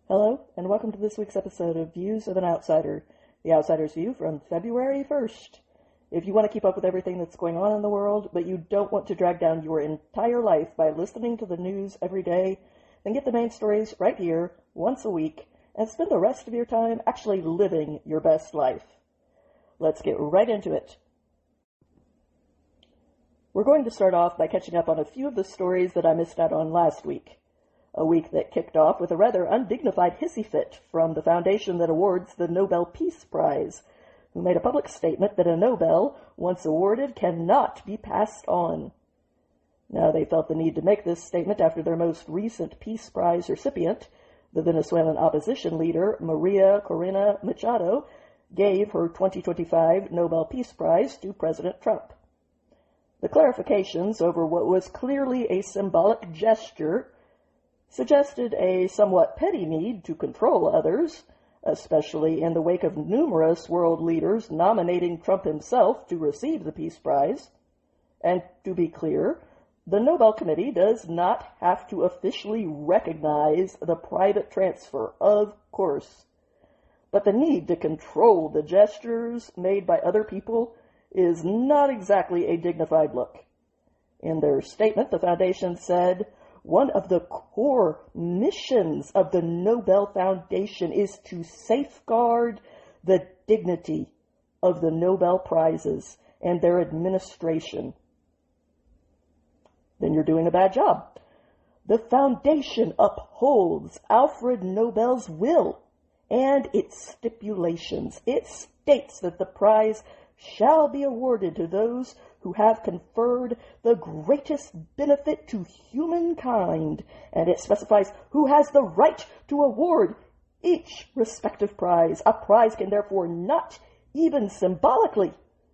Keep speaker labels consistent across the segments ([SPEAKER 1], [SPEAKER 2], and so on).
[SPEAKER 1] Hello, and welcome to this week's episode of Views of an Outsider, the Outsider's View from February 1st. If you want to keep up with everything that's going on in the world, but you don't want to drag down your entire life by listening to the news every day, then get the main stories right here, once a week, and spend the rest of your time actually living your best life. Let's get right into it. We're going to start off by catching up on a few of the stories that I missed out on last week. A week that kicked off with a rather undignified hissy fit from the foundation that awards the Nobel Peace Prize, who made a public statement that a Nobel, once awarded, cannot be passed on. Now, they felt the need to make this statement after their most recent Peace Prize recipient, the Venezuelan opposition leader Maria Corina Machado, gave her 2025 Nobel Peace Prize to President Trump. The clarifications over what was clearly a symbolic gesture suggested a somewhat petty need to control others, especially in the wake of numerous world leaders nominating Trump himself to receive the Peace Prize. And to be clear, the Nobel Committee does not have to officially recognize the private transfer, of course. But the need to control the gestures made by other people is not exactly a dignified look. In their statement, the foundation said, "One of the core missions of the Nobel Foundation is to safeguard the dignity of the Nobel Prizes and their administration." Then you're doing a bad job. The foundation upholds Alfred Nobel's will and its stipulations. It states that the prize shall be awarded to those who have conferred the greatest benefit to humankind, and it specifies who has the right to award each respective prize. A prize can therefore not even symbolically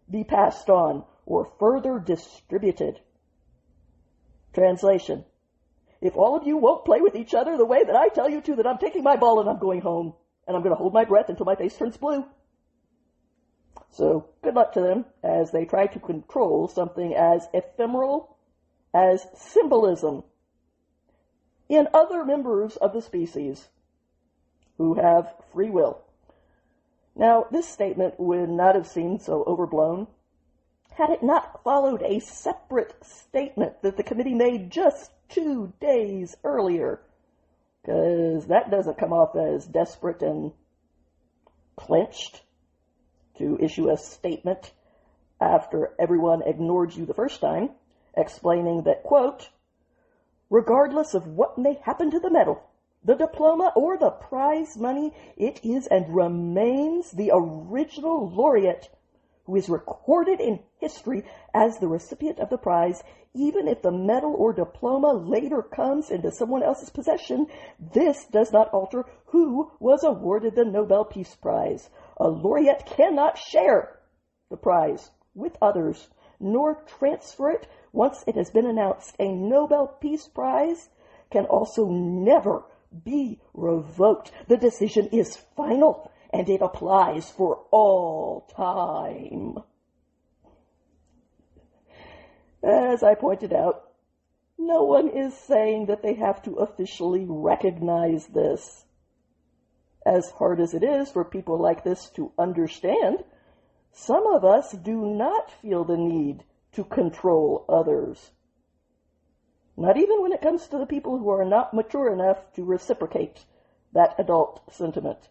[SPEAKER 1] be passed on or further distributed. Translation: if all of you won't play with each other the way that I tell you to, then I'm taking my ball and I'm going home, and I'm going to hold my breath until my face turns blue. So good luck to them as they try to control something as ephemeral as symbolism in other members of the species who have free will. Now, this statement would not have seemed so overblown had it not followed a separate statement that the committee made just 2 days earlier, because that doesn't come off as desperate and clenched to issue a statement after everyone ignored you the first time, explaining that, quote, "Regardless of what may happen to the medal, the diploma, or the prize money, it is and remains the original laureate who is recorded in history as the recipient of the prize. Even if the medal or diploma later comes into someone else's possession, this does not alter who was awarded the Nobel Peace Prize. A laureate cannot share the prize with others, nor transfer it once it has been announced. A Nobel Peace Prize can also never be revoked. The decision is final, and it applies for all time." As I pointed out, no one is saying that they have to officially recognize this. As hard as it is for people like this to understand, some of us do not feel the need to control others. Not even when it comes to the people who are not mature enough to reciprocate that adult sentiment.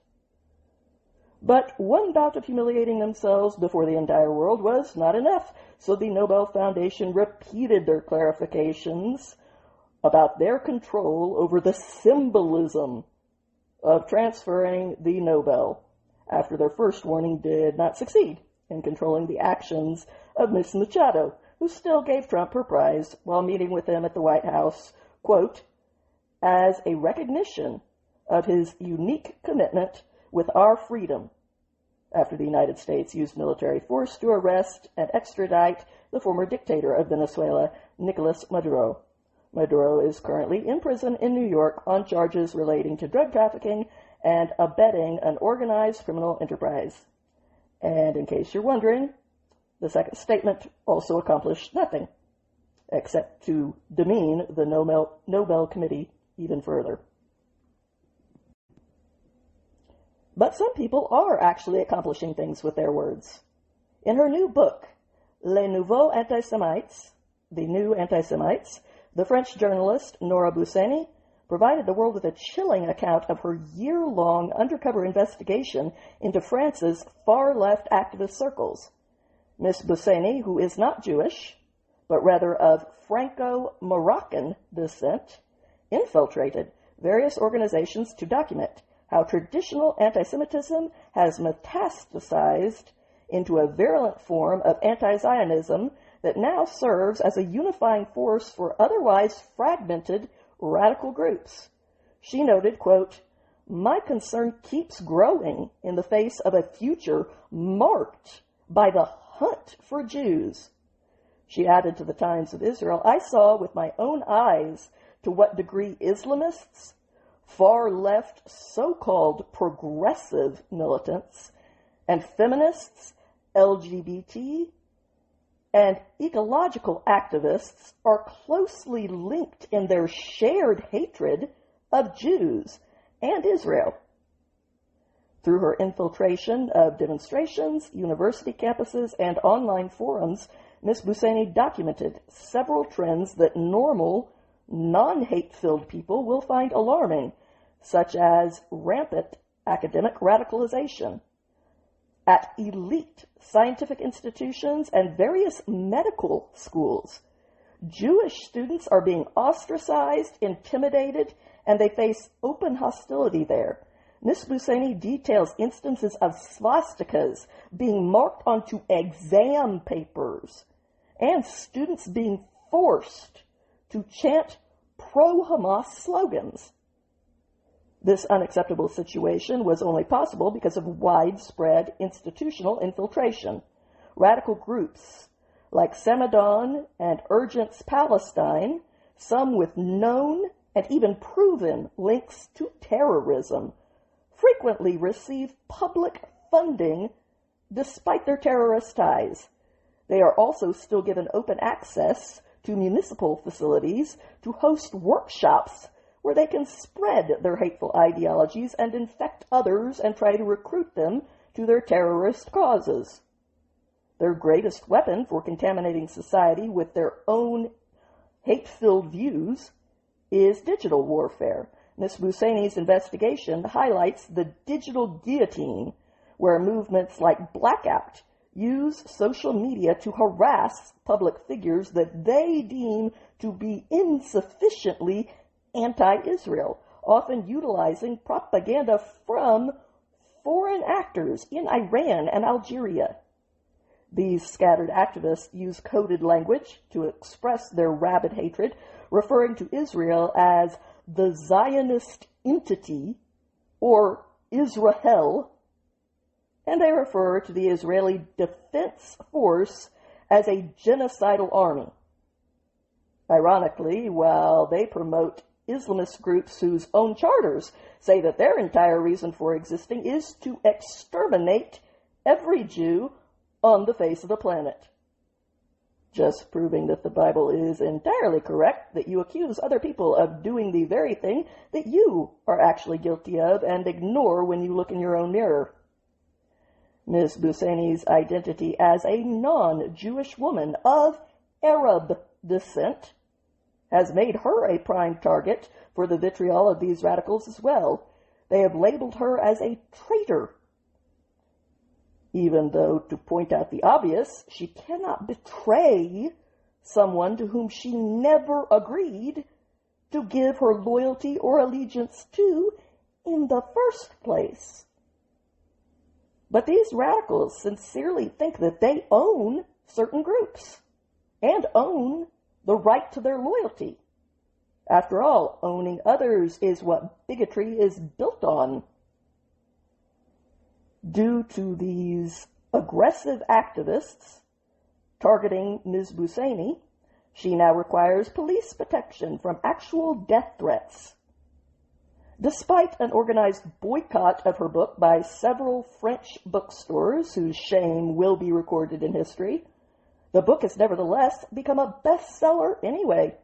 [SPEAKER 1] But one bout of humiliating themselves before the entire world was not enough, so the Nobel Foundation repeated their clarifications about their control over the symbolism of transferring the Nobel, after their first warning did not succeed in controlling the actions of Ms. Machado, who still gave Trump her prize while meeting with him at the White House, quote, "as a recognition of his unique commitment with our freedom," after the United States used military force to arrest and extradite the former dictator of Venezuela, Nicolas Maduro. Maduro is currently in prison in New York on charges relating to drug trafficking and abetting an organized criminal enterprise. And in case you're wondering, the second statement also accomplished nothing, except to demean the Nobel Committee even further. But some people are actually accomplishing things with their words. In her new book, Les Nouveaux Antisemites, The New Antisemites, the French journalist Nora Bousseni provided the world with a chilling account of her year-long undercover investigation into France's far-left activist circles. Miss Bousseni, who is not Jewish, but rather of Franco-Moroccan descent, infiltrated various organizations to document how traditional antisemitism has metastasized into a virulent form of anti-Zionism that now serves as a unifying force for otherwise fragmented radical groups. She noted, quote, "My concern keeps growing in the face of a future marked by the hunt for Jews." She added to the Times of Israel, "I saw with my own eyes to what degree Islamists, far-left so-called progressive militants, and feminists, LGBT, and ecological activists are closely linked in their shared hatred of Jews and Israel." Through her infiltration of demonstrations, university campuses, and online forums, Ms. Bousseni documented several trends that normal, non-hate-filled people will find alarming, such as rampant academic radicalization at elite scientific institutions and various medical schools. Jewish students are being ostracized, intimidated, and they face open hostility there. Ms. Bousseni details instances of swastikas being marked onto exam papers and students being forced to chant pro-Hamas slogans. This unacceptable situation was only possible because of widespread institutional infiltration. Radical groups like Samadon and Urgence Palestine, some with known and even proven links to terrorism, frequently receive public funding despite their terrorist ties. They are also still given open access to municipal facilities to host workshops where they can spread their hateful ideologies and infect others and try to recruit them to their terrorist causes. Their greatest weapon for contaminating society with their own hate-filled views is digital warfare. Ms. Bousseni's investigation highlights the digital guillotine, where movements like Blackout use social media to harass public figures that they deem to be insufficiently anti-Israel, often utilizing propaganda from foreign actors in Iran and Algeria. These scattered activists use coded language to express their rabid hatred, referring to Israel as the Zionist entity, or Israel, and they refer to the Israeli Defense Force as a genocidal army. Ironically, while they promote Islamist groups whose own charters say that their entire reason for existing is to exterminate every Jew on the face of the planet. Just proving that the Bible is entirely correct, that you accuse other people of doing the very thing that you are actually guilty of and ignore when you look in your own mirror. Ms. Bousseni's identity as a non-Jewish woman of Arab descent has made her a prime target for the vitriol of these radicals as well. They have labeled her as a traitor, even though, to point out the obvious, she cannot betray someone to whom she never agreed to give her loyalty or allegiance to in the first place. But these radicals sincerely think that they own certain groups and own the right to their loyalty. After all, owning others is what bigotry is built on. Due to these aggressive activists targeting Ms. Bousseni, she now requires police protection from actual death threats. Despite an organized boycott of her book by several French bookstores whose shame will be recorded in history, the book has nevertheless become a bestseller anyway,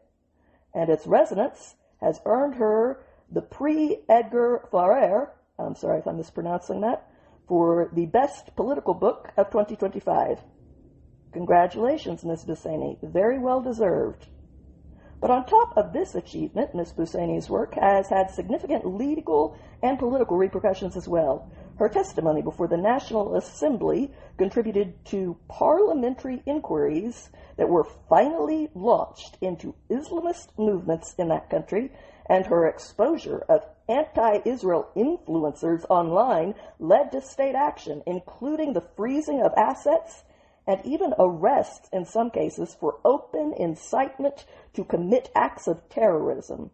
[SPEAKER 1] and its resonance has earned her the Prix Edgar Faure I'm sorry if I'm mispronouncing that, for the best political book of 2025. Congratulations, Ms. Buseni. Very well deserved. But on top of this achievement, Ms. Buseni's work has had significant legal and political repercussions as well. Her testimony before the National Assembly contributed to parliamentary inquiries that were finally launched into Islamist movements in that country, and her exposure of anti-Israel influencers online led to state action, including the freezing of assets and even arrests in some cases for open incitement to commit acts of terrorism.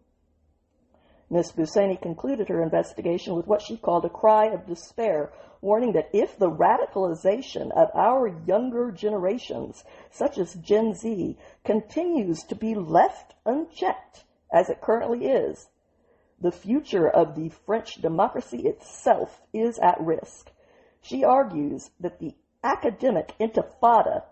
[SPEAKER 1] Ms. Buseni concluded her investigation with what she called a cry of despair, warning that if the radicalization of our younger generations, such as Gen Z, continues to be left unchecked, as it currently is, the future of the French democracy itself is at risk. She argues that the academic intifada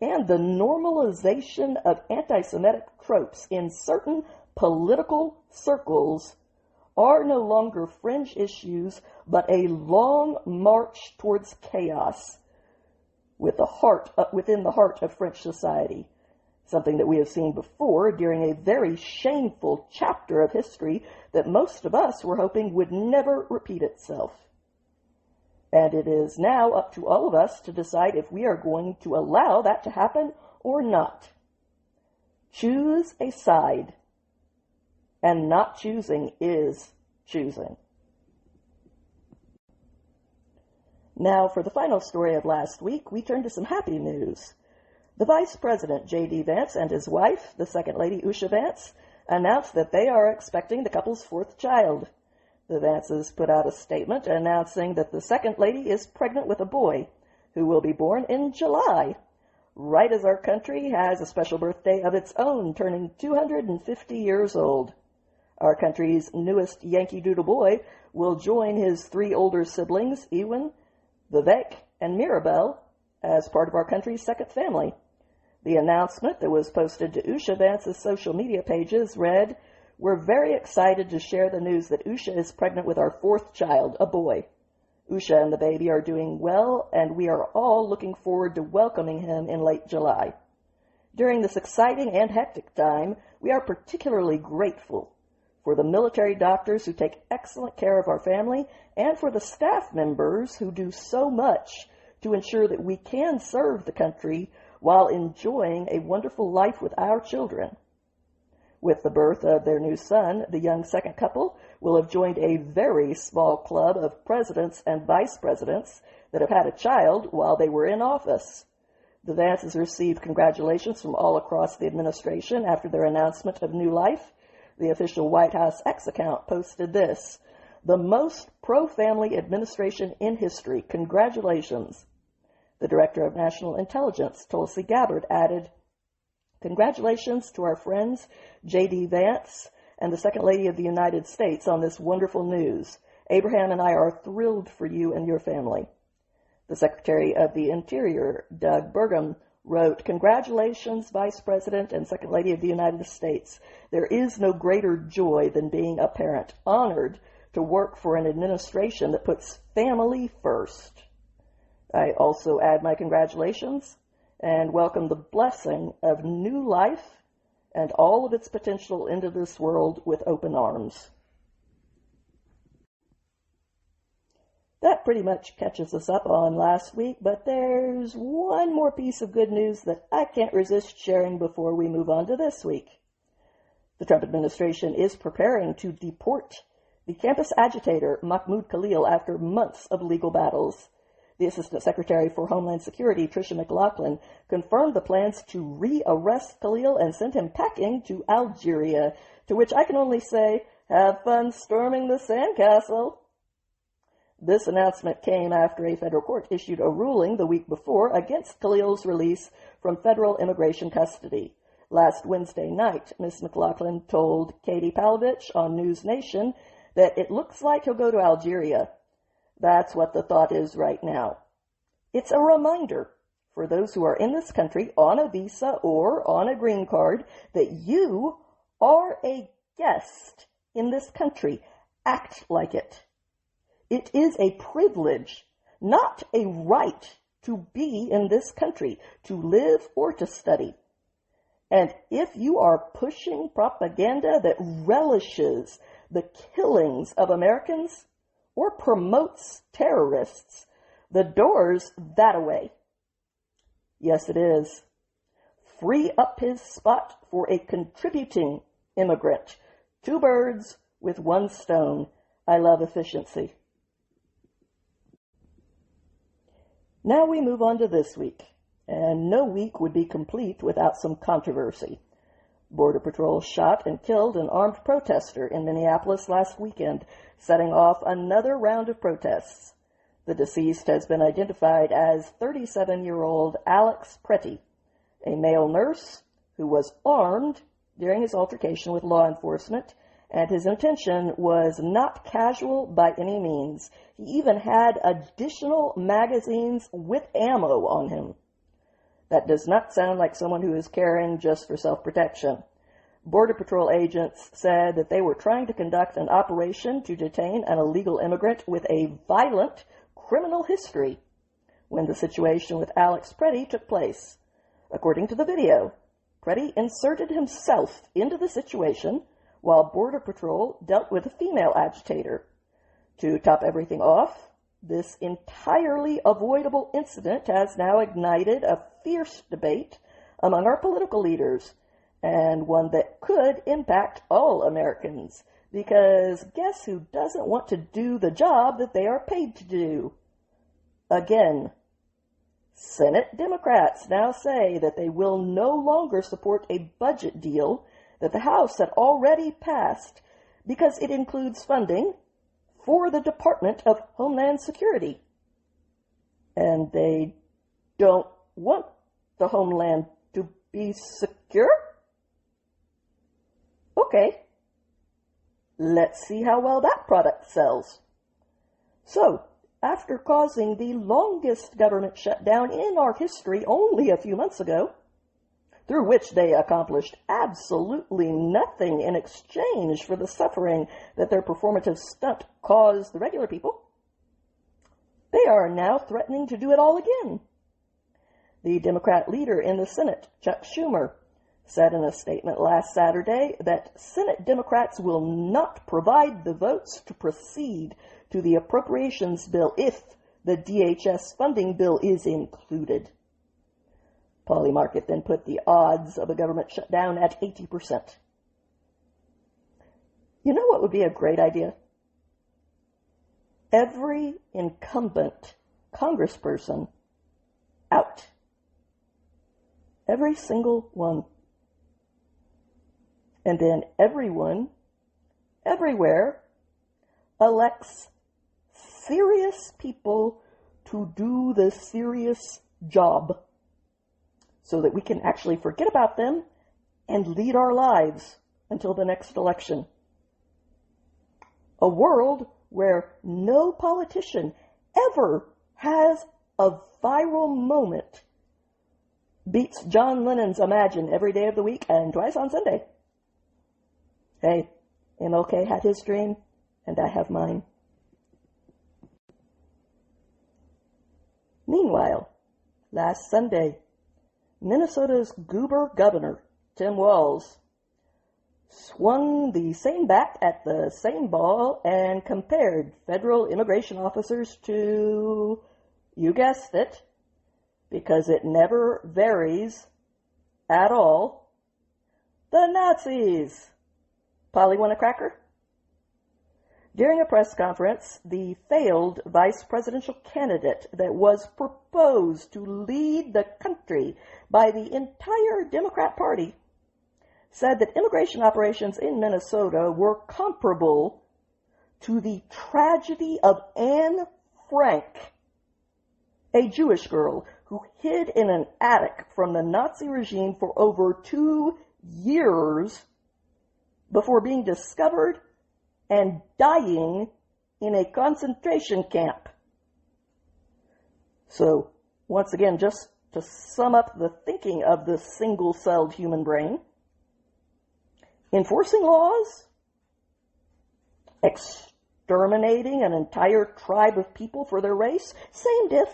[SPEAKER 1] and the normalization of anti-Semitic tropes in certain political circles are no longer fringe issues, but a long march towards chaos within the heart of French society, something that we have seen before during a very shameful chapter of history that most of us were hoping would never repeat itself. And it is now up to all of us to decide if we are going to allow that to happen or not. Choose a side, and not choosing is choosing. Now, for the final story of last week, we turn to some happy news. The Vice President, J.D. Vance, and his wife, the Second Lady Usha Vance, announced that they are expecting the couple's fourth child. The Vances put out a statement announcing that the Second Lady is pregnant with a boy who will be born in July, right as our country has a special birthday of its own, turning 250 years old. Our country's newest Yankee Doodle boy will join his three older siblings, Ewan, Vivek, and Mirabelle, as part of our country's second family. The announcement that was posted to Usha Vance's social media pages read, "We're very excited to share the news that Usha is pregnant with our fourth child, a boy. Usha and the baby are doing well, and we are all looking forward to welcoming him in late July. During this exciting and hectic time, we are particularly grateful for the military doctors who take excellent care of our family and for the staff members who do so much to ensure that we can serve the country while enjoying a wonderful life with our children." With the birth of their new son, the young second couple will have joined a very small club of presidents and vice presidents that have had a child while they were in office. The Vances received congratulations from all across the administration after their announcement of new life. The official White House X account posted this: "The most pro-family administration in history. Congratulations." The Director of National Intelligence, Tulsi Gabbard, added, "Congratulations to our friends J.D. Vance and the Second Lady of the United States on this wonderful news. Abraham and I are thrilled for you and your family." The Secretary of the Interior, Doug Burgum, wrote, "Congratulations, Vice President and Second Lady of the United States. There is no greater joy than being a parent, honored to work for an administration that puts family first. I also add my congratulations and welcome the blessing of new life and all of its potential into this world with open arms." That pretty much catches us up on last week, but there's one more piece of good news that I can't resist sharing before we move on to this week. The Trump administration is preparing to deport the campus agitator Mahmoud Khalil after months of legal battles. The Assistant Secretary for Homeland Security, Tricia McLaughlin, confirmed the plans to re-arrest Khalil and send him packing to Algeria, to which I can only say, have fun storming the sandcastle. This announcement came after a federal court issued a ruling the week before against Khalil's release from federal immigration custody. Last Wednesday night, Ms. McLaughlin told Katie Palovich on News Nation that it looks like he'll go to Algeria. That's what the thought is right now. It's a reminder for those who are in this country on a visa or on a green card that you are a guest in this country. Act like it. It is a privilege, not a right, to be in this country, to live or to study. And if you are pushing propaganda that relishes the killings of Americans or promotes terrorists, the door's that away. Yes, it is. Free up his spot for a contributing immigrant. 2 birds with 1 stone. I love efficiency. Now we move on to this week, and no week would be complete without some controversy. Border Patrol shot and killed an armed protester in Minneapolis last weekend, setting off another round of protests. The deceased has been identified as 37-year-old Alex Pretty, a male nurse who was armed during his altercation with law enforcement, and his intention was not casual by any means. He even had additional magazines with ammo on him. That does not sound like someone who is carrying just for self-protection. Border Patrol agents said that they were trying to conduct an operation to detain an illegal immigrant with a violent criminal history when the situation with Alex Pretty took place. According to the video, Pretty inserted himself into the situation while Border Patrol dealt with a female agitator. To top everything off, this entirely avoidable incident has now ignited a fierce debate among our political leaders, and one that could impact all Americans, because guess who doesn't want to do the job that they are paid to do? Again, Senate Democrats now say that they will no longer support a budget deal that the House had already passed because it includes funding for the Department of Homeland Security. And they don't want the Homeland to be secure? Okay, let's see how well that product sells. So, after causing the longest government shutdown in our history only a few months ago, through which they accomplished absolutely nothing in exchange for the suffering that their performative stunt caused the regular people, they are now threatening to do it all again. The Democrat leader in the Senate, Chuck Schumer, said in a statement last Saturday that Senate Democrats will not provide the votes to proceed to the appropriations bill if the DHS funding bill is included. Polymarket then put the odds of a government shutdown at 80%. You know what would be a great idea? Every incumbent congressperson out. Every single one. And then everyone, everywhere, elects serious people to do the serious job, so that we can actually forget about them and lead our lives until the next election. A world where no politician ever has a viral moment beats John Lennon's Imagine every day of the week and twice on Sunday. Hey, MLK had his dream, and I have mine. Meanwhile, last Sunday, Minnesota's goober governor, Tim Walz, swung the same bat at the same ball and compared federal immigration officers to, you guessed it, because it never varies at all, the Nazis. Polly, want a cracker? During a press conference, the failed vice presidential candidate that was proposed to lead the country by the entire Democrat Party said that immigration operations in Minnesota were comparable to the tragedy of Anne Frank, a Jewish girl who hid in an attic from the Nazi regime for over 2 years before being discovered and dying in a concentration camp. So, once again, just to sum up the thinking of the single-celled human brain, enforcing laws, exterminating an entire tribe of people for their race? Same diff,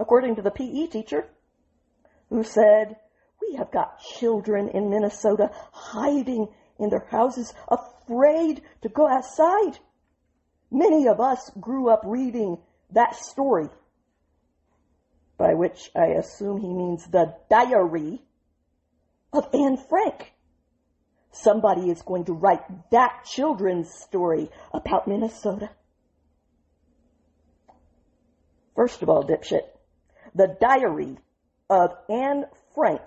[SPEAKER 1] according to the PE teacher, who said, we have got children in Minnesota hiding in their houses, afraid to go outside. Many of us grew up reading that story, by which I assume he means the diary of Anne Frank. Somebody is going to write that children's story about Minnesota. First of all, dipshit, the diary of Anne Frank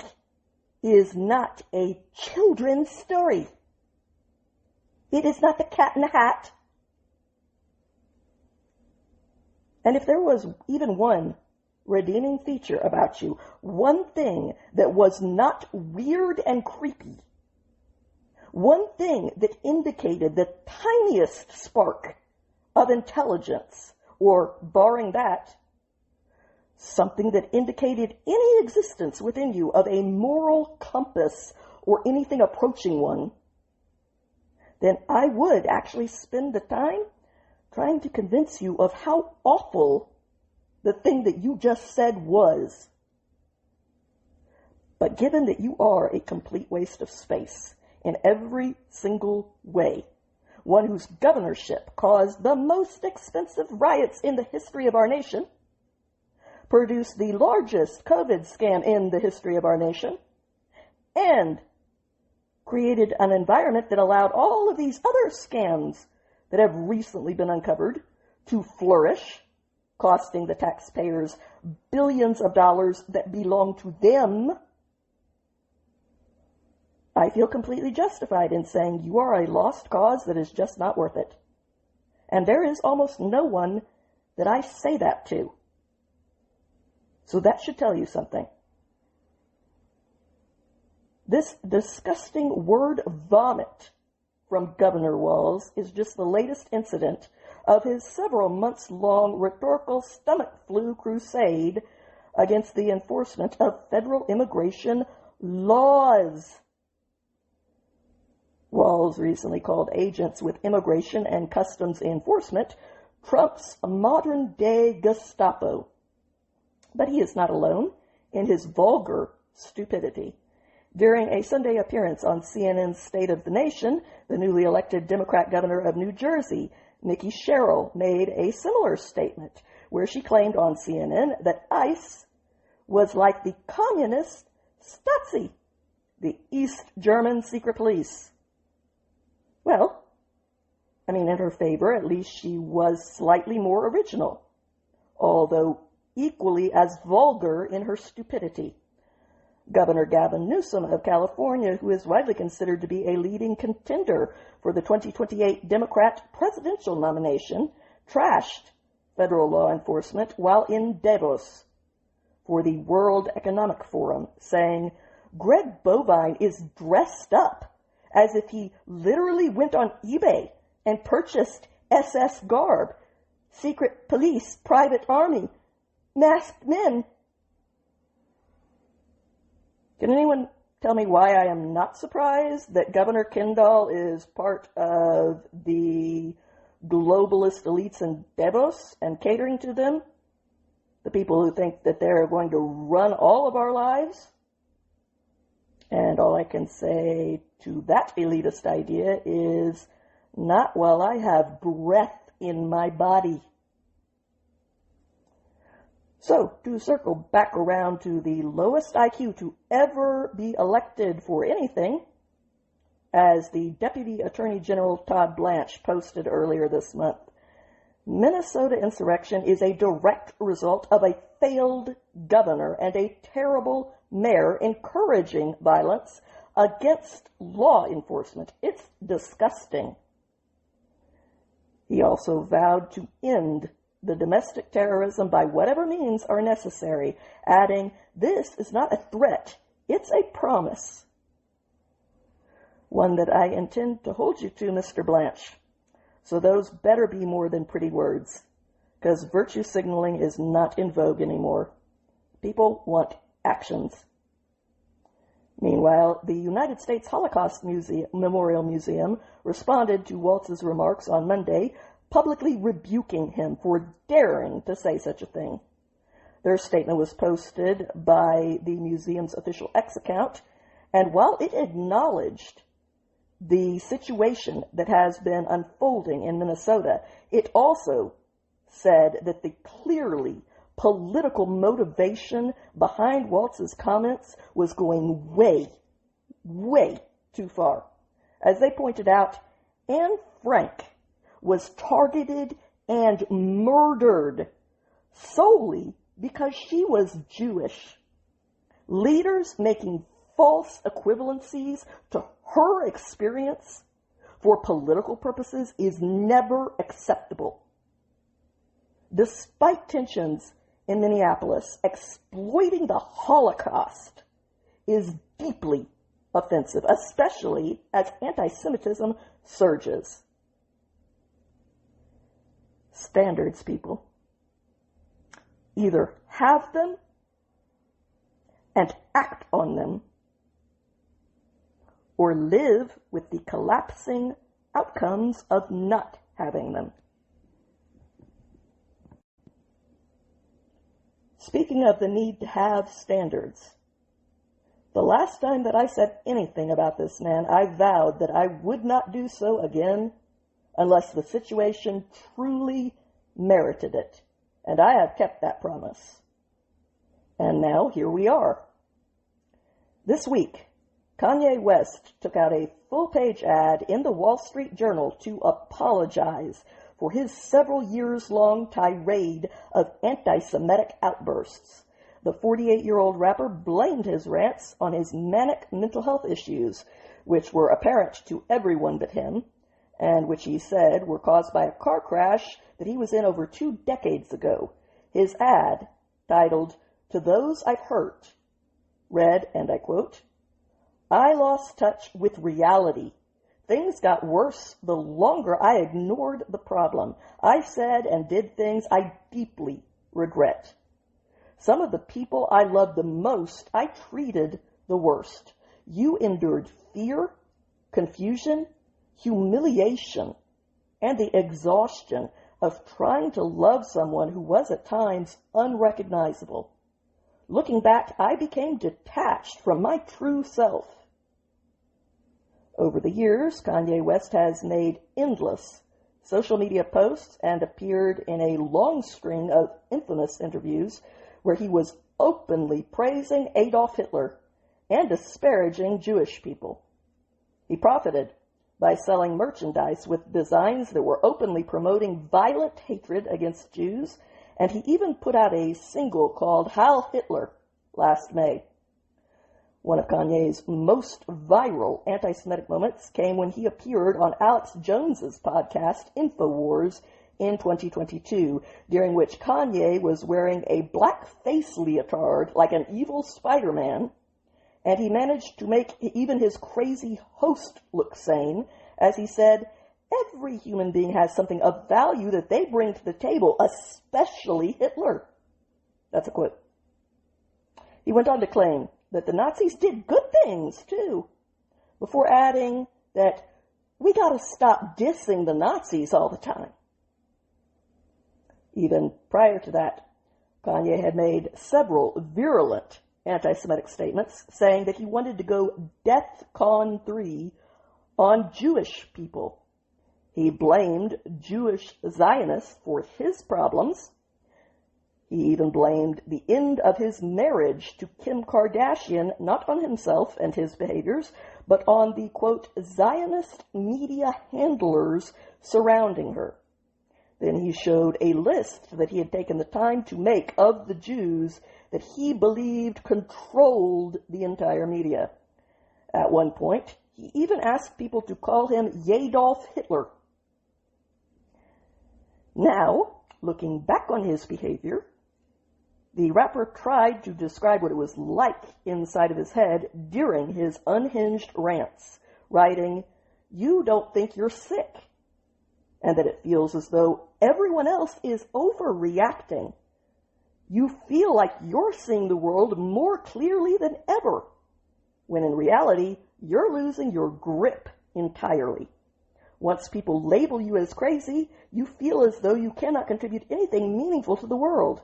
[SPEAKER 1] is not a children's story. It is not the Cat in the Hat. And if there was even one redeeming feature about you, one thing that was not weird and creepy, one thing that indicated the tiniest spark of intelligence, or barring that, something that indicated any existence within you of a moral compass or anything approaching one, then I would actually spend the time trying to convince you of how awful the thing that you just said was. But given that you are a complete waste of space in every single way, one whose governorship caused the most expensive riots in the history of our nation, produced the largest COVID scam in the history of our nation, and created an environment that allowed all of these other scams that have recently been uncovered to flourish, costing the taxpayers billions of dollars that belong to them, I feel completely justified in saying you are a lost cause that is just not worth it. And there is almost no one that I say that to. So that should tell you something. This disgusting word vomit from Governor Walz is just the latest incident of his several months-long rhetorical stomach flu crusade against the enforcement of federal immigration laws. Walz recently called agents with immigration and customs enforcement Trump's modern-day Gestapo. But he is not alone in his vulgar stupidity. During a Sunday appearance on CNN's State of the Nation, the newly elected Democrat governor of New Jersey, Nikki Sherrill, made a similar statement where she claimed on CNN that ICE was like the communist Stasi, the East German secret police. Well, in her favor, at least she was slightly more original, although equally as vulgar in her stupidity. Governor Gavin Newsom of California, who is widely considered to be a leading contender for the 2028 Democrat presidential nomination, trashed federal law enforcement while in Davos for the World Economic Forum, saying, Greg Bovine is dressed up as if he literally went on eBay and purchased SS garb, secret police, private army, masked men. Can anyone tell me why I am not surprised that Governor Kendall is part of the globalist elites in Davos and catering to them? The people who think that they're going to run all of our lives? And all I can say to that elitist idea is, not while I have breath in my body. So, to circle back around to the lowest IQ to ever be elected for anything, as the Deputy Attorney General Todd Blanche posted earlier this month, Minnesota insurrection is a direct result of a failed governor and a terrible mayor encouraging violence against law enforcement. It's disgusting. He also vowed to end the domestic terrorism by whatever means are necessary, adding, this is not a threat, it's a promise. One that I intend to hold you to, Mr. Blanche. So those better be more than pretty words, because virtue signaling is not in vogue anymore. People want actions. Meanwhile, the United States Holocaust Memorial Museum responded to Walz's remarks on Monday publicly rebuking him for daring to say such a thing. Their statement was posted by the museum's official X account, and while it acknowledged the situation that has been unfolding in Minnesota, it also said that the clearly political motivation behind Walz's comments was going way, way too far. As they pointed out, Anne Frank was targeted and murdered solely because she was Jewish. Leaders making false equivalencies to her experience for political purposes is never acceptable. Despite tensions in Minneapolis, exploiting the Holocaust is deeply offensive, especially as antisemitism surges. Standards, people. Either have them and act on them, or live with the collapsing outcomes of not having them. Speaking of the need to have standards, the last time that I said anything about this man, I vowed that I would not do so again unless the situation truly merited it. And I have kept that promise. And now here we are. This week, Kanye West took out a full-page ad in the Wall Street Journal to apologize for his several years-long tirade of anti-Semitic outbursts. The 48-year-old rapper blamed his rants on his manic mental health issues, which were apparent to everyone but him, and which he said were caused by a car crash that he was in over 2 decades ago. His ad, titled, "To Those I've Hurt," read, and I quote, "I lost touch with reality. Things got worse the longer I ignored the problem. I said and did things I deeply regret. Some of the people I loved the most, I treated the worst. You endured fear, confusion, humiliation, and the exhaustion of trying to love someone who was at times unrecognizable. Looking back, I became detached from my true self." Over the years, Kanye West has made endless social media posts and appeared in a long string of infamous interviews where he was openly praising Adolf Hitler and disparaging Jewish people. He profited by selling merchandise with designs that were openly promoting violent hatred against Jews, and he even put out a single called "Heil Hitler" last May. One of Kanye's most viral anti-Semitic moments came when he appeared on Alex Jones's podcast, InfoWars, in 2022, during which Kanye was wearing a black face leotard like an evil Spider-Man, and he managed to make even his crazy host look sane, as he said, "Every human being has something of value that they bring to the table, especially Hitler." That's a quote. He went on to claim that the Nazis did good things, too, before adding that we gotta stop dissing the Nazis all the time. Even prior to that, Kanye had made several virulent anti-Semitic statements saying that he wanted to go DEFCON 3 on Jewish people. He blamed Jewish Zionists for his problems. He even blamed the end of his marriage to Kim Kardashian not on himself and his behaviors, but on the, quote, Zionist media handlers surrounding her. Then he showed a list that he had taken the time to make of the Jews that he believed controlled the entire media. At one point, he even asked people to call him Adolf Hitler. Now, looking back on his behavior, the rapper tried to describe what it was like inside of his head during his unhinged rants, writing, "You don't think you're sick," and that it feels as though everyone else is overreacting. You feel like you're seeing the world more clearly than ever, when in reality, you're losing your grip entirely. Once people label you as crazy, you feel as though you cannot contribute anything meaningful to the world.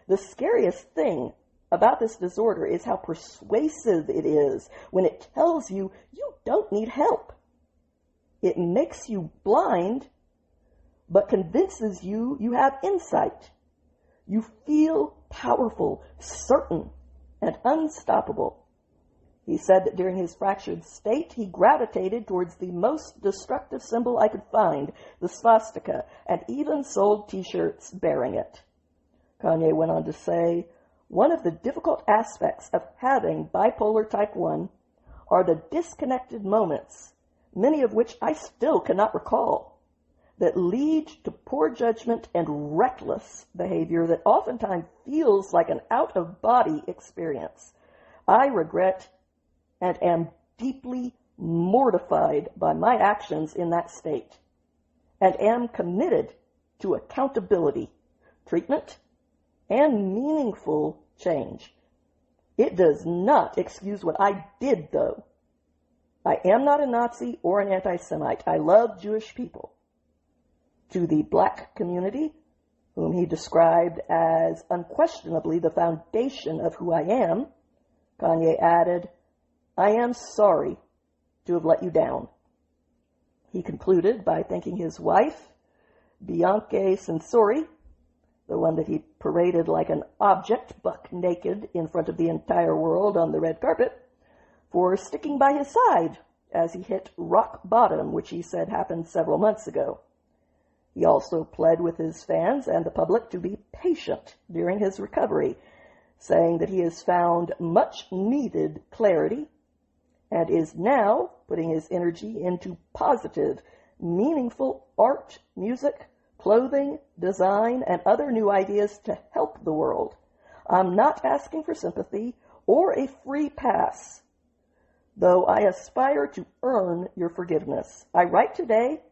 [SPEAKER 1] The scariest thing about this disorder is how persuasive it is when it tells you you don't need help. It makes you blind, but convinces you you have insight. You feel powerful, certain, and unstoppable. He said that during his fractured state, he gravitated towards the most destructive symbol I could find, the swastika, and even sold t-shirts bearing it. Kanye went on to say, one of the difficult aspects of having bipolar type 1 are the disconnected moments, many of which I still cannot recall, that lead to poor judgment and reckless behavior that oftentimes feels like an out-of-body experience. I regret and am deeply mortified by my actions in that state, and am committed to accountability, treatment, and meaningful change. It does not excuse what I did, though. I am not a Nazi or an anti-Semite. I love Jewish people. To the black community, whom he described as unquestionably the foundation of who I am, Kanye added, I am sorry to have let you down. He concluded by thanking his wife, Bianca Sensori, the one that he paraded like an object, buck naked, in front of the entire world on the red carpet, for sticking by his side as he hit rock bottom, which he said happened several months ago. He also pled with his fans and the public to be patient during his recovery, saying that he has found much needed clarity and is now putting his energy into positive, meaningful art, music, clothing, design, and other new ideas to help the world. I'm not asking for sympathy or a free pass, though I aspire to earn your forgiveness. I write today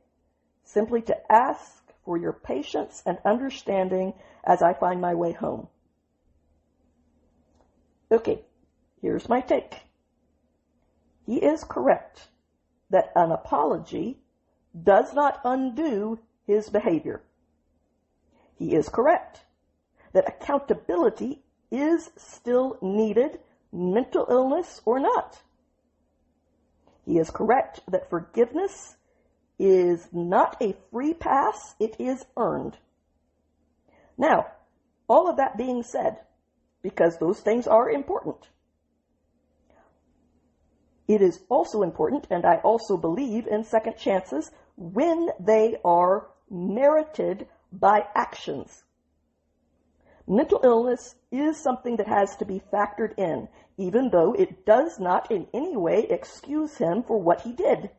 [SPEAKER 1] simply to ask for your patience and understanding as I find my way home. Okay, here's my take. He is correct that an apology does not undo his behavior. He is correct that accountability is still needed, mental illness or not. He is correct that forgiveness is not a free pass, it is earned. Now, all of that being said, because those things are important, it is also important, and I also believe in second chances, when they are merited by actions. Mental illness is something that has to be factored in, even though it does not in any way excuse him for what he did.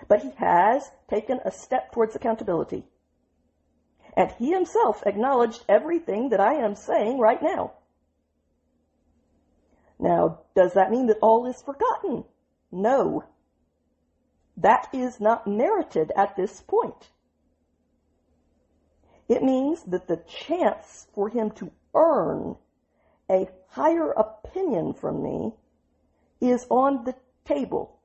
[SPEAKER 1] But he has taken a step towards accountability. And he himself acknowledged everything that I am saying right now. Now, does that mean that all is forgotten? No. That is not merited at this point. It means that the chance for him to earn a higher opinion from me is on the table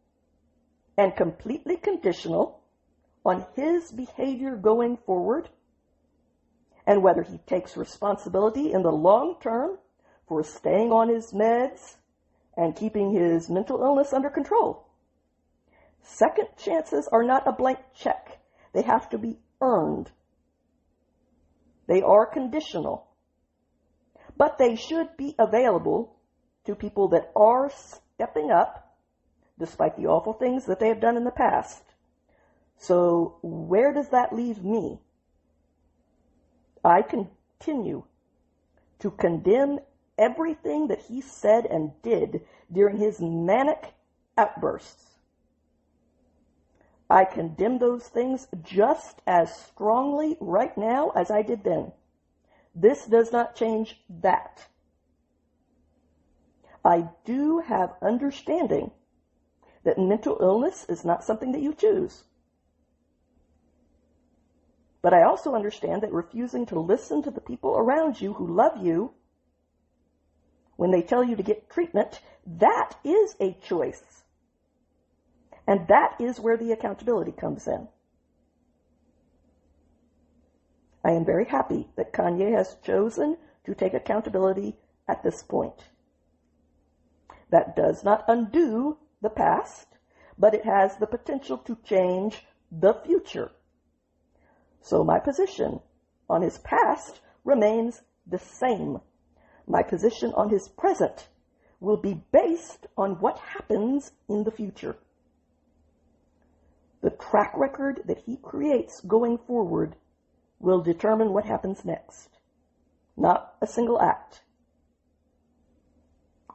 [SPEAKER 1] and completely conditional on his behavior going forward and whether he takes responsibility in the long term for staying on his meds and keeping his mental illness under control. Second chances are not a blank check. They have to be earned. They are conditional. But they should be available to people that are stepping up despite the awful things that they have done in the past. So where does that leave me? I continue to condemn everything that he said and did during his manic outbursts. I condemn those things just as strongly right now as I did then. This does not change that. I do have understanding that mental illness is not something that you choose. But I also understand that refusing to listen to the people around you who love you when they tell you to get treatment, that is a choice. And that is where the accountability comes in. I am very happy that Kanye has chosen to take accountability at this point. That does not undo the past, but it has the potential to change the future. So my position on his past remains the same. My position on his present will be based on what happens in the future. The track record that he creates going forward will determine what happens next, not a single act.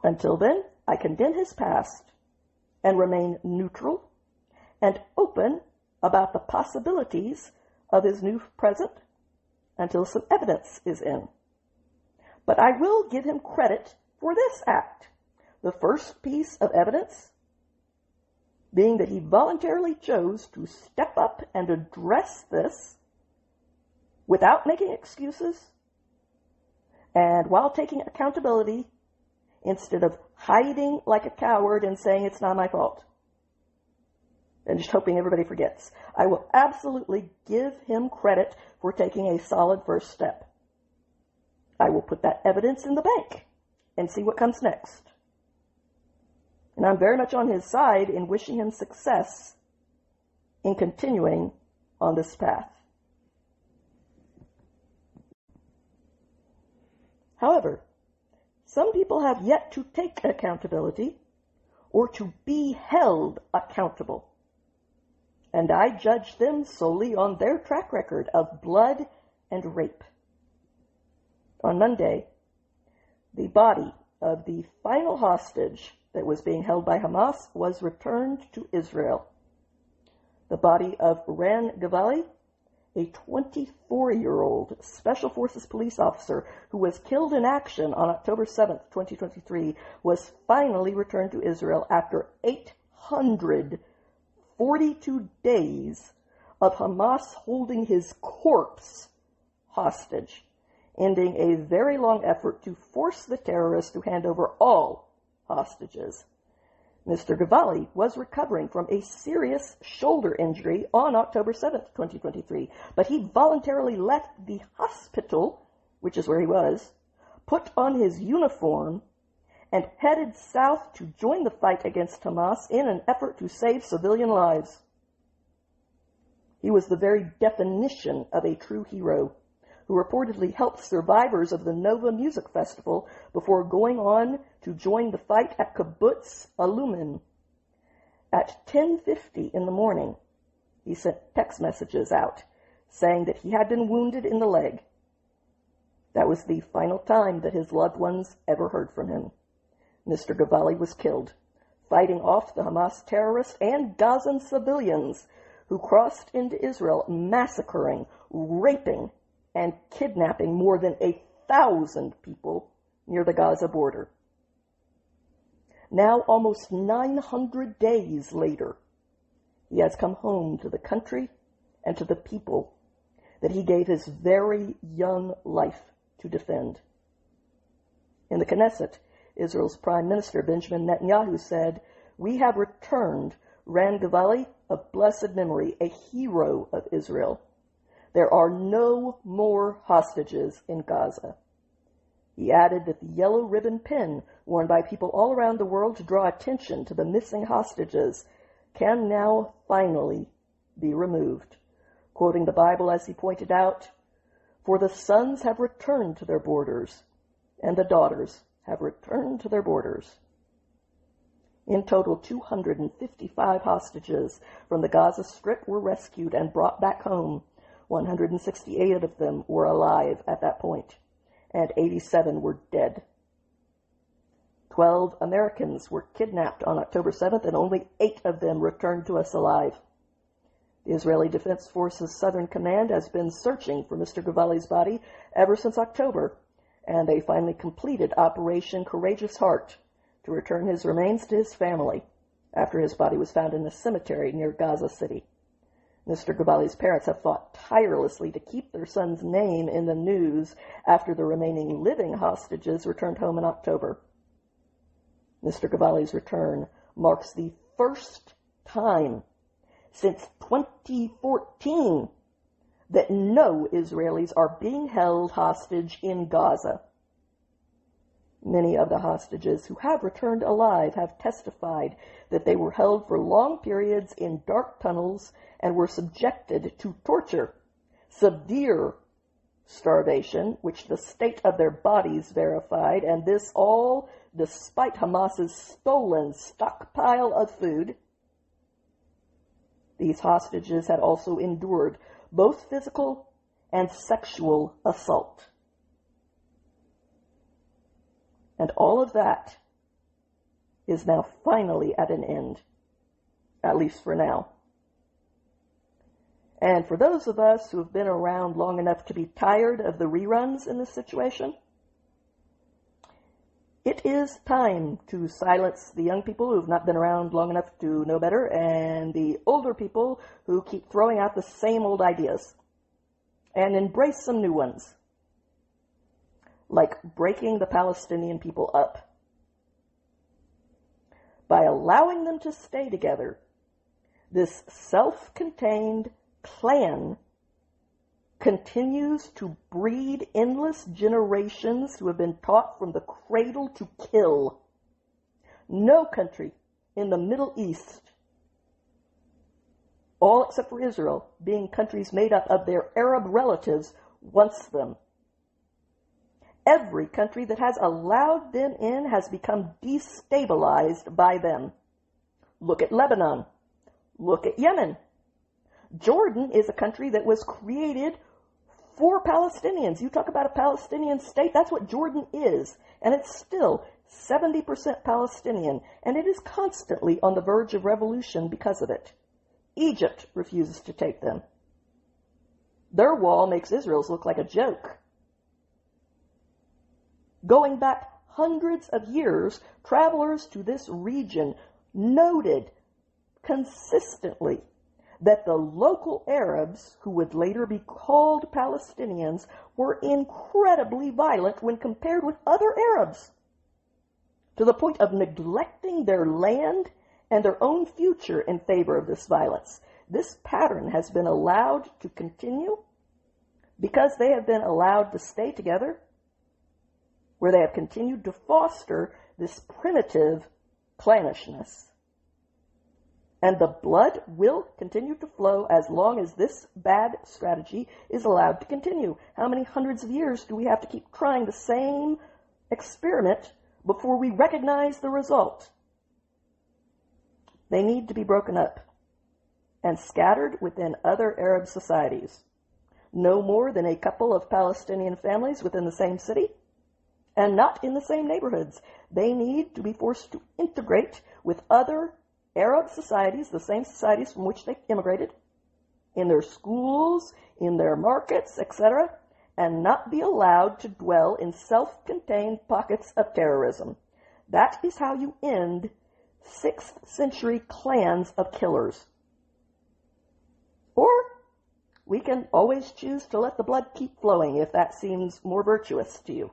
[SPEAKER 1] Until then, I condemn his past and remain neutral and open about the possibilities of his new present until some evidence is in. But I will give him credit for this act. The first piece of evidence being that he voluntarily chose to step up and address this without making excuses and while taking accountability instead of hiding like a coward and saying it's not my fault and just hoping everybody forgets. I will absolutely give him credit for taking a solid first step. I will put that evidence in the bank and see what comes next. And I'm very much on his side in wishing him success in continuing on this path. However, some people have yet to take accountability or to be held accountable. And I judge them solely on their track record of blood and rape. On Monday, the body of the final hostage that was being held by Hamas was returned to Israel. The body of Ran Gavali, a 24-year-old Special Forces police officer who was killed in action on October 7th, 2023, was finally returned to Israel after 842 days of Hamas holding his corpse hostage, ending a very long effort to force the terrorists to hand over all hostages. Mr. Gavali was recovering from a serious shoulder injury on October 7th, 2023, but he voluntarily left the hospital, which is where he was, put on his uniform, and headed south to join the fight against Hamas in an effort to save civilian lives. He was the very definition of a true hero, who reportedly helped survivors of the Nova Music Festival before going on to join the fight at Kibbutz Alumin. At 10:50 in the morning, he sent text messages out saying that he had been wounded in the leg. That was the final time that his loved ones ever heard from him. Mr. Gavali was killed, fighting off the Hamas terrorists and Gazan civilians who crossed into Israel, massacring, raping, and kidnapping more than 1,000 people near the Gaza border. Now, almost 900 days later, he has come home to the country and to the people that he gave his very young life to defend. In the Knesset, Israel's Prime Minister Benjamin Netanyahu said, "We have returned Ran Gavali of blessed memory, a hero of Israel. There are no more hostages in Gaza." He added that the yellow ribbon pin worn by people all around the world to draw attention to the missing hostages can now finally be removed. Quoting the Bible as he pointed out, "For the sons have returned to their borders, and the daughters have returned to their borders." In total, 255 hostages from the Gaza Strip were rescued and brought back home. 168 of them were alive at that point, and 87 were dead. 12 Americans were kidnapped on October 7th, and only 8 of them returned to us alive. The Israeli Defense Forces Southern Command has been searching for Mr. Gavali's body ever since October, and they finally completed Operation Courageous Heart to return his remains to his family after his body was found in a cemetery near Gaza City. Mr. Gavali's parents have fought tirelessly to keep their son's name in the news after the remaining living hostages returned home in October. Mr. Gavali's return marks the first time since 2014 that no Israelis are being held hostage in Gaza. Many of the hostages who have returned alive have testified that they were held for long periods in dark tunnels and were subjected to torture, severe starvation, which the state of their bodies verified, and this all despite Hamas's stolen stockpile of food. These hostages had also endured both physical and sexual assault. And all of that is now finally at an end, at least for now. And for those of us who have been around long enough to be tired of the reruns in this situation, it is time to silence the young people who have not been around long enough to know better and the older people who keep throwing out the same old ideas and embrace some new ones, like breaking the Palestinian people up. By allowing them to stay together, this self-contained clan continues to breed endless generations who have been taught from the cradle to kill. No country in the Middle East, all except for Israel, being countries made up of their Arab relatives, wants them. Every country that has allowed them in has become destabilized by them. Look at Lebanon. Look at Yemen. Jordan is a country that was created for Palestinians. You talk about a Palestinian state, that's what Jordan is. And it's still 70% Palestinian, and it is constantly on the verge of revolution because of it. Egypt refuses to take them. Their wall makes Israel's look like a joke. Going back hundreds of years, travelers to this region noted consistently that the local Arabs, who would later be called Palestinians, were incredibly violent when compared with other Arabs, to the point of neglecting their land and their own future in favor of this violence. This pattern has been allowed to continue because they have been allowed to stay together, where they have continued to foster this primitive clannishness. And the blood will continue to flow as long as this bad strategy is allowed to continue. How many hundreds of years do we have to keep trying the same experiment before we recognize the result? They need to be broken up and scattered within other Arab societies. No more than a couple of Palestinian families within the same city, and not in the same neighborhoods. They need to be forced to integrate with other Arab societies, the same societies from which they immigrated, in their schools, in their markets, etc., and not be allowed to dwell in self-contained pockets of terrorism. That is how you end 6th century clans of killers. Or we can always choose to let the blood keep flowing if that seems more virtuous to you.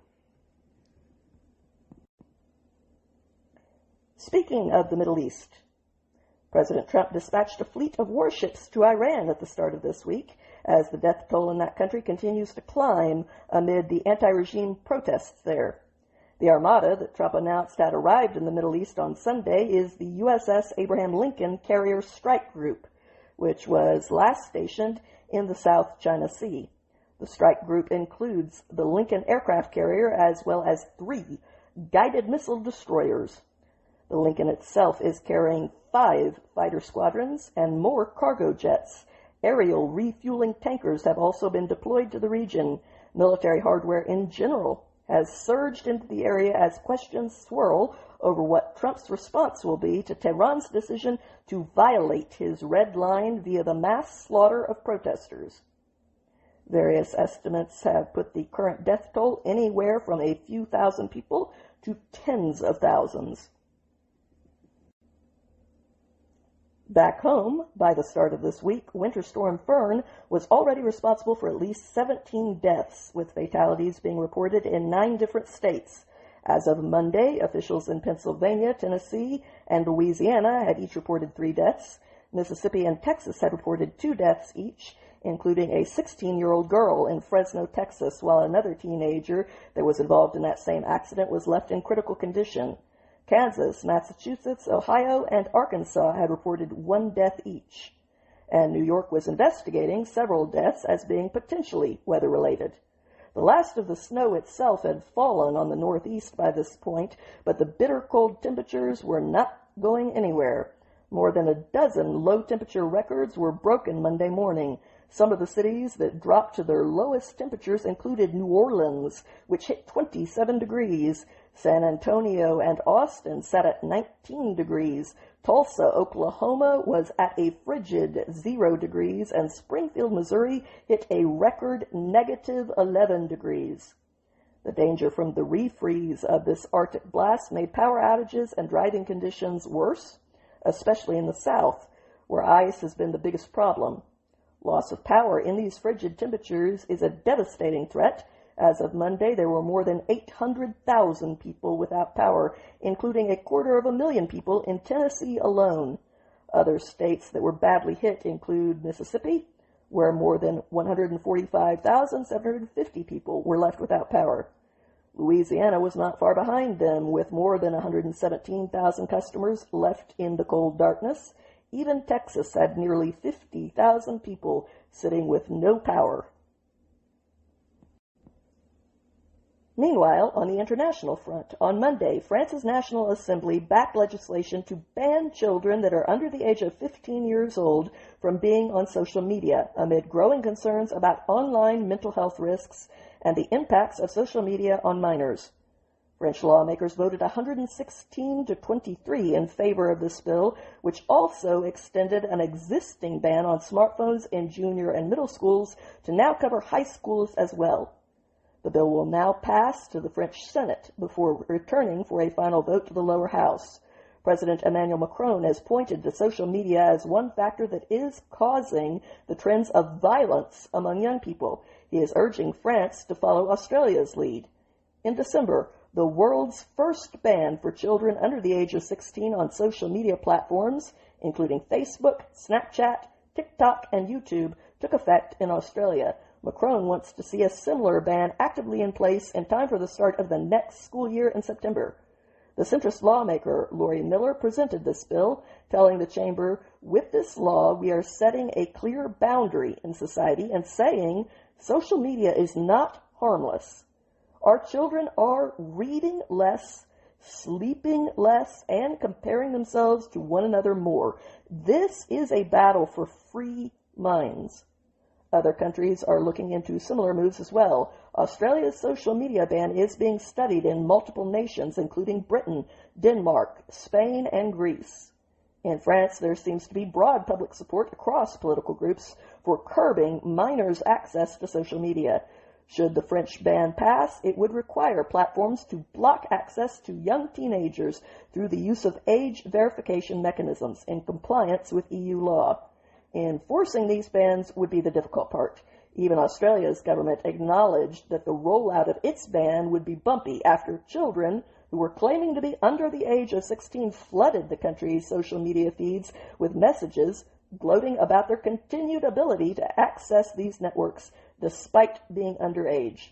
[SPEAKER 1] Speaking of the Middle East, President Trump dispatched a fleet of warships to Iran at the start of this week as the death toll in that country continues to climb amid the anti-regime protests there. The armada that Trump announced had arrived in the Middle East on Sunday is the USS Abraham Lincoln Carrier Strike Group, which was last stationed in the South China Sea. The strike group includes the Lincoln aircraft carrier as well as 3 guided missile destroyers. The Lincoln itself is carrying 5 fighter squadrons and more cargo jets. Aerial refueling tankers have also been deployed to the region. Military hardware in general has surged into the area as questions swirl over what Trump's response will be to Tehran's decision to violate his red line via the mass slaughter of protesters. Various estimates have put the current death toll anywhere from a few thousand people to tens of thousands. Back home, by the start of this week, Winter Storm Fern was already responsible for at least 17 deaths, with fatalities being reported in 9 different states, As of Monday, officials in Pennsylvania, Tennessee, and Louisiana had each reported 3 deaths. Mississippi and Texas had reported 2 deaths each, including a 16-year-old girl in Fresno, Texas, while another teenager that was involved in that same accident was left in critical condition. Kansas, Massachusetts, Ohio, and Arkansas had reported 1 death each. And New York was investigating several deaths as being potentially weather-related. The last of the snow itself had fallen on the northeast by this point, but the bitter cold temperatures were not going anywhere. More than a dozen low-temperature records were broken Monday morning. Some of the cities that dropped to their lowest temperatures included New Orleans, which hit 27 degrees. San Antonio and Austin sat at 19 degrees. Tulsa, Oklahoma was at a frigid 0 degrees, and Springfield, Missouri hit a record negative 11 degrees. The danger from the refreeze of this Arctic blast made power outages and driving conditions worse, especially in the south, where ice has been the biggest problem. Loss of power in these frigid temperatures is a devastating threat. As of Monday, there were more than 800,000 people without power, including 250,000 people in Tennessee alone. Other states that were badly hit include Mississippi, where more than 145,750 people were left without power. Louisiana was not far behind them, with more than 117,000 customers left in the cold darkness. Even Texas had nearly 50,000 people sitting with no power. Meanwhile, on the international front, on Monday, France's National Assembly backed legislation to ban children that are under the age of 15 years old from being on social media, amid growing concerns about online mental health risks and the impacts of social media on minors. French lawmakers voted 116 to 23 in favor of this bill, which also extended an existing ban on smartphones in junior and middle schools to now cover high schools as well. The bill will now pass to the French Senate before returning for a final vote to the lower house. President Emmanuel Macron has pointed to social media as one factor that is causing the trends of violence among young people. He is urging France to follow Australia's lead. In December, the world's first ban for children under the age of 16 on social media platforms, including Facebook, Snapchat, TikTok, and YouTube, took effect in Australia. Macron wants to see a similar ban actively in place in time for the start of the next school year in September. The centrist lawmaker, Lori Miller, presented this bill, telling the chamber, "With this law, we are setting a clear boundary in society and saying social media is not harmless. Our children are reading less, sleeping less, and comparing themselves to one another more. This is a battle for free minds." Other countries are looking into similar moves as well. Australia's social media ban is being studied in multiple nations, including Britain, Denmark, Spain, and Greece. In France, there seems to be broad public support across political groups for curbing minors' access to social media. Should the French ban pass, it would require platforms to block access to young teenagers through the use of age verification mechanisms in compliance with EU law. Enforcing these bans would be the difficult part. Even Australia's government acknowledged that the rollout of its ban would be bumpy after children who were claiming to be under the age of 16 flooded the country's social media feeds with messages gloating about their continued ability to access these networks despite being underage.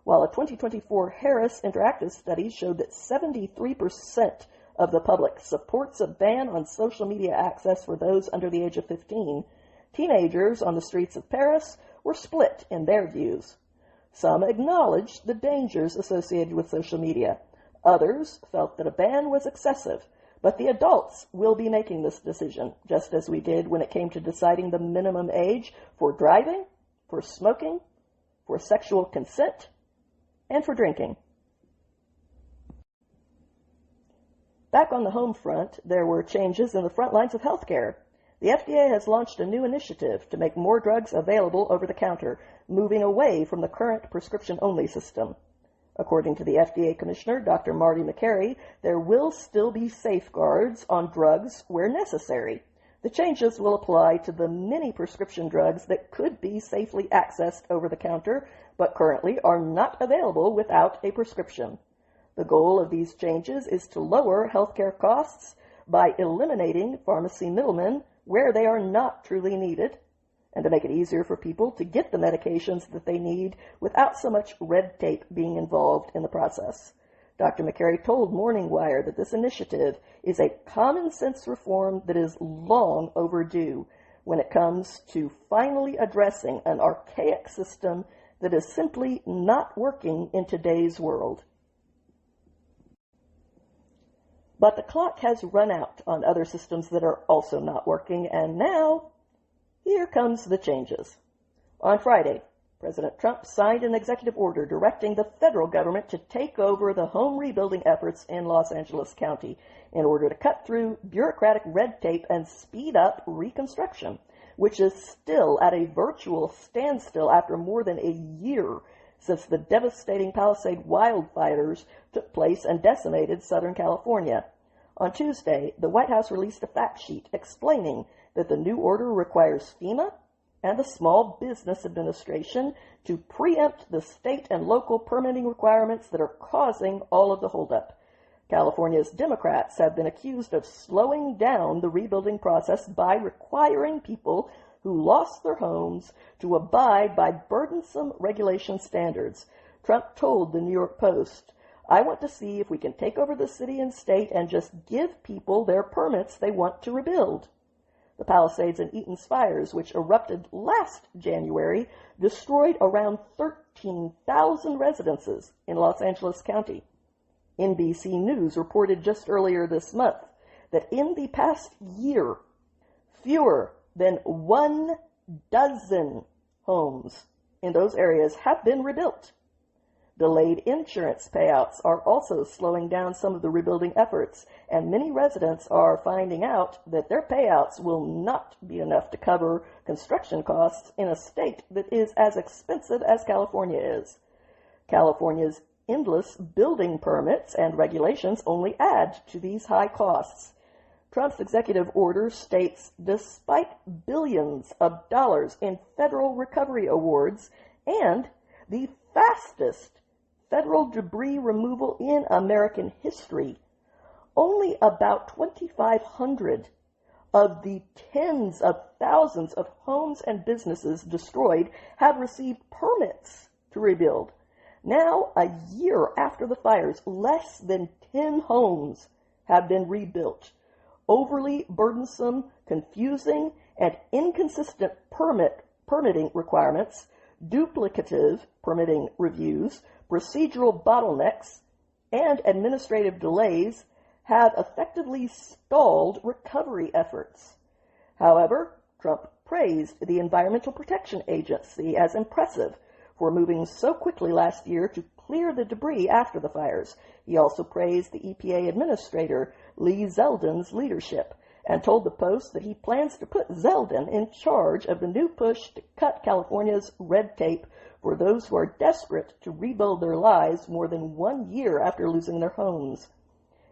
[SPEAKER 1] While a 2024 Harris Interactive study showed that 73% of the public supports a ban on social media access for those under the age of 15, teenagers on the streets of Paris were split in their views. Some acknowledged the dangers associated with social media. Others felt that a ban was excessive, but the adults will be making this decision, just as we did when it came to deciding the minimum age for driving, for smoking, for sexual consent, and for drinking. Back on the home front, there were changes in the front lines of healthcare. The FDA has launched a new initiative to make more drugs available over the counter, moving away from the current prescription-only system. According to the FDA Commissioner, Dr. Marty Makary, there will still be safeguards on drugs where necessary. The changes will apply to the many prescription drugs that could be safely accessed over the counter, but currently are not available without a prescription. The goal of these changes is to lower healthcare costs by eliminating pharmacy middlemen where they are not truly needed, and to make it easier for people to get the medications that they need without so much red tape being involved in the process. Dr. McCary told Morning Wire that this initiative is a common-sense reform that is long overdue when it comes to finally addressing an archaic system that is simply not working in today's world. But the clock has run out on other systems that are also not working, and now, here comes the changes. On Friday, President Trump signed an executive order directing the federal government to take over the home rebuilding efforts in Los Angeles County in order to cut through bureaucratic red tape and speed up reconstruction, which is still at a virtual standstill after more than a year since the devastating Palisade wildfires took place and decimated Southern California. On Tuesday, the White House released a fact sheet explaining that the new order requires FEMA and the Small Business Administration to preempt the state and local permitting requirements that are causing all of the holdup. California's Democrats have been accused of slowing down the rebuilding process by requiring people who lost their homes to abide by burdensome regulation standards. Trump told the New York Post, "I want to see if we can take over the city and state and just give people their permits they want to rebuild." The Palisades and Eaton's fires, which erupted last January, destroyed around 13,000 residences in Los Angeles County. NBC News reported just earlier this month that in the past year, fewer than 12 homes in those areas have been rebuilt. Delayed insurance payouts are also slowing down some of the rebuilding efforts, and many residents are finding out that their payouts will not be enough to cover construction costs in a state that is as expensive as California is. California's endless building permits and regulations only add to these high costs. Trump's executive order states, despite billions of dollars in federal recovery awards and the fastest federal debris removal in American history, only about 2,500 of the tens of thousands of homes and businesses destroyed have received permits to rebuild. Now, a year after the fires, less than 10 homes have been rebuilt. Overly burdensome, confusing, and inconsistent permitting requirements, duplicative permitting reviews, procedural bottlenecks, and administrative delays have effectively stalled recovery efforts. However, Trump praised the Environmental Protection Agency as impressive for moving so quickly last year to clear the debris after the fires. He also praised the EPA Administrator Lee Zeldin's leadership and told the Post that he plans to put Zeldin in charge of the new push to cut California's red tape for those who are desperate to rebuild their lives more than 1 year after losing their homes.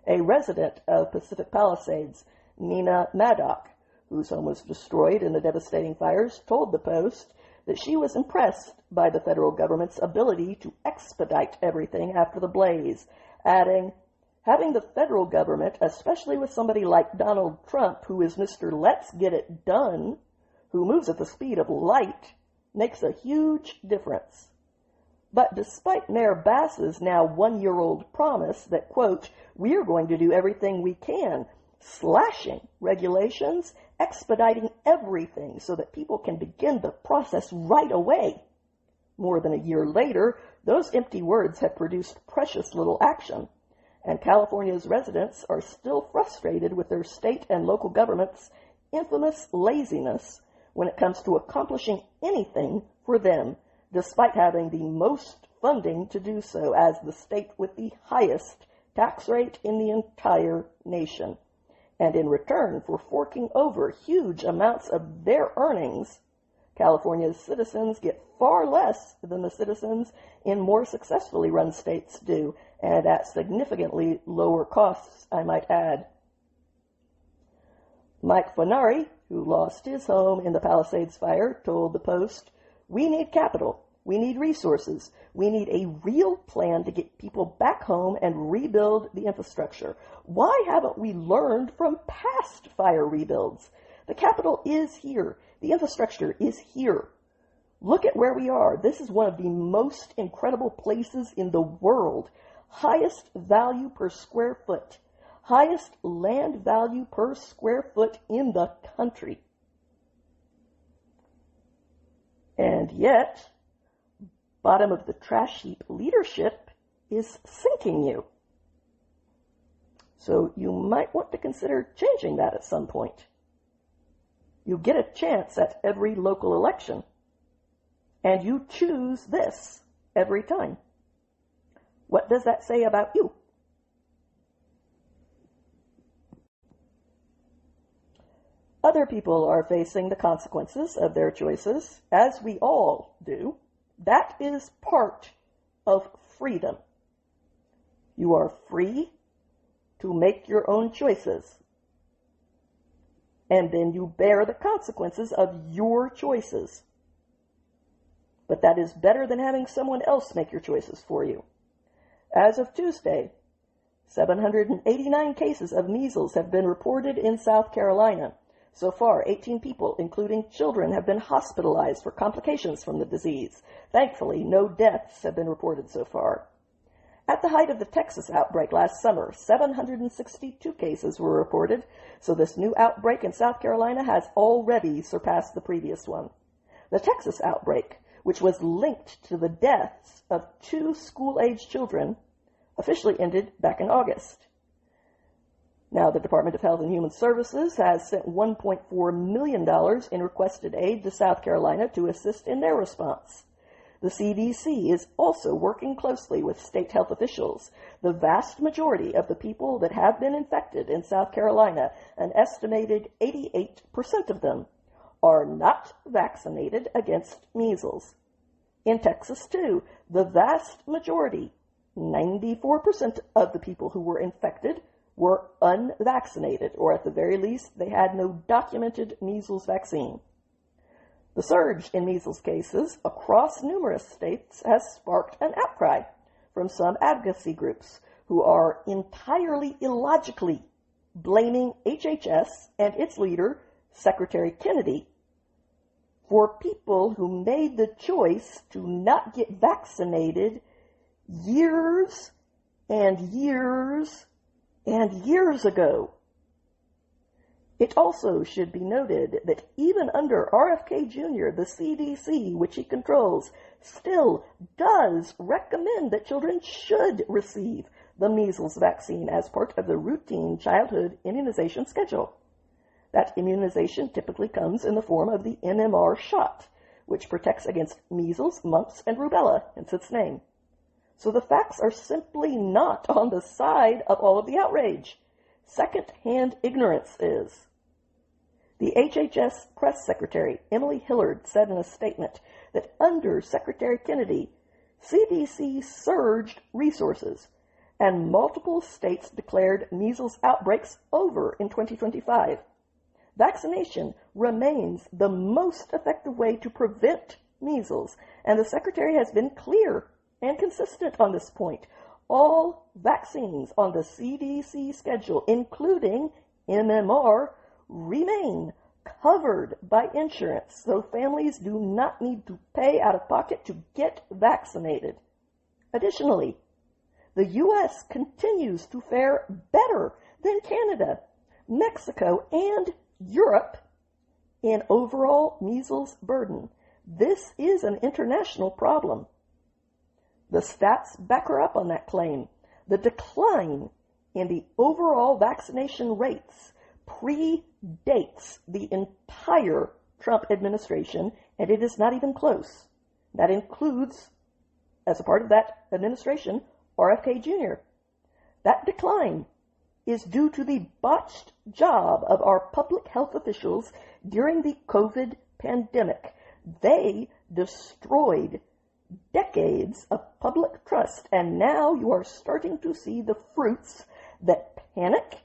[SPEAKER 1] A resident of Pacific Palisades, Nina Maddock, whose home was destroyed in the devastating fires, told the Post that she was impressed by the federal government's ability to expedite everything after the blaze, adding, "Having the federal government, especially with somebody like Donald Trump, who is Mr. Let's Get It Done, who moves at the speed of light, makes a huge difference." But despite Mayor Bass's now 1-year-old promise that, quote, "we're going to do everything we can," slashing regulations, expediting everything so that people can begin the process right away. More than a year later, those empty words have produced precious little action, and California's residents are still frustrated with their state and local government's infamous laziness when it comes to accomplishing anything for them, despite having the most funding to do so as the state with the highest tax rate in the entire nation. And in return for forking over huge amounts of their earnings, California's citizens get far less than the citizens in more successfully run states do, and at significantly lower costs, I might add. Mike Fonari, who lost his home in the Palisades fire, told the Post, "We need capital, We need resources. We need a real plan to get people back home and rebuild the infrastructure. Why haven't we learned from past fire rebuilds? The capital is here. The infrastructure is here. Look at where we are. This is one of the most incredible places in the world. Highest value per square foot. Highest land value per square foot in the country. And yet, bottom of the trash heap leadership is sinking you. So you might want to consider changing that at some point. You get a chance at every local election, and you choose this every time. What does that say about you? Other people are facing the consequences of their choices, as we all do. That is part of freedom. You are free to make your own choices. And then you bear the consequences of your choices. But that is better than having someone else make your choices for you. As of Tuesday, 789 cases of measles have been reported in South Carolina. So far, 18 people, including children, have been hospitalized for complications from the disease. Thankfully, no deaths have been reported so far. At the height of the Texas outbreak last summer, 762 cases were reported, so this new outbreak in South Carolina has already surpassed the previous one. The Texas outbreak, which was linked to the deaths of 2 school-age children, officially ended back in August. Now, the Department of Health and Human Services has sent $1.4 million in requested aid to South Carolina to assist in their response. The CDC is also working closely with state health officials. The vast majority of the people that have been infected in South Carolina, an estimated 88% of them, are not vaccinated against measles. In Texas, too, the vast majority, 94% of the people who were infected, were unvaccinated, or at the very least, they had no documented measles vaccine. The surge in measles cases across numerous states has sparked an outcry from some advocacy groups who are entirely illogically blaming HHS and its leader, Secretary Kennedy, for people who made the choice to not get vaccinated years and years and years ago. It also should be noted that even under RFK Jr., the CDC, which he controls, still does recommend that children should receive the measles vaccine as part of the routine childhood immunization schedule. That immunization typically comes in the form of the MMR shot, which protects against measles, mumps, and rubella, hence its name. So the facts are simply not on the side of all of the outrage. Second-hand ignorance is. The HHS press secretary, Emily Hillard, said in a statement that under Secretary Kennedy, CDC surged resources, and multiple states declared measles outbreaks over in 2025. Vaccination remains the most effective way to prevent measles, and the secretary has been clear and consistent on this point. All vaccines on the CDC schedule, including MMR, remain covered by insurance, so families do not need to pay out of pocket to get vaccinated. Additionally, the U.S. continues to fare better than Canada, Mexico, and Europe in overall measles burden. This is an international problem. The stats back her up on that claim. The decline in the overall vaccination rates predates the entire Trump administration, and it is not even close. That includes, as a part of that administration, RFK Jr. That decline is due to the botched job of our public health officials during the COVID pandemic. They destroyed decades of public trust, and now you are starting to see the fruits that panic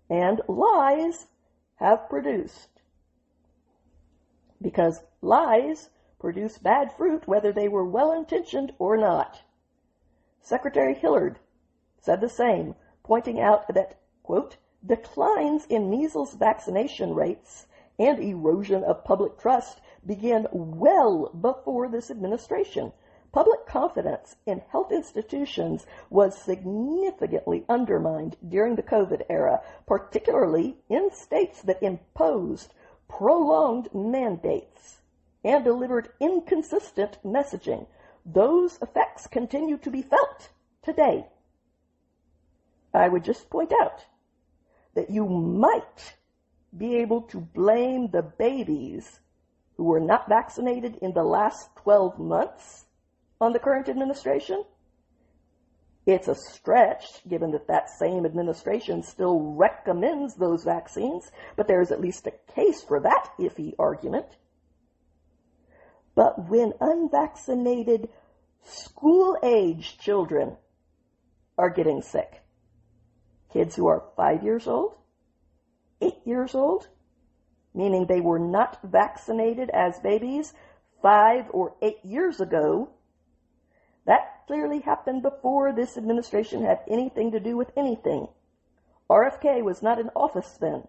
[SPEAKER 1] and lies have produced. Because lies produce bad fruit whether they were well-intentioned or not. Secretary Hillard said the same, pointing out that, quote, declines in measles vaccination rates and erosion of public trust began well before this administration. Public confidence in health institutions was significantly undermined during the COVID era, particularly in states that imposed prolonged mandates and delivered inconsistent messaging. Those effects continue to be felt today. I would just point out that you might be able to blame the babies who were not vaccinated in the last 12 months on the current administration. It's a stretch, given that that same administration still recommends those vaccines, but there is at least a case for that iffy argument. But when unvaccinated school-age children are getting sick, kids who are 5 years old, 8 years old, meaning they were not vaccinated as babies 5 or 8 years ago, that clearly happened before this administration had anything to do with anything. RFK was not in office then.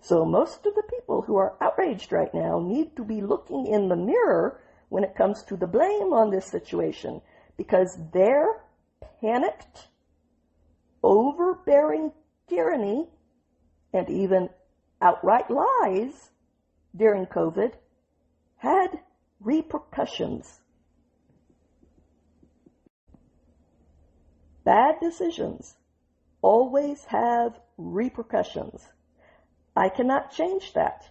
[SPEAKER 1] So most of the people who are outraged right now need to be looking in the mirror when it comes to the blame on this situation, because their panicked, overbearing tyranny and even outright lies during COVID had repercussions. Bad decisions always have repercussions. I cannot change that.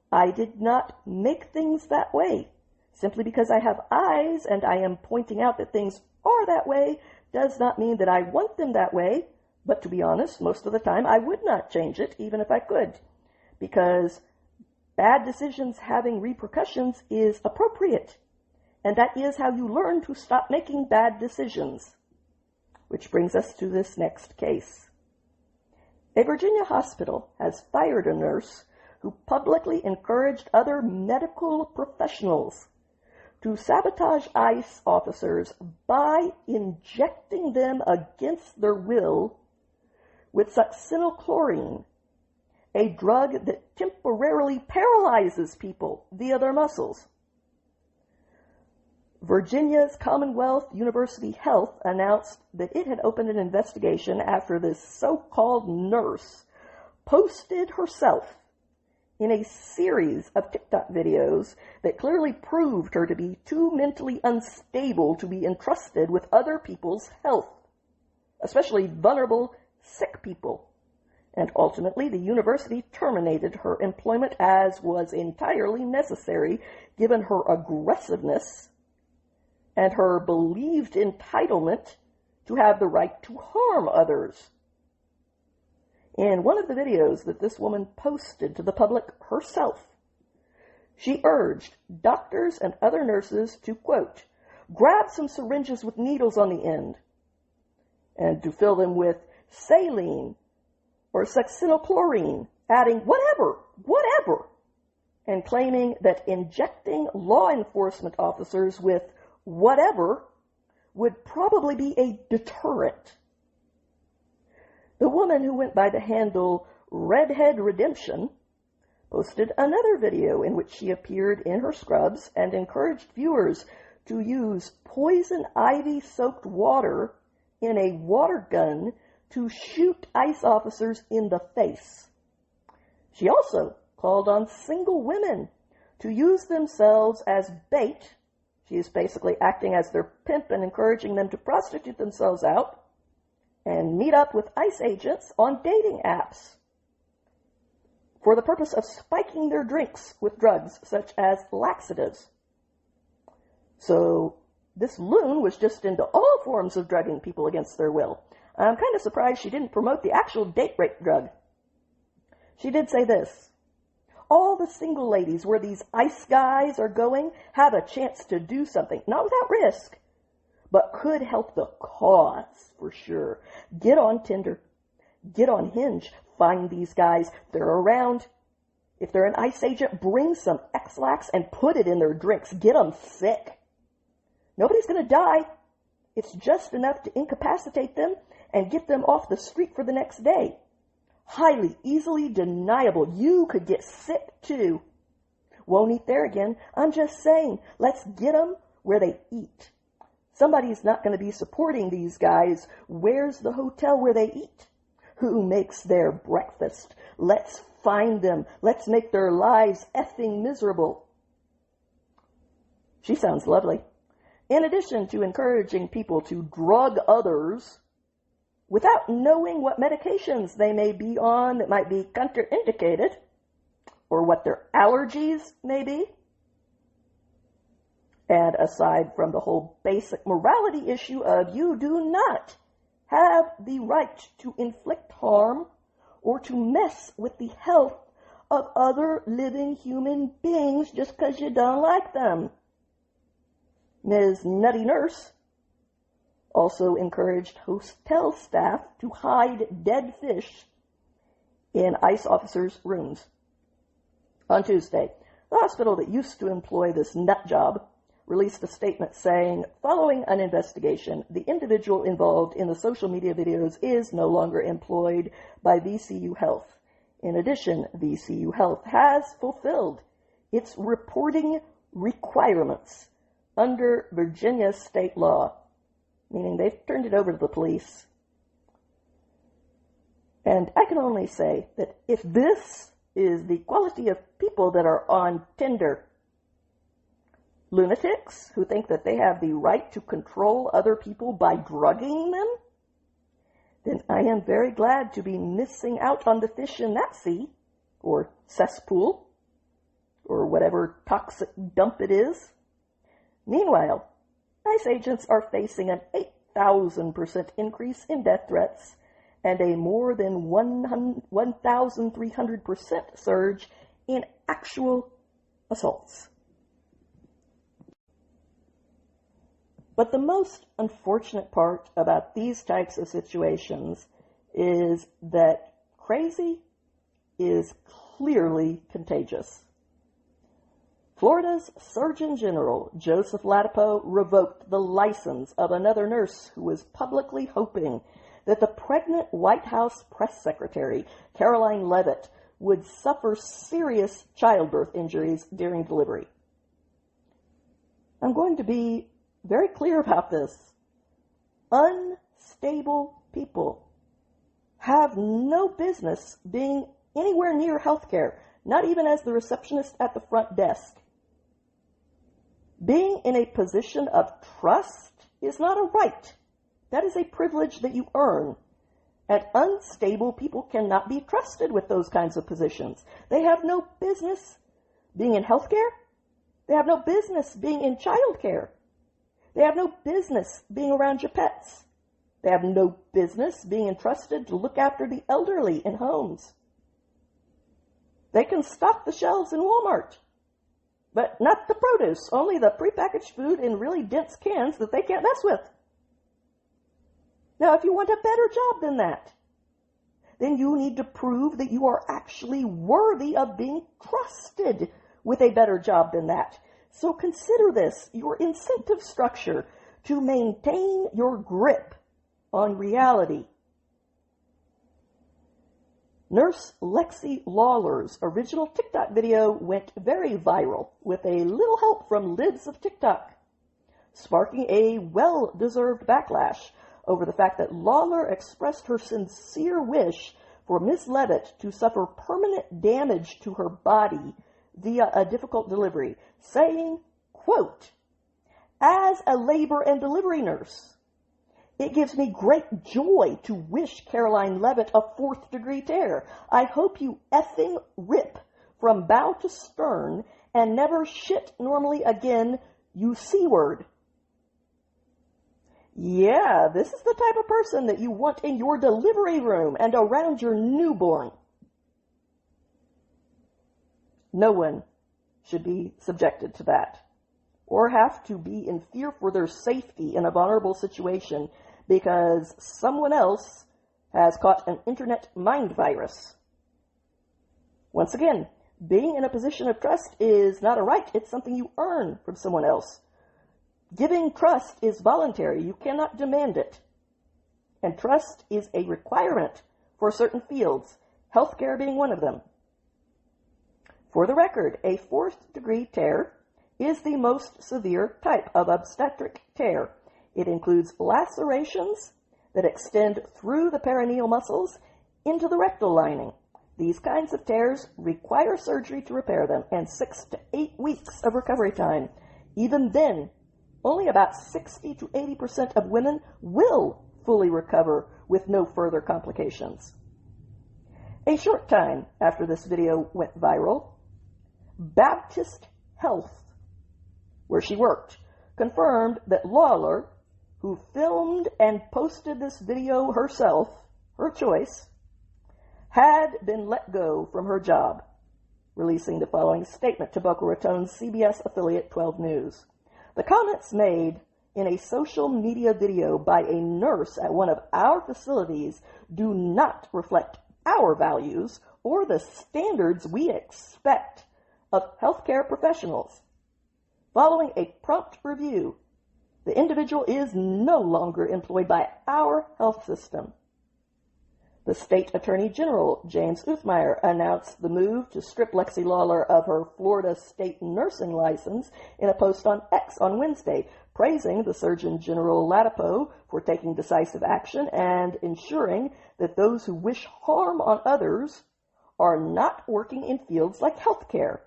[SPEAKER 1] I did not make things that way. Simply because I have eyes and I am pointing out that things are that way does not mean that I want them that way. But to be honest, most of the time I would not change it, even if I could. Because bad decisions having repercussions is appropriate. And that is how you learn to stop making bad decisions. Which brings us to this next case. A Virginia hospital has fired a nurse who publicly encouraged other medical professionals to sabotage ICE officers by injecting them against their will with succinylchlorine, a drug that temporarily paralyzes people via their muscles. Virginia's Commonwealth University Health announced that it had opened an investigation after this so-called nurse posted herself in a series of TikTok videos that clearly proved her to be too mentally unstable to be entrusted with other people's health, especially vulnerable, sick people. And ultimately, the university terminated her employment as was entirely necessary given her aggressiveness and her believed entitlement to have the right to harm others. In one of the videos that this woman posted to the public herself, she urged doctors and other nurses to, quote, grab some syringes with needles on the end and to fill them with saline or succinylchlorine, adding whatever, and claiming that injecting law enforcement officers with whatever would probably be a deterrent. The woman who went by the handle Redhead Redemption posted another video in which she appeared in her scrubs and encouraged viewers to use poison ivy-soaked water in a water gun to shoot ICE officers in the face. She also called on single women to use themselves as bait. She is basically acting as their pimp and encouraging them to prostitute themselves out and meet up with ICE agents on dating apps for the purpose of spiking their drinks with drugs such as laxatives. So this loon was just into all forms of drugging people against their will. I'm kind of surprised she didn't promote the actual date rape drug. She did say this: all the single ladies where these ICE guys are going have a chance to do something, not without risk, but could help the cause for sure. Get on Tinder, get on Hinge, find these guys. They're around. If they're an ICE agent, bring some X-Lax and put it in their drinks. Get them sick. Nobody's going to die. It's just enough to incapacitate them and get them off the street for the next day. Highly, easily deniable. You could get sick too. Won't eat there again. I'm just saying, let's get them where they eat. Somebody's not going to be supporting these guys. Where's the hotel where they eat? Who makes their breakfast? Let's find them. Let's make their lives effing miserable. She sounds lovely. In addition to encouraging people to drug others without knowing what medications they may be on that might be contraindicated, or what their allergies may be. And aside from the whole basic morality issue of you do not have the right to inflict harm or to mess with the health of other living human beings just because you don't like them. Ms. Nutty Nurse also encouraged hotel staff to hide dead fish in ICE officers' rooms. On Tuesday, the hospital that used to employ this nut job released a statement saying, following an investigation, the individual involved in the social media videos is no longer employed by VCU Health. In addition, VCU Health has fulfilled its reporting requirements under Virginia state law, meaning they've turned it over to the police. And I can only say that if this is the quality of people that are on Tinder, lunatics who think that they have the right to control other people by drugging them, then I am very glad to be missing out on the fish in that sea, or cesspool, or whatever toxic dump it is. Meanwhile, ICE agents are facing an 8,000% increase in death threats and a more than 1,300% surge in actual assaults. But the most unfortunate part about these types of situations is that crazy is clearly contagious. Florida's Surgeon General, Joseph Ladapo, revoked the license of another nurse who was publicly hoping that the pregnant White House press secretary, Caroline Leavitt, would suffer serious childbirth injuries during delivery. I'm going to be very clear about this. Unstable people have no business being anywhere near healthcare, not even as the receptionist at the front desk. Being in a position of trust is not a right. That is a privilege that you earn. And unstable people cannot be trusted with those kinds of positions. They have no business being in healthcare. They have no business being in childcare. They have no business being around your pets. They have no business being entrusted to look after the elderly in homes. They can stock the shelves in Walmart, but not the produce, only the prepackaged food in really dense cans that they can't mess with. Now, if you want a better job than that, then you need to prove that you are actually worthy of being trusted with a better job than that. So consider this your incentive structure to maintain your grip on reality. Nurse Lexi Lawler's original TikTok video went very viral with a little help from Lids of TikTok, sparking a well-deserved backlash over the fact that Lawler expressed her sincere wish for Ms. Leavitt to suffer permanent damage to her body via a difficult delivery, saying, quote, "As a labor and delivery nurse, it gives me great joy to wish Caroline Leavitt a 4th-degree tear. I hope you effing rip from bow to stern and never shit normally again, you C-word." Yeah, this is the type of person that you want in your delivery room and around your newborn. No one should be subjected to that or have to be in fear for their safety in a vulnerable situation because someone else has caught an internet mind virus. Once again, Being in a position of trust is not a right. It's something you earn from someone else. Giving trust is voluntary. You cannot demand it. And trust is a requirement for certain fields, healthcare being one of them. For the record, a fourth-degree tear is the most severe type of obstetric tear. It includes lacerations that extend through the perineal muscles into the rectal lining. These kinds of tears require surgery to repair them and 6 to 8 weeks of recovery time. Even then, only about 60 to 80% of women will fully recover with no further complications. A short time after this video went viral, Baptist Health, where she worked, confirmed that Lawler, who filmed and posted this video herself, her choice, had been let go from her job, releasing the following statement to Boca Raton's CBS affiliate 12 News. The comments made in a social media video by a nurse at one of our facilities do not reflect our values or the standards we expect of healthcare professionals. Following a prompt review, the individual is no longer employed by our health system. The State Attorney General, James Uthmeyer, announced the move to strip Lexi Lawler of her Florida state nursing license in a post on X on Wednesday, praising the Surgeon General Latipo for taking decisive action and ensuring that those who wish harm on others are not working in fields like healthcare,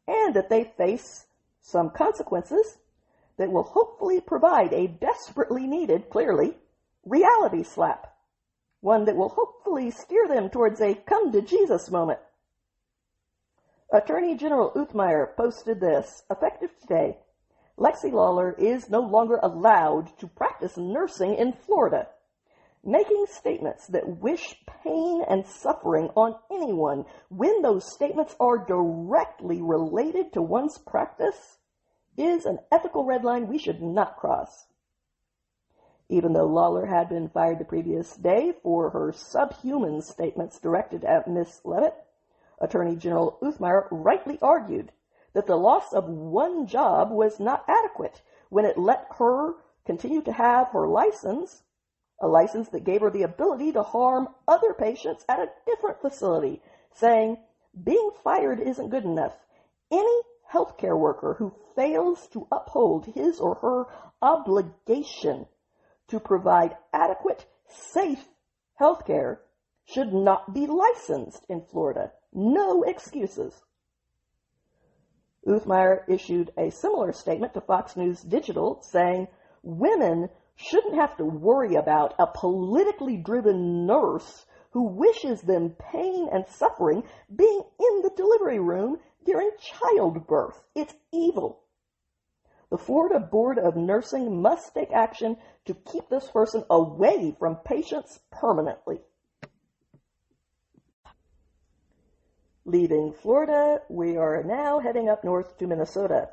[SPEAKER 1] and that they face some consequences that will hopefully provide a desperately needed, clearly, reality slap. One that will hopefully steer them towards a come-to-Jesus moment. Attorney General Uthmeyer posted this, effective today. Lexi Lawler is no longer allowed to practice nursing in Florida. Making statements that wish pain and suffering on anyone when those statements are directly related to one's practice is an ethical red line we should not cross. Even though Lawler had been fired the previous day for her subhuman statements directed at Miss Levitt, Attorney General Uthmeyer rightly argued that the loss of one job was not adequate when it let her continue to have her license, a license that gave her the ability to harm other patients at a different facility, saying, being fired isn't good enough. Any healthcare worker who fails to uphold his or her obligation to provide adequate, safe health care should not be licensed in Florida. No excuses. Uthmeyer issued a similar statement to Fox News Digital saying women shouldn't have to worry about a politically driven nurse who wishes them pain and suffering being in the delivery room during childbirth. It's evil. The Florida Board of Nursing must take action to keep this person away from patients permanently. Leaving Florida, we are now heading up north to Minnesota.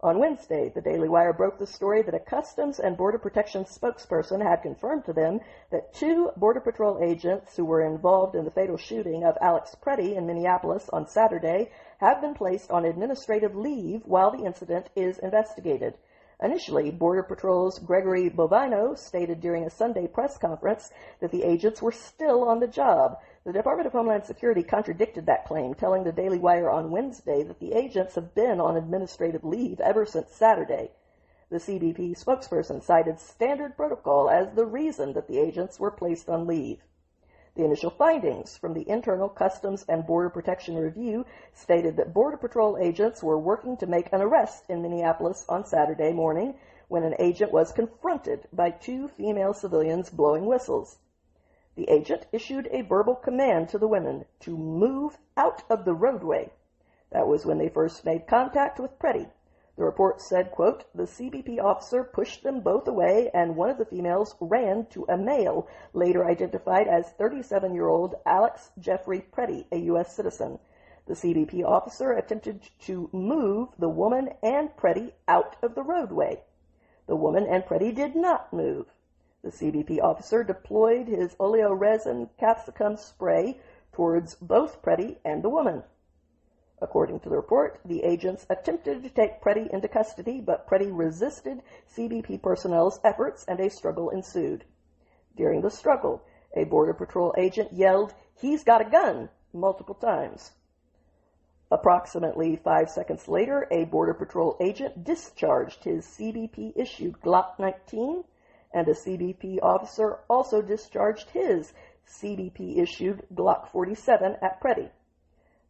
[SPEAKER 1] On Wednesday, the Daily Wire broke the story that a Customs and Border Protection spokesperson had confirmed to them that 2 Border Patrol agents who were involved in the fatal shooting of Alex Preddy in Minneapolis on Saturday have been placed on administrative leave while the incident is investigated. Initially, Border Patrol's Gregory Bovino stated during a Sunday press conference that the agents were still on the job. The Department of Homeland Security contradicted that claim, telling the Daily Wire on Wednesday that the agents have been on administrative leave ever since Saturday. The CBP spokesperson cited standard protocol as the reason that the agents were placed on leave. The initial findings from the Internal Customs and Border Protection Review stated that Border Patrol agents were working to make an arrest in Minneapolis on Saturday morning when an agent was confronted by 2 female civilians blowing whistles. The agent issued a verbal command to the women to move out of the roadway. That was when they first made contact with Preddy. The report said, quote, the CBP officer pushed them both away and one of the females ran to a male, later identified as 37-year-old Alex Jeffrey Preddy, a U.S. citizen. The CBP officer attempted to move the woman and Preddy out of the roadway. The woman and Preddy did not move. The CBP officer deployed his oleoresin capsicum spray towards both Preddy and the woman. According to the report, the agents attempted to take Preddy into custody, but Preddy resisted CBP personnel's efforts and a struggle ensued. During the struggle, a Border Patrol agent yelled, "He's got a gun," multiple times. Approximately 5 seconds later, a Border Patrol agent discharged his CBP-issued Glock 19, and a CBP officer also discharged his CBP-issued Glock 47 at Preddy.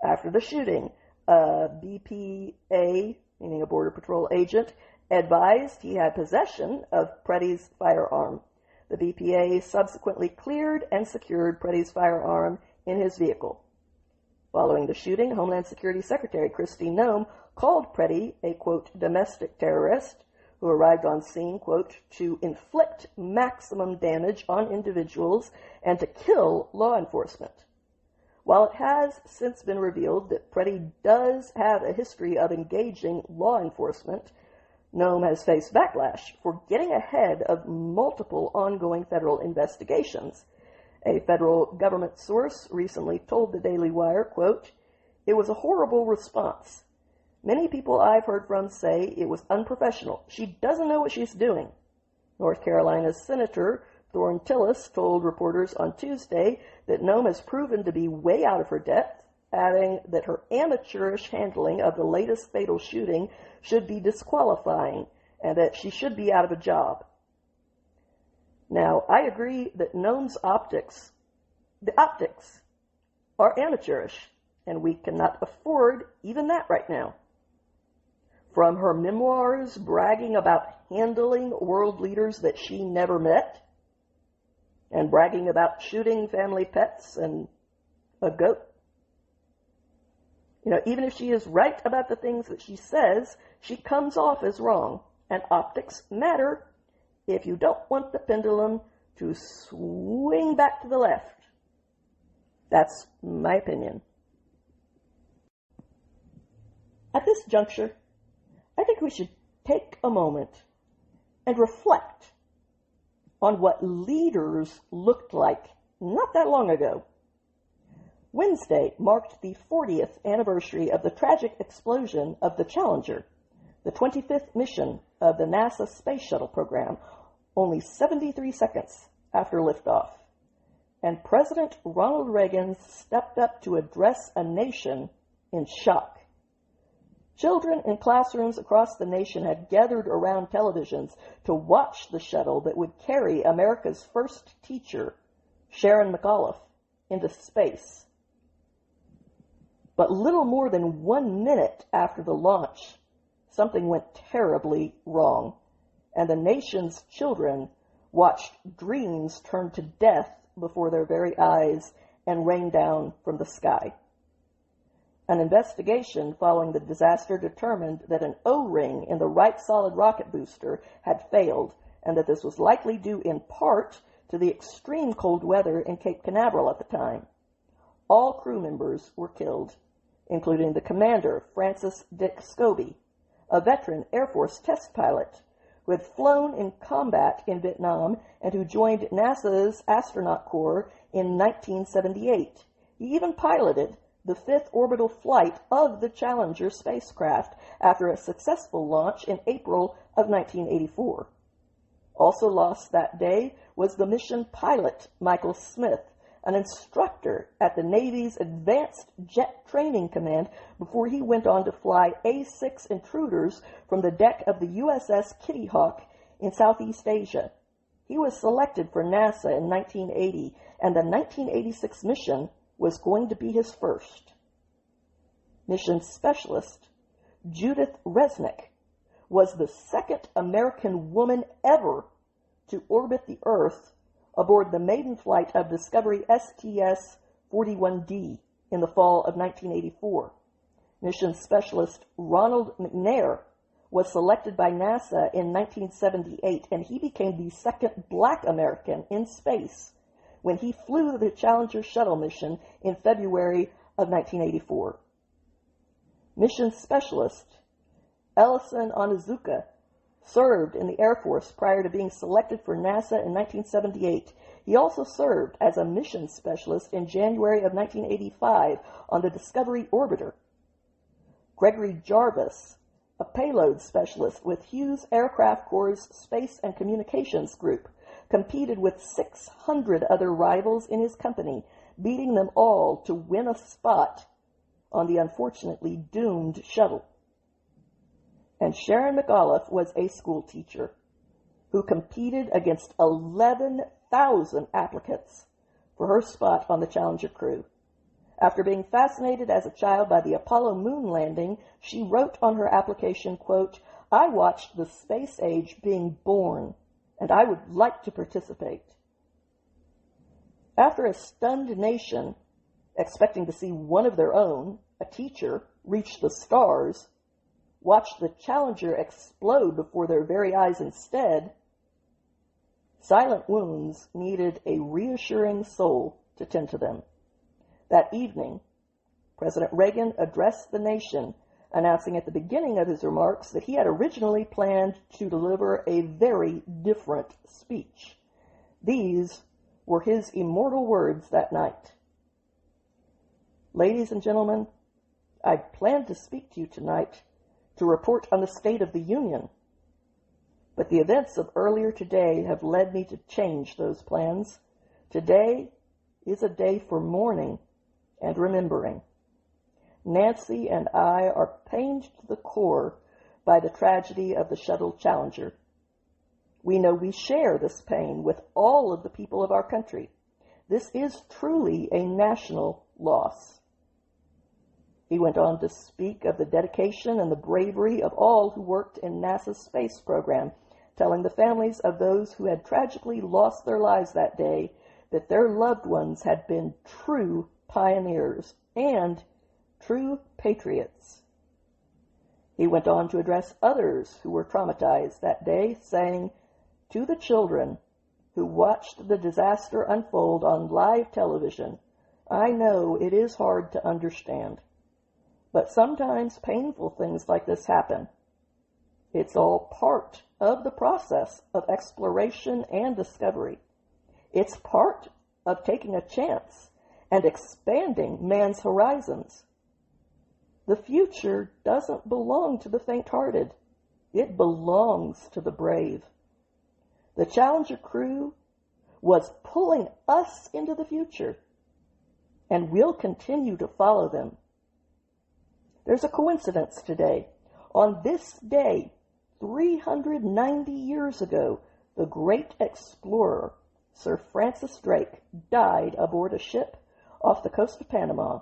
[SPEAKER 1] After the shooting, a BPA, meaning a Border Patrol agent, advised he had possession of Preddy's firearm. The BPA subsequently cleared and secured Preddy's firearm in his vehicle. Following the shooting, Homeland Security Secretary Kristi Noem called Preddy a, quote, domestic terrorist who arrived on scene, quote, to inflict maximum damage on individuals and to kill law enforcement. While it has since been revealed that Preddy does have a history of engaging law enforcement, Noem has faced backlash for getting ahead of multiple ongoing federal investigations. A federal government source recently told the Daily Wire, quote, "It was a horrible response. Many people I've heard from say it was unprofessional. She doesn't know what she's doing." North Carolina's Senator Thorne Tillis told reporters on Tuesday that Noem has proven to be way out of her depth, adding that her amateurish handling of the latest fatal shooting should be disqualifying and that she should be out of a job. Now, I agree that Noem's optics are amateurish, and we cannot afford even that right now. From her memoirs bragging about handling world leaders that she never met, and bragging about shooting family pets and a goat. Even if she is right about the things that she says, she comes off as wrong, and optics matter if you don't want the pendulum to swing back to the left. That's my opinion. At this juncture, I think we should take a moment and reflect on what leaders looked like not that long ago. Wednesday marked the 40th anniversary of the tragic explosion of the Challenger, the 25th mission of the NASA Space Shuttle program, only 73 seconds after liftoff. And President Ronald Reagan stepped up to address a nation in shock. Children in classrooms across the nation had gathered around televisions to watch the shuttle that would carry America's first teacher, Sharon McAuliffe, into space. But little more than 1 minute after the launch, something went terribly wrong, and the nation's children watched dreams turn to death before their very eyes and rain down from the sky. An investigation following the disaster determined that an O-ring in the right solid rocket booster had failed, and that this was likely due in part to the extreme cold weather in Cape Canaveral at the time. All crew members were killed, including the commander, Francis Dick Scobie, a veteran Air Force test pilot who had flown in combat in Vietnam and who joined NASA's astronaut corps in 1978. He even piloted the fifth orbital flight of the Challenger spacecraft after a successful launch in April of 1984. Also lost that day was the mission pilot, Michael Smith, an instructor at the Navy's Advanced Jet Training Command before he went on to fly A-6 intruders from the deck of the USS Kitty Hawk in Southeast Asia. He was selected for NASA in 1980, and the 1986 mission was going to be his first. Mission specialist Judith Resnick was the second American woman ever to orbit the Earth aboard the maiden flight of Discovery STS-41D in the fall of 1984. Mission specialist Ronald McNair was selected by NASA in 1978, and he became the second black American in space when he flew the Challenger shuttle mission in February of 1984. Mission specialist Ellison Onizuka served in the Air Force prior to being selected for NASA in 1978. He also served as a mission specialist in January of 1985 on the Discovery orbiter. Gregory Jarvis, a payload specialist with Hughes Aircraft Corps' Space and Communications Group, competed with 600 other rivals in his company, beating them all to win a spot on the unfortunately doomed shuttle. And Sharon McAuliffe was a school teacher who competed against 11,000 applicants for her spot on the Challenger crew. After being fascinated as a child by the Apollo moon landing, she wrote on her application, quote, "I watched the space age being born, and I would like to participate." After a stunned nation, expecting to see one of their own, a teacher, reach the stars, watched the Challenger explode before their very eyes instead, silent wounds needed a reassuring soul to tend to them. That evening, President Reagan addressed the nation, announcing at the beginning of his remarks that he had originally planned to deliver a very different speech. These were his immortal words that night. "Ladies and gentlemen, I planned to speak to you tonight to report on the state of the Union, but the events of earlier today have led me to change those plans. Today is a day for mourning and remembering. Nancy and I are pained to the core by the tragedy of the shuttle Challenger. We know we share this pain with all of the people of our country. This is truly a national loss." He went on to speak of the dedication and the bravery of all who worked in NASA's space program, telling the families of those who had tragically lost their lives that day that their loved ones had been true pioneers and true patriots. He went on to address others who were traumatized that day, saying, "To the children who watched the disaster unfold on live television, I know it is hard to understand, but sometimes painful things like this happen. It's all part of the process of exploration and discovery. It's part of taking a chance and expanding man's horizons. The future doesn't belong to the faint-hearted. It belongs to the brave. The Challenger crew was pulling us into the future, and we'll continue to follow them. There's a coincidence today. On this day, 390 years ago, the great explorer, Sir Francis Drake, died aboard a ship off the coast of Panama.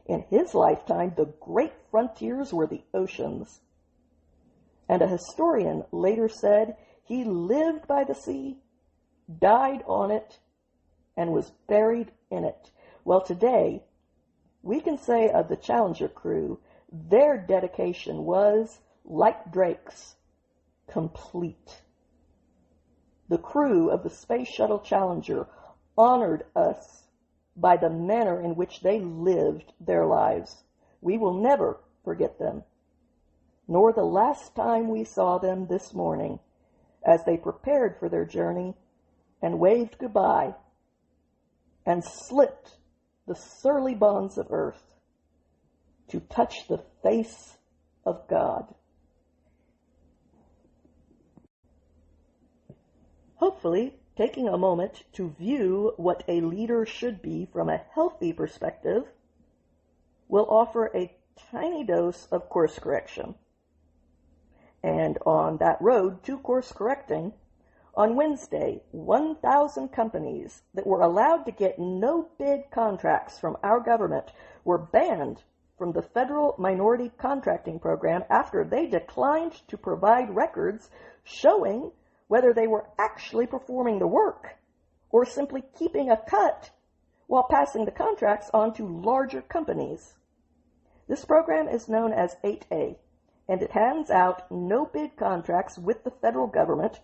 [SPEAKER 1] In his lifetime, the great frontiers were the oceans. And a historian later said he lived by the sea, died on it, and was buried in it. Well, today, we can say of the Challenger crew, their dedication was, like Drake's, complete. The crew of the Space Shuttle Challenger honored us by the manner in which they lived their lives. We will never forget them, nor the last time we saw them this morning as they prepared for their journey and waved goodbye and slipped the surly bonds of earth to touch the face of God. Hopefully, taking a moment to view what a leader should be from a healthy perspective will offer a tiny dose of course correction. And on that road to course correcting, on Wednesday, 1,000 companies that were allowed to get no-bid contracts from our government were banned from the Federal Minority Contracting Program after they declined to provide records showing whether they were actually performing the work or simply keeping a cut while passing the contracts on to larger companies. This program is known as 8A, and it hands out no-bid contracts with the federal government,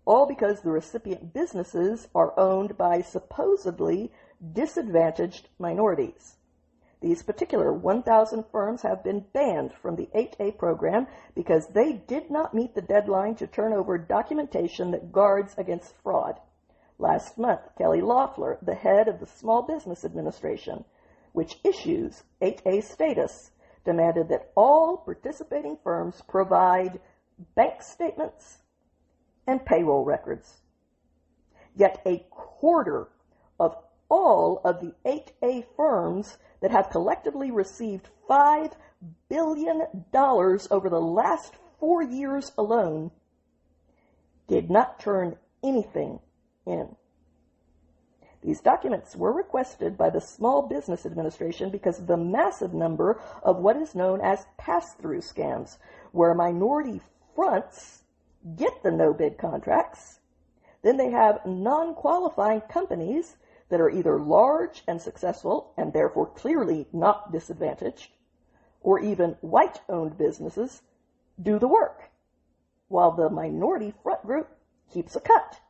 [SPEAKER 1] all because the recipient businesses are owned by supposedly disadvantaged minorities. These particular 1,000 firms have been banned from the 8A program because they did not meet the deadline to turn over documentation that guards against fraud. Last month, Kelly Loeffler, the head of the Small Business Administration, which issues 8A status, demanded that all participating firms provide bank statements and payroll records. Yet a quarter of all of the 8A firms that have collectively received $5 billion over the last 4 years alone did not turn anything in. These documents were requested by the Small Business Administration because of the massive number of what is known as pass-through scams, where minority fronts get the no-bid contracts. Then they have non-qualifying companies that are either large and successful and therefore clearly not disadvantaged, or even white-owned businesses do the work, while the minority front group keeps a cut.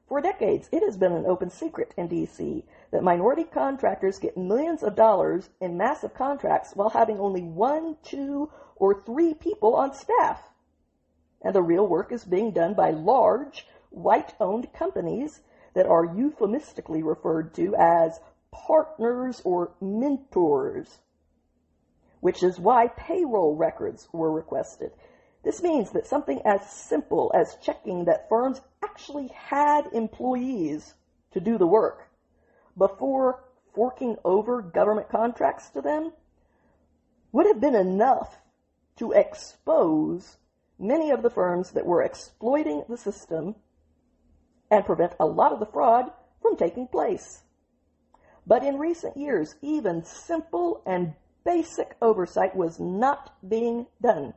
[SPEAKER 1] For decades, it has been an open secret in D.C. that minority contractors get millions of dollars in massive contracts while having only 1, 2, or 3 people on staff. And the real work is being done by large, white-owned companies that are euphemistically referred to as partners or mentors, which is why payroll records were requested. This means that something as simple as checking that firms actually had employees to do the work before forking over government contracts to them would have been enough to expose many of the firms that were exploiting the system and prevent a lot of the fraud from taking place. But in recent years, even simple and basic oversight was not being done,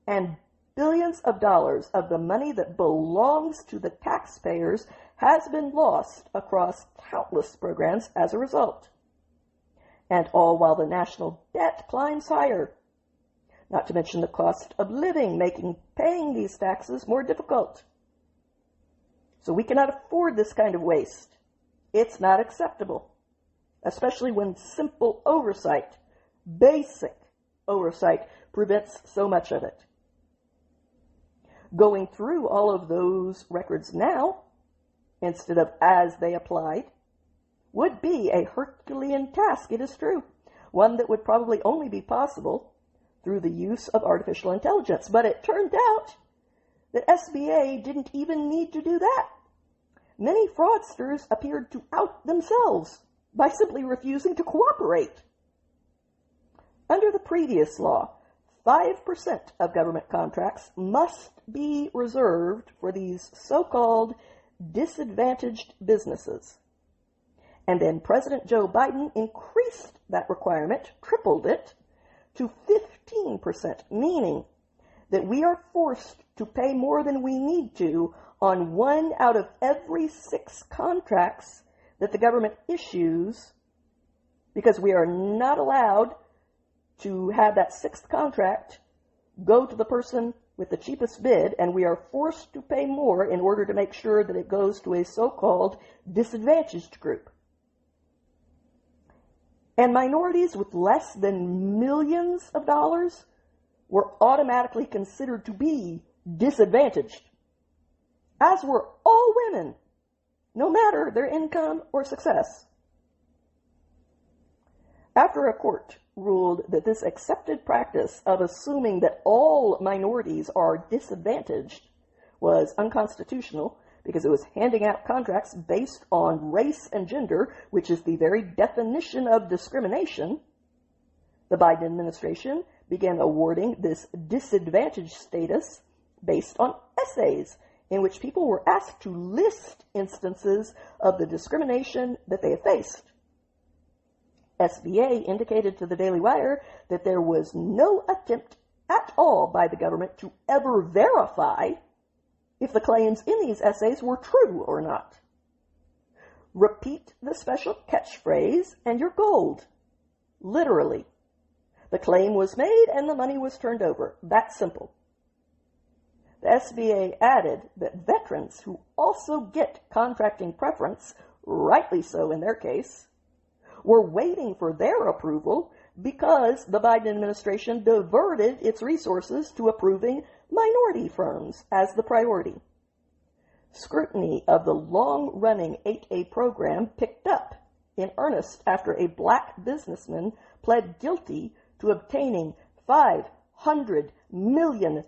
[SPEAKER 1] and billions of dollars of the money that belongs to the taxpayers has been lost across countless programs as a result. And all while the national debt climbs higher, not to mention the cost of living, making paying these taxes more difficult. So we cannot afford this kind of waste. It's not acceptable, especially when simple oversight, basic oversight, prevents so much of it. Going through all of those records now, instead of as they applied, would be a Herculean task, it is true, one that would probably only be possible through the use of artificial intelligence. But it turned out that SBA didn't even need to do that. Many fraudsters appeared to out themselves by simply refusing to cooperate. Under the previous law, 5% of government contracts must be reserved for these so-called disadvantaged businesses. And then President Joe Biden increased that requirement, tripled it, to 15%, meaning that we are forced to pay more than we need to on 1 out of every 6 contracts that the government issues, because we are not allowed to have that 6th contract go to the person with the cheapest bid, and we are forced to pay more in order to make sure that it goes to a so-called disadvantaged group. And minorities with less than millions of dollars were automatically considered to be disadvantaged, as were all women, no matter their income or success. After a court ruled that this accepted practice of assuming that all minorities are disadvantaged was unconstitutional because it was handing out contracts based on race and gender, which is the very definition of discrimination, the Biden administration began awarding this disadvantaged status based on essays in which people were asked to list instances of the discrimination that they had faced. SBA indicated to the Daily Wire that there was no attempt at all by the government to ever verify if the claims in these essays were true or not. Repeat the special catchphrase and you're gold. Literally. The claim was made and the money was turned over. That simple. The SBA added that veterans who also get contracting preference, rightly so in their case, were waiting for their approval because the Biden administration diverted its resources to approving minority firms as the priority. Scrutiny of the long-running 8A program picked up in earnest after a black businessman pled guilty to obtaining $500 million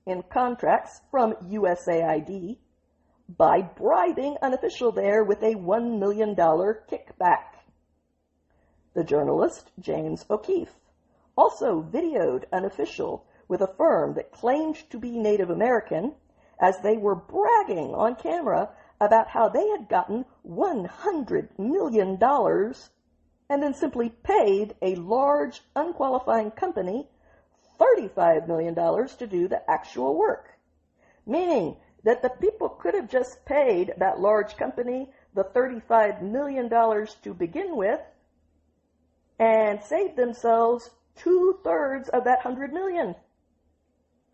[SPEAKER 1] in contracts from USAID by bribing an official there with a $1 million kickback. The journalist, James O'Keefe, also videoed an official with a firm that claimed to be Native American as they were bragging on camera about how they had gotten $100 million and then simply paid a large, unqualifying company $35 million to do the actual work, meaning that the people could have just paid that large company the $35 million to begin with and saved themselves 2/3 of that $100 million,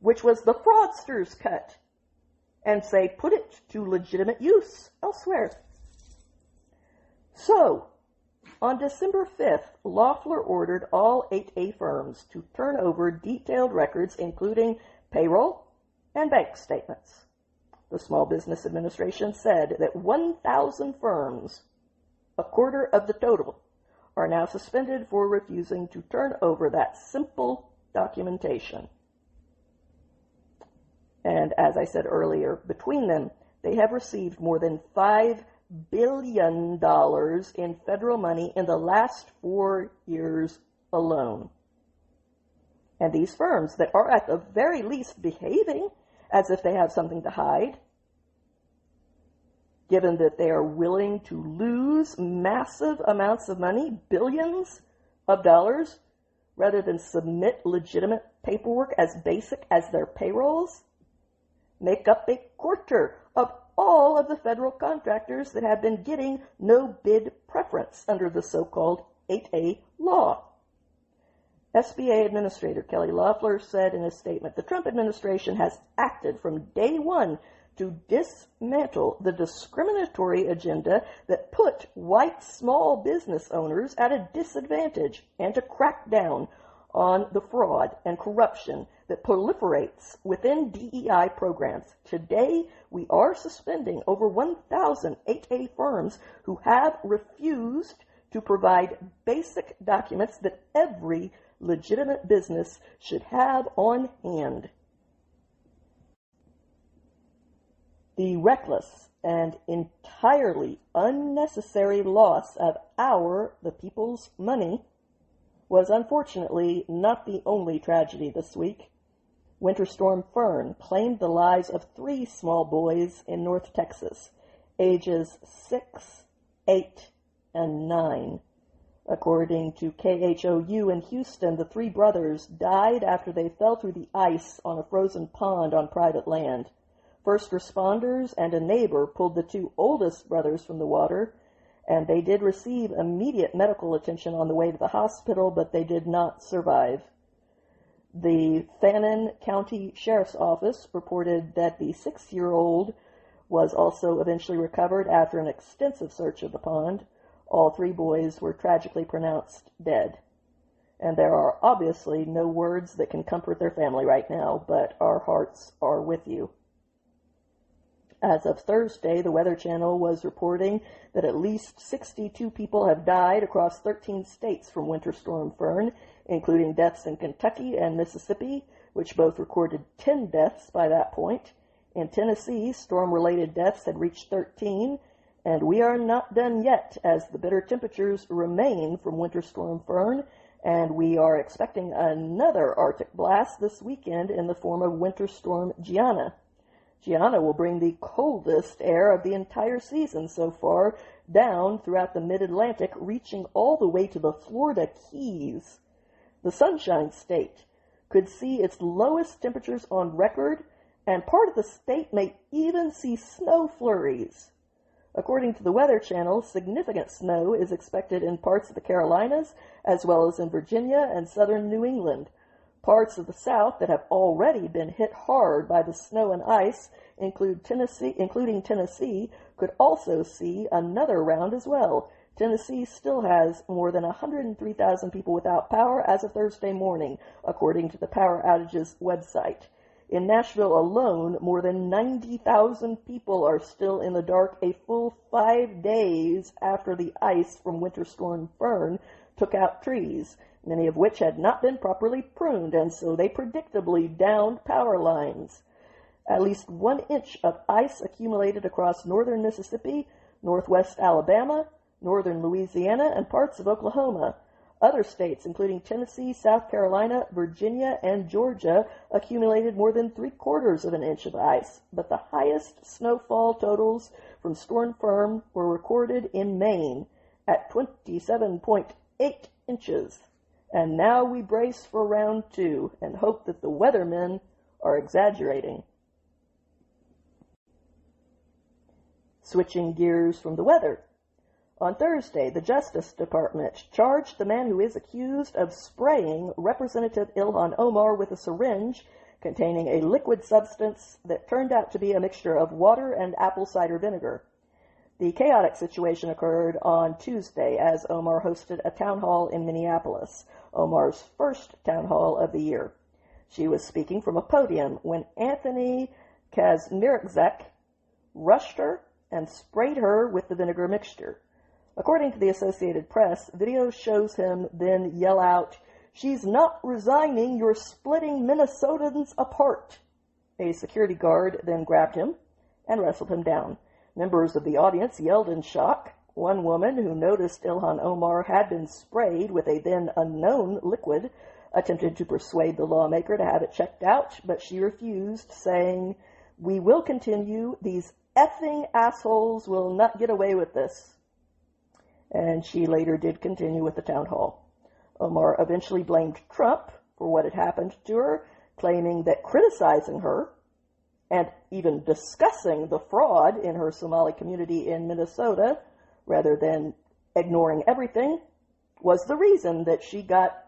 [SPEAKER 1] which was the fraudsters' cut, and say put it to legitimate use elsewhere. So, on December 5th, Loeffler ordered all 8A firms to turn over detailed records including payroll and bank statements. The Small Business Administration said that 1,000 firms, a quarter of the total, are now suspended for refusing to turn over that simple documentation. And as I said earlier, between them, they have received more than $5 billion in federal money in the last 4 years alone. And these firms that are at the very least behaving as if they have something to hide, given that they are willing to lose massive amounts of money, billions of dollars, rather than submit legitimate paperwork as basic as their payrolls, make up a quarter of all of the federal contractors that have been getting no bid preference under the so-called 8A law. SBA Administrator Kelly Loeffler said in a statement, the Trump administration has acted from day one to dismantle the discriminatory agenda that put white small business owners at a disadvantage and to crack down on the fraud and corruption that proliferates within DEI programs. Today, we are suspending over 1,000 8A firms who have refused to provide basic documents that every legitimate business should have on hand. The reckless and entirely unnecessary loss of the people's money, was unfortunately not the only tragedy this week. Winter Storm Fern claimed the lives of 3 small boys in North Texas, ages 6, 8, and 9. According to KHOU in Houston, the 3 brothers died after they fell through the ice on a frozen pond on private land. First responders and a neighbor pulled the 2 oldest brothers from the water, and they did receive immediate medical attention on the way to the hospital, but they did not survive. The Fannin County Sheriff's Office reported that the 6-year-old was also eventually recovered after an extensive search of the pond. All 3 boys were tragically pronounced dead. And there are obviously no words that can comfort their family right now, but our hearts are with you. As of Thursday, the Weather Channel was reporting that at least 62 people have died across 13 states from Winter Storm Fern, including deaths in Kentucky and Mississippi, which both recorded 10 deaths by that point. In Tennessee, storm-related deaths had reached 13, and we are not done yet as the bitter temperatures remain from Winter Storm Fern, and we are expecting another Arctic blast this weekend in the form of Winter Storm Gianna. Gianna will bring the coldest air of the entire season so far down throughout the mid-Atlantic, reaching all the way to the Florida Keys. The Sunshine State could see its lowest temperatures on record, and part of the state may even see snow flurries. According to the Weather Channel, significant snow is expected in parts of the Carolinas, as well as in Virginia and southern New England. Parts of the South that have already been hit hard by the snow and ice, including Tennessee, could also see another round as well. Tennessee still has more than 103,000 people without power as of Thursday morning, according to the Power Outages website. In Nashville alone, more than 90,000 people are still in the dark a full 5 days after the ice from Winter Storm Fern took out trees. many of which had not been properly pruned, and so they predictably downed power lines. At least 1 inch of ice accumulated across northern Mississippi, northwest Alabama, northern Louisiana, and parts of Oklahoma. Other states, including Tennessee, South Carolina, Virginia, and Georgia, accumulated more than 3/4 of an inch of ice, but the highest snowfall totals from Storm Firm were recorded in Maine at 27.8 inches. And now we brace for round 2 and hope that the weathermen are exaggerating. Switching gears from the weather. On Thursday, the Justice Department charged the man who is accused of spraying Representative Ilhan Omar with a syringe containing a liquid substance that turned out to be a mixture of water and apple cider vinegar. The chaotic situation occurred on Tuesday as Omar hosted a town hall in Minneapolis, Omar's first town hall of the year. She was speaking from a podium when Anthony Kazmierczak rushed her and sprayed her with the vinegar mixture. According to the Associated Press, video shows him then yell out, "She's not resigning, you're splitting Minnesotans apart." A security guard then grabbed him and wrestled him down. Members of the audience yelled in shock. One woman who noticed Ilhan Omar had been sprayed with a then unknown liquid attempted to persuade the lawmaker to have it checked out, but she refused, saying, "We will continue. These effing assholes will not get away with this." And she later did continue with the town hall. Omar eventually blamed Trump for what had happened to her, claiming that criticizing her and even discussing the fraud in her Somali community in Minnesota, rather than ignoring everything, was the reason that she got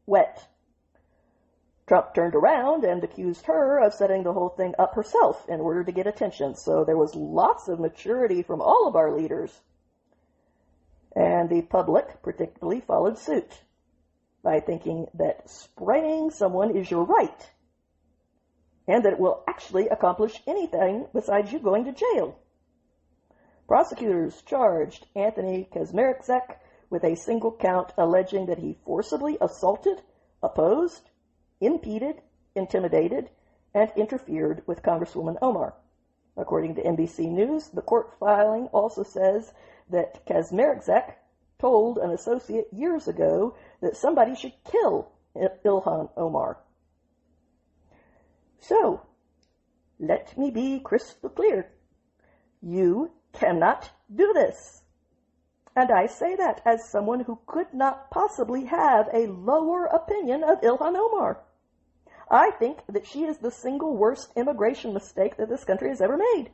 [SPEAKER 1] wet. Trump turned around and accused her of setting the whole thing up herself in order to get attention. So there was lots of maturity from all of our leaders. And the public predictably followed suit by thinking that spraying someone is your right and that it will actually accomplish anything besides you going to jail. Prosecutors charged Anthony Kazmierczak with a single count alleging that he forcibly assaulted, opposed, impeded, intimidated, and interfered with Congresswoman Omar. According to NBC News, the court filing also says that Kazmierczak told an associate years ago that somebody should kill Ilhan Omar. So, let me be crystal clear. You cannot do this. And I say that as someone who could not possibly have a lower opinion of Ilhan Omar. I think that she is the single worst immigration mistake that this country has ever made.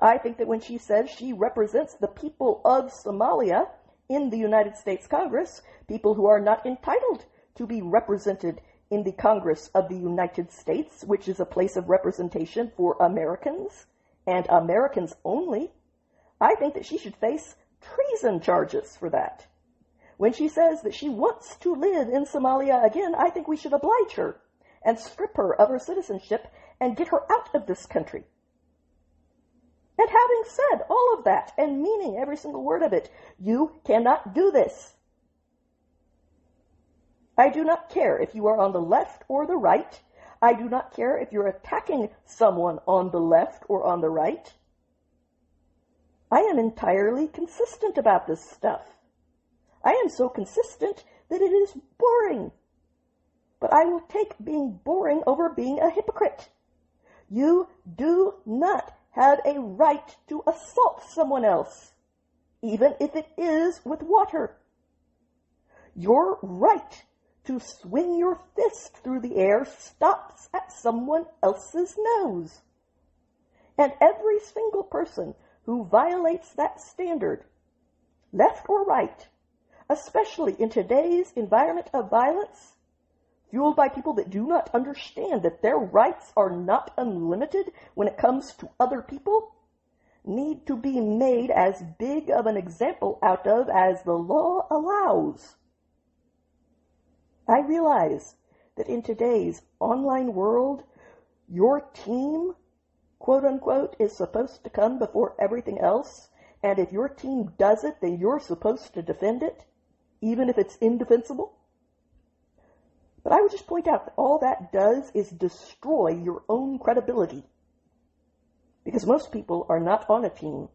[SPEAKER 1] I think that when she says she represents the people of Somalia in the United States Congress, people who are not entitled to be represented in the Congress of the United States, which is a place of representation for Americans and Americans only, I think that she should face treason charges for that. When she says that she wants to live in Somalia again, I think we should oblige her and strip her of her citizenship and get her out of this country. And having said all of that and meaning every single word of it, you cannot do this. I do not care if you are on the left or the right. I do not care if you're attacking someone on the left or on the right. I am entirely consistent about this stuff. I am so consistent that it is boring. But I will take being boring over being a hypocrite. You do not have a right to assault someone else, even if it is with water. Your right to swing your fist through the air stops at someone else's nose. And every single person who violates that standard, left or right, especially in today's environment of violence, fueled by people that do not understand that their rights are not unlimited when it comes to other people, need to be made as big of an example out of as the law allows. I realize that in today's online world, your team, quote unquote, is supposed to come before everything else, and if your team does it, then you're supposed to defend it. even if it's indefensible. But I would just point out that all that does is destroy your own credibility. Because most people are not on a team.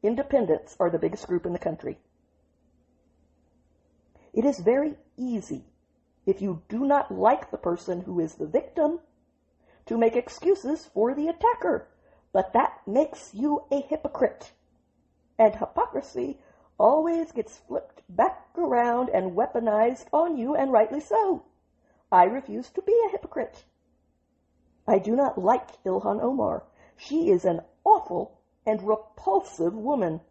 [SPEAKER 1] Independents are the biggest group in the country. It is very easy, if you do not like the person who is the victim, to make excuses for the attacker. But that makes you a hypocrite. And hypocrisy always gets flipped back around and weaponized on you, and rightly so. I refuse to be a hypocrite. I do not like Ilhan Omar. She is an awful and repulsive woman.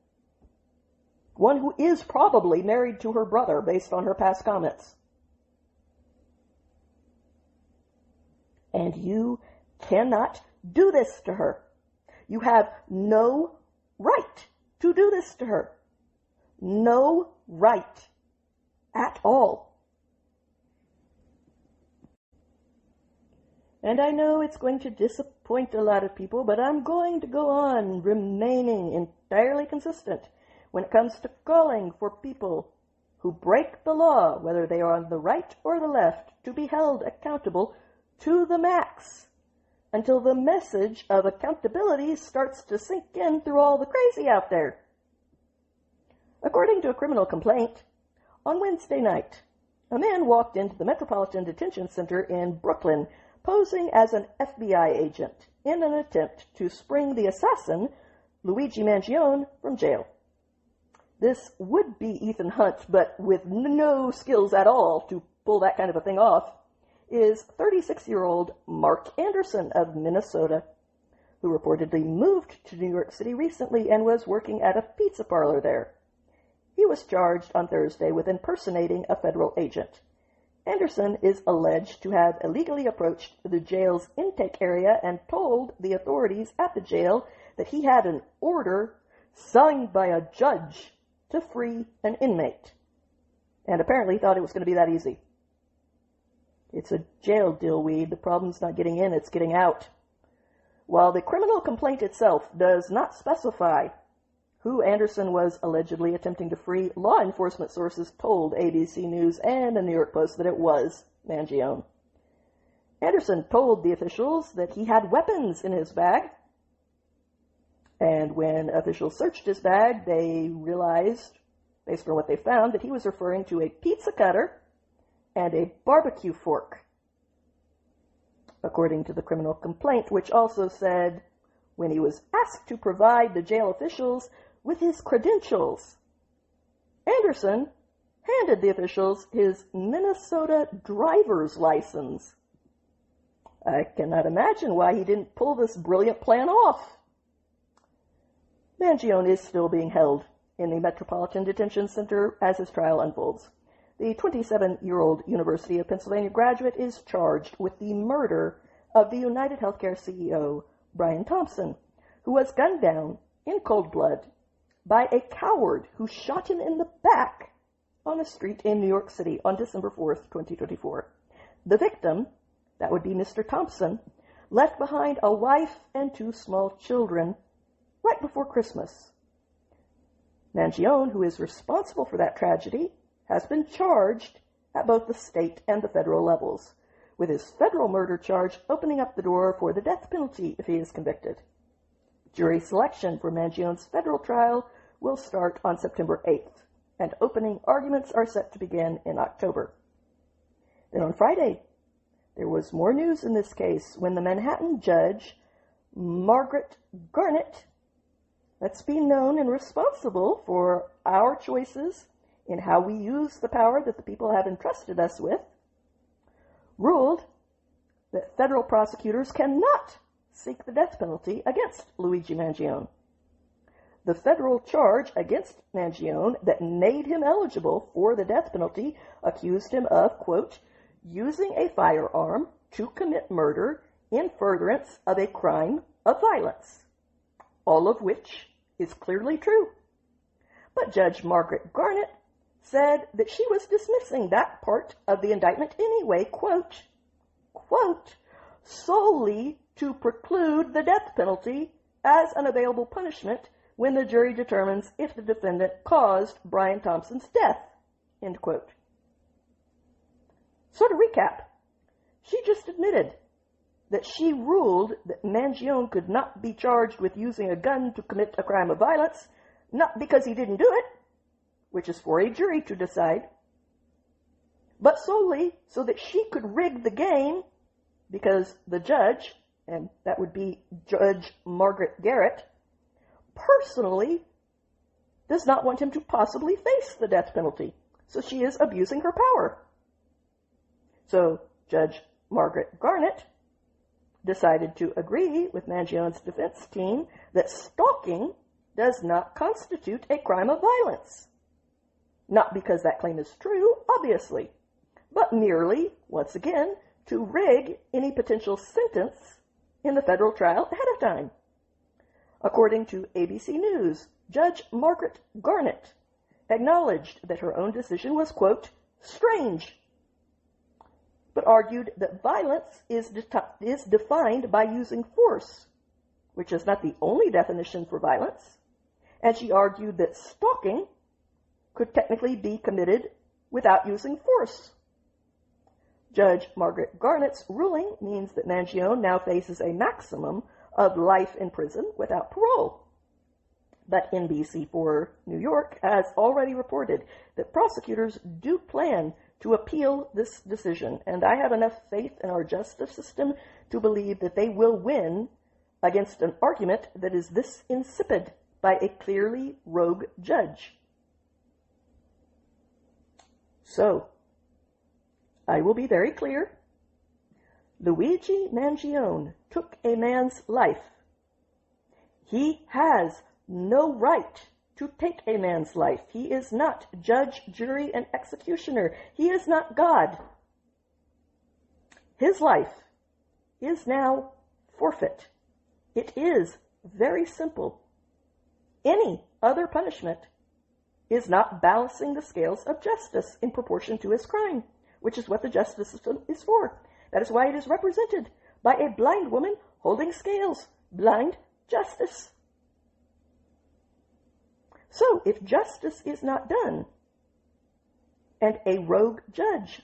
[SPEAKER 1] One who is probably married to her brother based on her past comments. And you cannot do this to her. You have no right to do this to her. No right at all. And I know it's going to disappoint a lot of people, but I'm going to go on remaining entirely consistent when it comes to calling for people who break the law, whether they are on the right or the left, to be held accountable to the max, until the message of accountability starts to sink in through all the crazy out there. According to a criminal complaint, on Wednesday night, a man walked into the Metropolitan Detention Center in Brooklyn posing as an FBI agent in an attempt to spring the assassin, Luigi Mangione, from jail. This would be Ethan Hunt, but with no skills at all to pull that kind of a thing off, is 36-year-old Mark Anderson of Minnesota, who reportedly moved to New York City recently and was working at a pizza parlor there. He was charged on Thursday with impersonating a federal agent. Anderson is alleged to have illegally approached the jail's intake area and told the authorities at the jail that he had an order signed by a judge to free an inmate, and apparently thought it was going to be that easy. It's a jail dillweed. The problem's not getting in, it's getting out. While the criminal complaint itself does not specify who Anderson was allegedly attempting to free, law enforcement sources told ABC News and the New York Post that it was Mangione. Anderson told the officials that he had weapons in his bag, and when officials searched his bag, they realized, based on what they found, that he was referring to a pizza cutter and a barbecue fork, according to the criminal complaint, which also said when he was asked to provide the jail officials with his credentials, Anderson handed the officials his Minnesota driver's license. I cannot imagine why he didn't pull this brilliant plan off. Mangione is still being held in the Metropolitan Detention Center as his trial unfolds. The 27-year-old University of Pennsylvania graduate is charged with the murder of the United Healthcare CEO, Brian Thompson, who was gunned down in cold blood by a coward who shot him in the back on a street in New York City on December 4th, 2024. The victim, that would be Mr. Thompson, left behind a wife and 2 small children right before Christmas. Mangione, who is responsible for that tragedy, has been charged at both the state and the federal levels, with his federal murder charge opening up the door for the death penalty if he is convicted. Jury selection for Mangione's federal trial will start on September 8th, and opening arguments are set to begin in October. Then on Friday, there was more news in this case when the Manhattan judge, Margaret Garnett, let's be known and responsible for our choices in how we use the power that the people have entrusted us with, ruled that federal prosecutors cannot seek the death penalty against Luigi Mangione. The federal charge against Mangione that made him eligible for the death penalty accused him of, quote, using a firearm to commit murder in furtherance of a crime of violence, all of which is clearly true. But Judge Margaret Garnett said that she was dismissing that part of the indictment anyway, quote, solely to preclude the death penalty as an available punishment when the jury determines if the defendant caused Brian Thompson's death, End quote. So to recap, she just admitted that she ruled that Mangione could not be charged with using a gun to commit a crime of violence, not because he didn't do it, which is for a jury to decide, but solely so that she could rig the game because the judge, and that would be Judge Margaret Garrett, personally does not want him to possibly face the death penalty. So she is abusing her power. So Judge Margaret Garnett decided to agree with Mangione's defense team that stalking does not constitute a crime of violence. Not because that claim is true, obviously, but merely, once again, to rig any potential sentence in the federal trial ahead of time. According to ABC News, Judge Margaret Garnett acknowledged that her own decision was, quote, strange, but argued that violence is defined by using force, which is not the only definition for violence, and she argued that stalking could technically be committed without using force. Judge Margaret Garnett's ruling means that Mangione now faces a maximum of life in prison without parole. But NBC4 New York has already reported that prosecutors do plan to appeal this decision, and I have enough faith in our justice system to believe that they will win against an argument that is this insipid by a clearly rogue judge. So, I will be very clear. Luigi Mangione took a man's life. He has no right to take a man's life. He is not judge, jury, and executioner. He is not God. His life is now forfeit. It is very simple. Any other punishment is not balancing the scales of justice in proportion to his crime, which is what the justice system is for. That is why it is represented by a blind woman holding scales. Blind justice. So, if justice is not done, and a rogue judge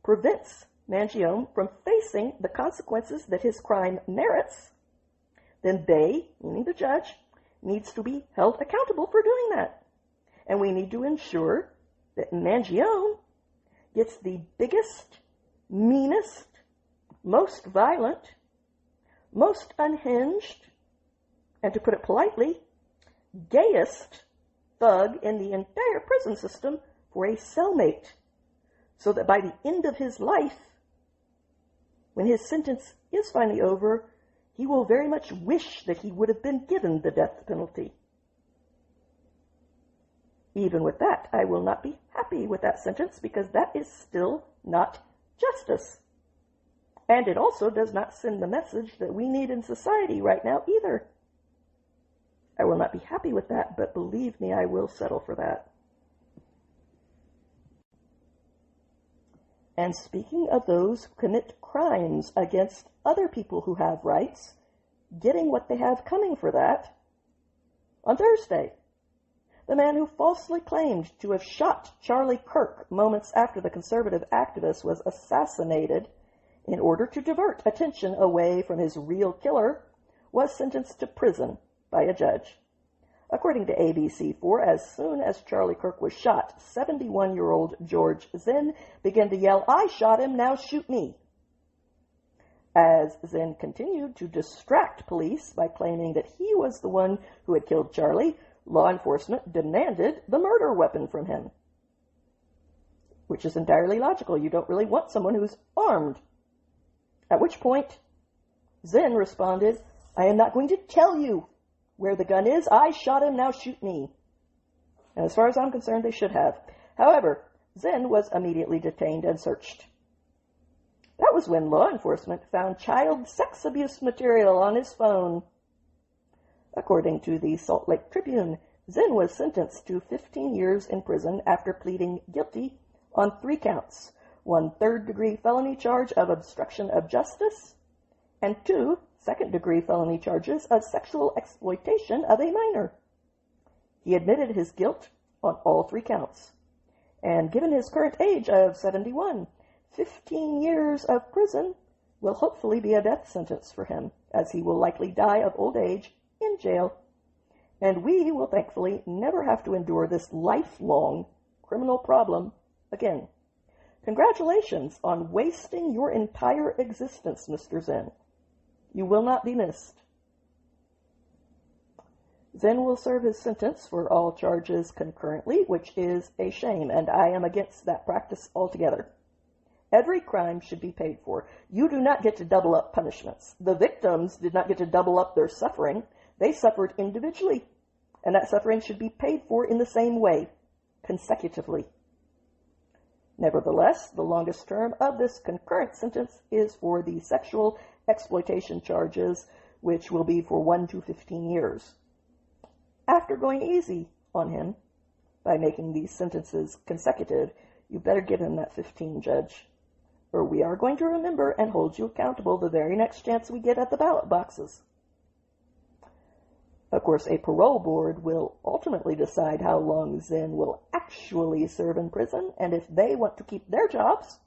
[SPEAKER 1] prevents Mangione from facing the consequences that his crime merits, then they, meaning the judge, needs to be held accountable for doing that. And we need to ensure that Mangione gets the biggest, meanest, most violent, most unhinged, and to put it politely, gayest thug in the entire prison system for a cellmate, so that by the end of his life, when his sentence is finally over, he will very much wish that he would have been given the death penalty. Even with that, I will not be happy with that sentence because that is still not justice. And it also does not send the message that we need in society right now either. I will not be happy with that, but believe me, I will settle for that. And speaking of those who commit crimes against other people who have rights, getting what they have coming for that, on Thursday, the man who falsely claimed to have shot Charlie Kirk moments after the conservative activist was assassinated in order to divert attention away from his real killer, was sentenced to prison by a judge. According to ABC4, as soon as Charlie Kirk was shot, 71-year-old George Zinn began to yell, "I shot him, now shoot me." As Zinn continued to distract police by claiming that he was the one who had killed Charlie, law enforcement demanded the murder weapon from him, which is entirely logical. You don't really want someone who's armed. At which point, Zinn responded, "I am not going to tell you where the gun is. I shot him, now shoot me." And as far as I'm concerned, they should have. However, Zinn was immediately detained and searched. That was when law enforcement found child sex abuse material on his phone. According to the Salt Lake Tribune, Zinn was sentenced to 15 years in prison after pleading guilty on 3 counts, 1 third-degree felony charge of obstruction of justice, and 2 second-degree felony charges of sexual exploitation of a minor. He admitted his guilt on all 3 counts. And given his current age of 71, 15 years of prison will hopefully be a death sentence for him, as he will likely die of old age in jail. And we will thankfully never have to endure this lifelong criminal problem again. Congratulations on wasting your entire existence, Mr. Zen. You will not be missed. Zen will serve his sentence for all charges concurrently, which is a shame, and I am against that practice altogether. Every crime should be paid for. You do not get to double up punishments. The victims did not get to double up their suffering. They suffered individually, and that suffering should be paid for in the same way, consecutively. Nevertheless, the longest term of this concurrent sentence is for the sexual exploitation charges, which will be for 1 to 15 years. After going easy on him by making these sentences consecutive, you better give him that 15, Judge, or we are going to remember and hold you accountable the very next chance we get at the ballot boxes. Of course, a parole board will ultimately decide how long Zen will actually serve in prison, and if they want to keep their jobs,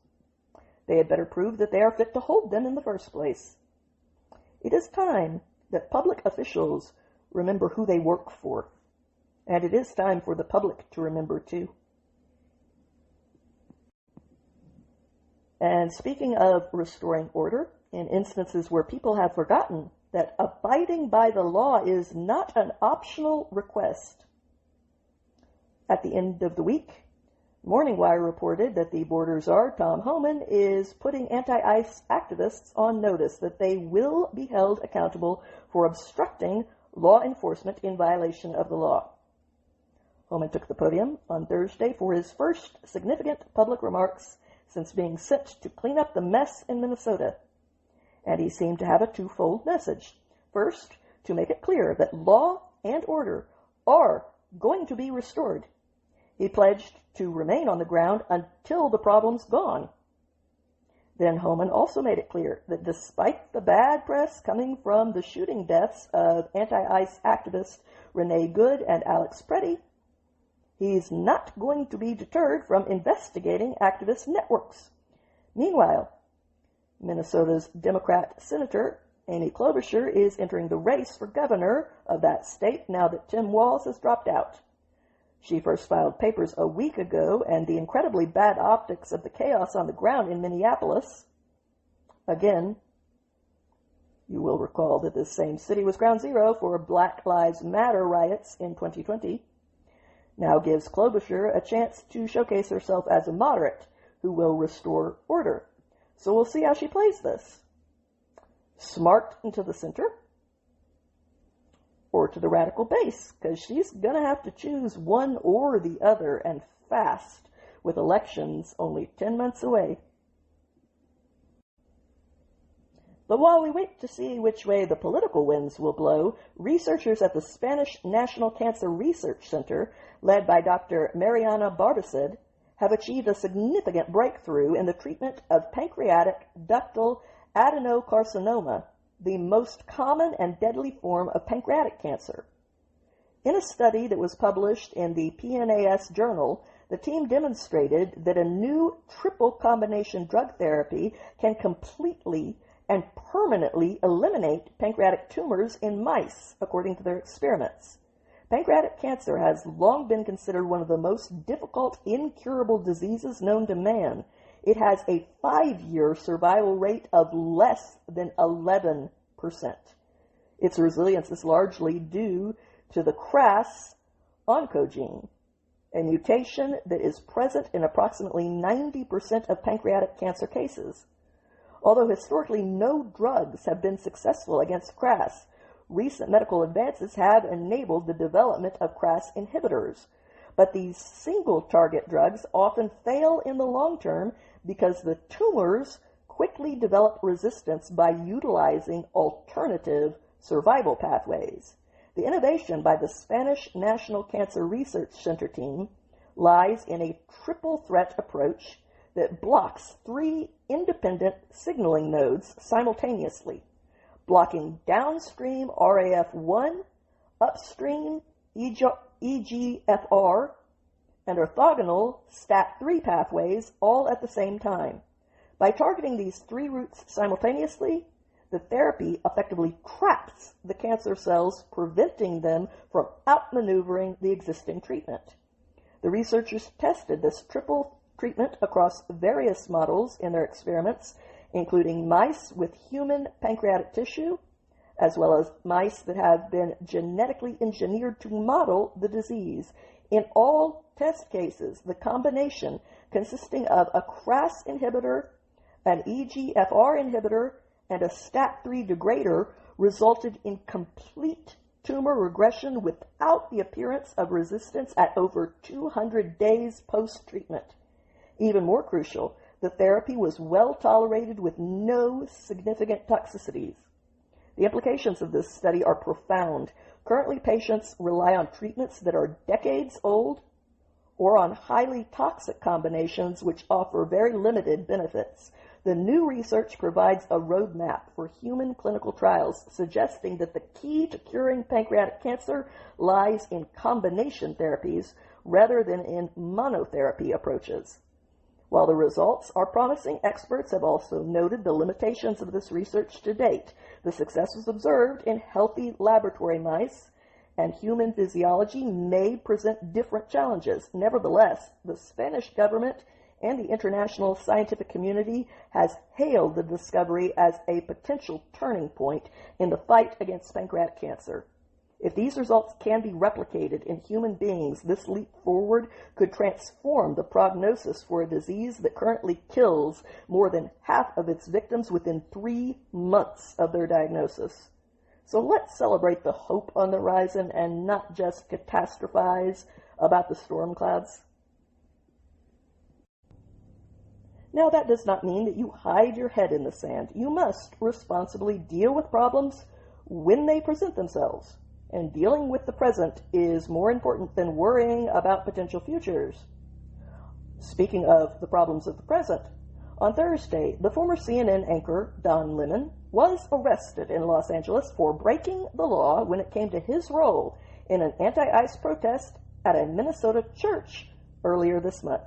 [SPEAKER 1] they had better prove that they are fit to hold them in the first place. It is time that public officials remember who they work for, and it is time for the public to remember too. And speaking of restoring order, in instances where people have forgotten that abiding by the law is not an optional request. At the end of the week, Morning Wire reported that the border czar, Tom Homan, is putting anti-ICE activists on notice that they will be held accountable for obstructing law enforcement in violation of the law. Homan took the podium on Thursday for his first significant public remarks since being sent to clean up the mess in Minnesota. And he seemed to have a twofold message. First, to make it clear that law and order are going to be restored. He pledged to remain on the ground until the problem's gone. Then Homan also made it clear that despite the bad press coming from the shooting deaths of anti-ICE activists Renee Good and Alex Preddy, he's not going to be deterred from investigating activist networks. Meanwhile, Minnesota's Democrat Senator Amy Klobuchar is entering the race for governor of that state now that Tim Walz has dropped out. She first filed papers a week ago, and the incredibly bad optics of the chaos on the ground in Minneapolis, again, you will recall that this same city was ground zero for Black Lives Matter riots in 2020, now gives Klobuchar a chance to showcase herself as a moderate who will restore order. So we'll see how she plays this. Smart and to the center, or to the radical base, because she's going to have to choose one or the other, and fast, with elections only 10 months away. But while we wait to see which way the political winds will blow, researchers at the Spanish National Cancer Research Center, led by Dr. Mariana Barbacid, have achieved a significant breakthrough in the treatment of pancreatic ductal adenocarcinoma, the most common and deadly form of pancreatic cancer. In a study that was published in the PNAS journal, the team demonstrated that a new triple combination drug therapy can completely and permanently eliminate pancreatic tumors in mice, according to their experiments. Pancreatic cancer has long been considered one of the most difficult, incurable diseases known to man. It has a 5-year survival rate of less than 11%. Its resilience is largely due to the KRAS oncogene, a mutation that is present in approximately 90% of pancreatic cancer cases. Although historically no drugs have been successful against KRAS, recent medical advances have enabled the development of KRAS inhibitors. But these single-target drugs often fail in the long term because the tumors quickly develop resistance by utilizing alternative survival pathways. The innovation by the Spanish National Cancer Research Center team lies in a triple threat approach that blocks 3 independent signaling nodes simultaneously, blocking downstream RAF1, upstream EGFR, and orthogonal STAT3 pathways all at the same time. By targeting these three routes simultaneously, the therapy effectively traps the cancer cells, preventing them from outmaneuvering the existing treatment. The researchers tested this triple treatment across various models in their experiments, including mice with human pancreatic tissue, as well as mice that have been genetically engineered to model the disease. In all test cases, the combination consisting of a KRAS inhibitor, an EGFR inhibitor, and a STAT3 degrader resulted in complete tumor regression without the appearance of resistance at over 200 days post-treatment. Even more crucial, the therapy was well tolerated with no significant toxicities. The implications of this study are profound. Currently, patients rely on treatments that are decades old or on highly toxic combinations which offer very limited benefits. The new research provides a roadmap for human clinical trials, suggesting that the key to curing pancreatic cancer lies in combination therapies rather than in monotherapy approaches. While the results are promising, experts have also noted the limitations of this research to date. The success was observed in healthy laboratory mice, and human physiology may present different challenges. Nevertheless, the Spanish government and the international scientific community has hailed the discovery as a potential turning point in the fight against pancreatic cancer. If these results can be replicated in human beings, this leap forward could transform the prognosis for a disease that currently kills more than half of its victims within 3 months of their diagnosis. So let's celebrate the hope on the horizon and not just catastrophize about the storm clouds. Now, that does not mean that you hide your head in the sand. You must responsibly deal with problems when they present themselves. And dealing with the present is more important than worrying about potential futures. Speaking of the problems of the present, on Thursday, the former CNN anchor, Don Lemon, was arrested in Los Angeles for breaking the law when it came to his role in an anti-ICE protest at a Minnesota church earlier this month.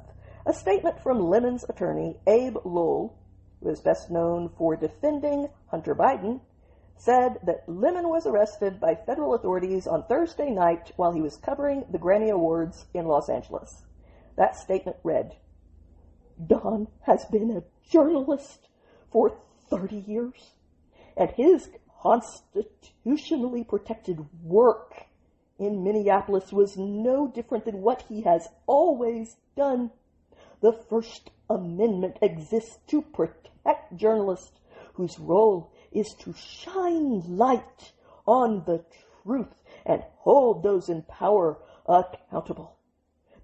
[SPEAKER 1] A statement from Lemon's attorney, Abe Lowell, who is best known for defending Hunter Biden, said that Lemon was arrested by federal authorities on Thursday night while he was covering the Grammy Awards in Los Angeles. That statement read, "Don has been a journalist for 30 years, and his constitutionally protected work in Minneapolis was no different than what he has always done. The First Amendment exists to protect journalists whose role is to shine light on the truth and hold those in power accountable.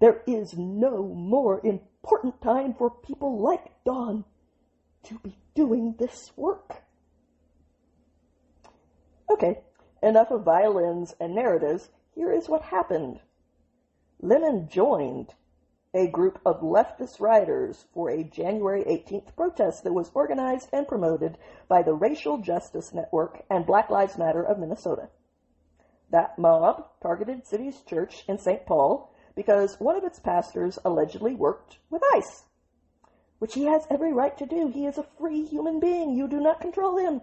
[SPEAKER 1] There is no more important time for people like Don to be doing this work." Okay, enough of violins and narratives. Here is what happened. Lemon joined a group of leftist rioters for a January 18th protest that was organized and promoted by the Racial Justice Network and Black Lives Matter of Minnesota. That mob targeted City's Church in St. Paul because one of its pastors allegedly worked with ICE, which he has every right to do. He is a free human being. You do not control him.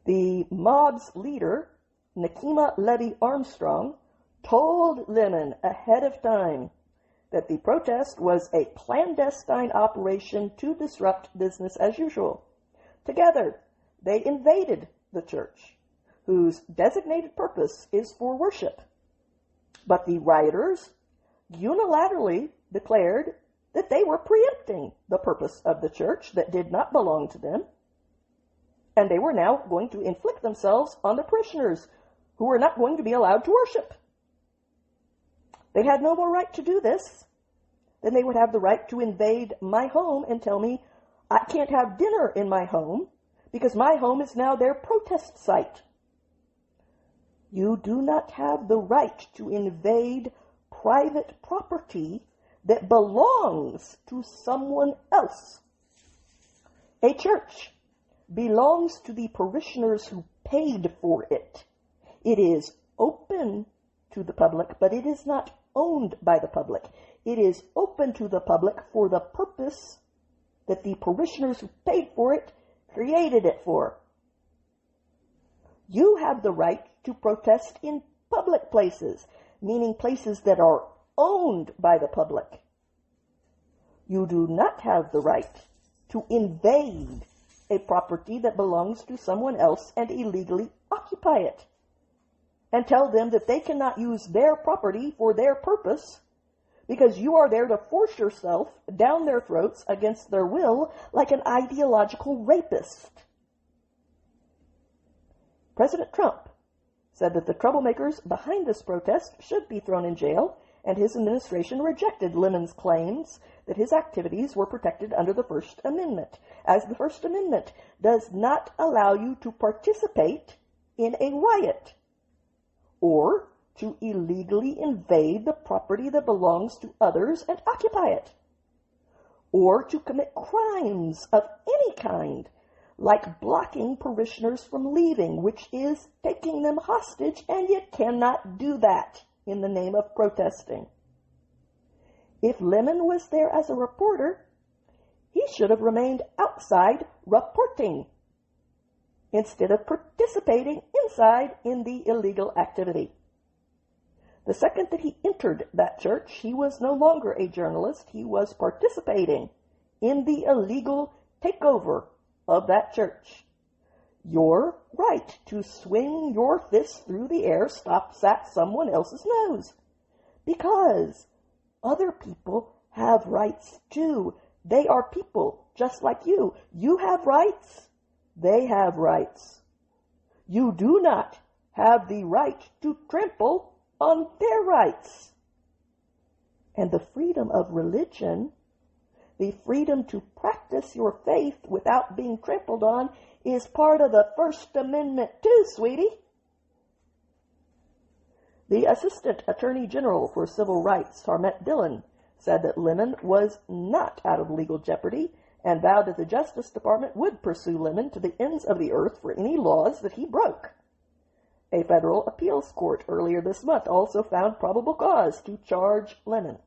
[SPEAKER 1] The mob's leader, Nakima Levy Armstrong, told Lemon ahead of time that the protest was a clandestine operation to disrupt business as usual. Together, they invaded the church, whose designated purpose is for worship. But the rioters unilaterally declared that they were preempting the purpose of the church that did not belong to them, and they were now going to inflict themselves on the parishioners who were not going to be allowed to worship. They had no more right to do this than they would have the right to invade my home and tell me I can't have dinner in my home because my home is now their protest site. You do not have the right to invade private property that belongs to someone else. A church belongs to the parishioners who paid for it. It is open to the public, but it is not owned by the public. It is open to the public for the purpose that the parishioners who paid for it created it for. You have the right to protest in public places, meaning places that are owned by the public. You do not have the right to invade a property that belongs to someone else and illegally occupy it, and tell them that they cannot use their property for their purpose because you are there to force yourself down their throats against their will like an ideological rapist. President Trump said that the troublemakers behind this protest should be thrown in jail, and his administration rejected Lemon's claims that his activities were protected under the First Amendment, as the First Amendment does not allow you to participate in a riot or to illegally invade the property that belongs to others and occupy it, or to commit crimes of any kind, like blocking parishioners from leaving, which is taking them hostage, and you cannot do that in the name of protesting. If Lemon was there as a reporter, he should have remained outside reporting instead of participating inside in the illegal activity. The second that he entered that church, he was no longer a journalist. He was participating in the illegal takeover of that church. Your right to swing your fist through the air stops at someone else's nose, because other people have rights too. They are people just like you. You have rights. They have rights. You do not have the right to trample on their rights. And the freedom of religion, the freedom to practice your faith without being trampled on, is part of the First Amendment too, sweetie. The Assistant Attorney General for Civil Rights, Harmet Dillon, said that Lemon was not out of legal jeopardy and vowed that the Justice Department would pursue Lemon to the ends of the earth for any laws that he broke. A federal appeals court earlier this month also found probable cause to charge Lemon.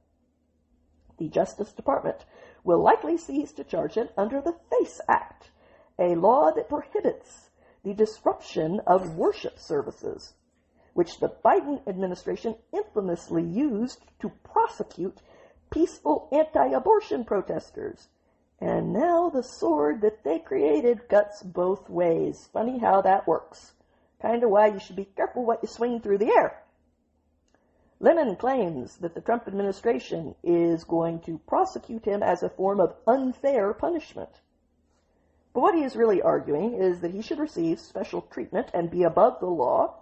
[SPEAKER 1] The Justice Department will likely cease to charge him under the FACE Act, a law that prohibits the disruption of worship services, which the Biden administration infamously used to prosecute peaceful anti-abortion protesters. And now the sword that they created cuts both ways. Funny how that works. Kind of why you should be careful what you swing through the air. Lemon claims that the Trump administration is going to prosecute him as a form of unfair punishment. But what he is really arguing is that he should receive special treatment and be above the law,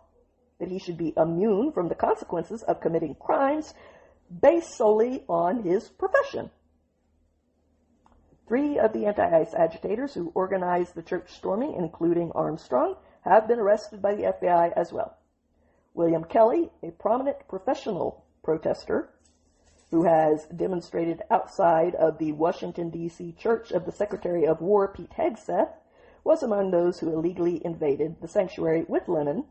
[SPEAKER 1] that he should be immune from the consequences of committing crimes based solely on his profession. 3 of the anti-ICE agitators who organized the church storming, including Armstrong, have been arrested by the FBI as well. William Kelly, a prominent professional protester who has demonstrated outside of the Washington, D.C. Church of the Secretary of War, Pete Hegseth, was among those who illegally invaded the sanctuary with Lemon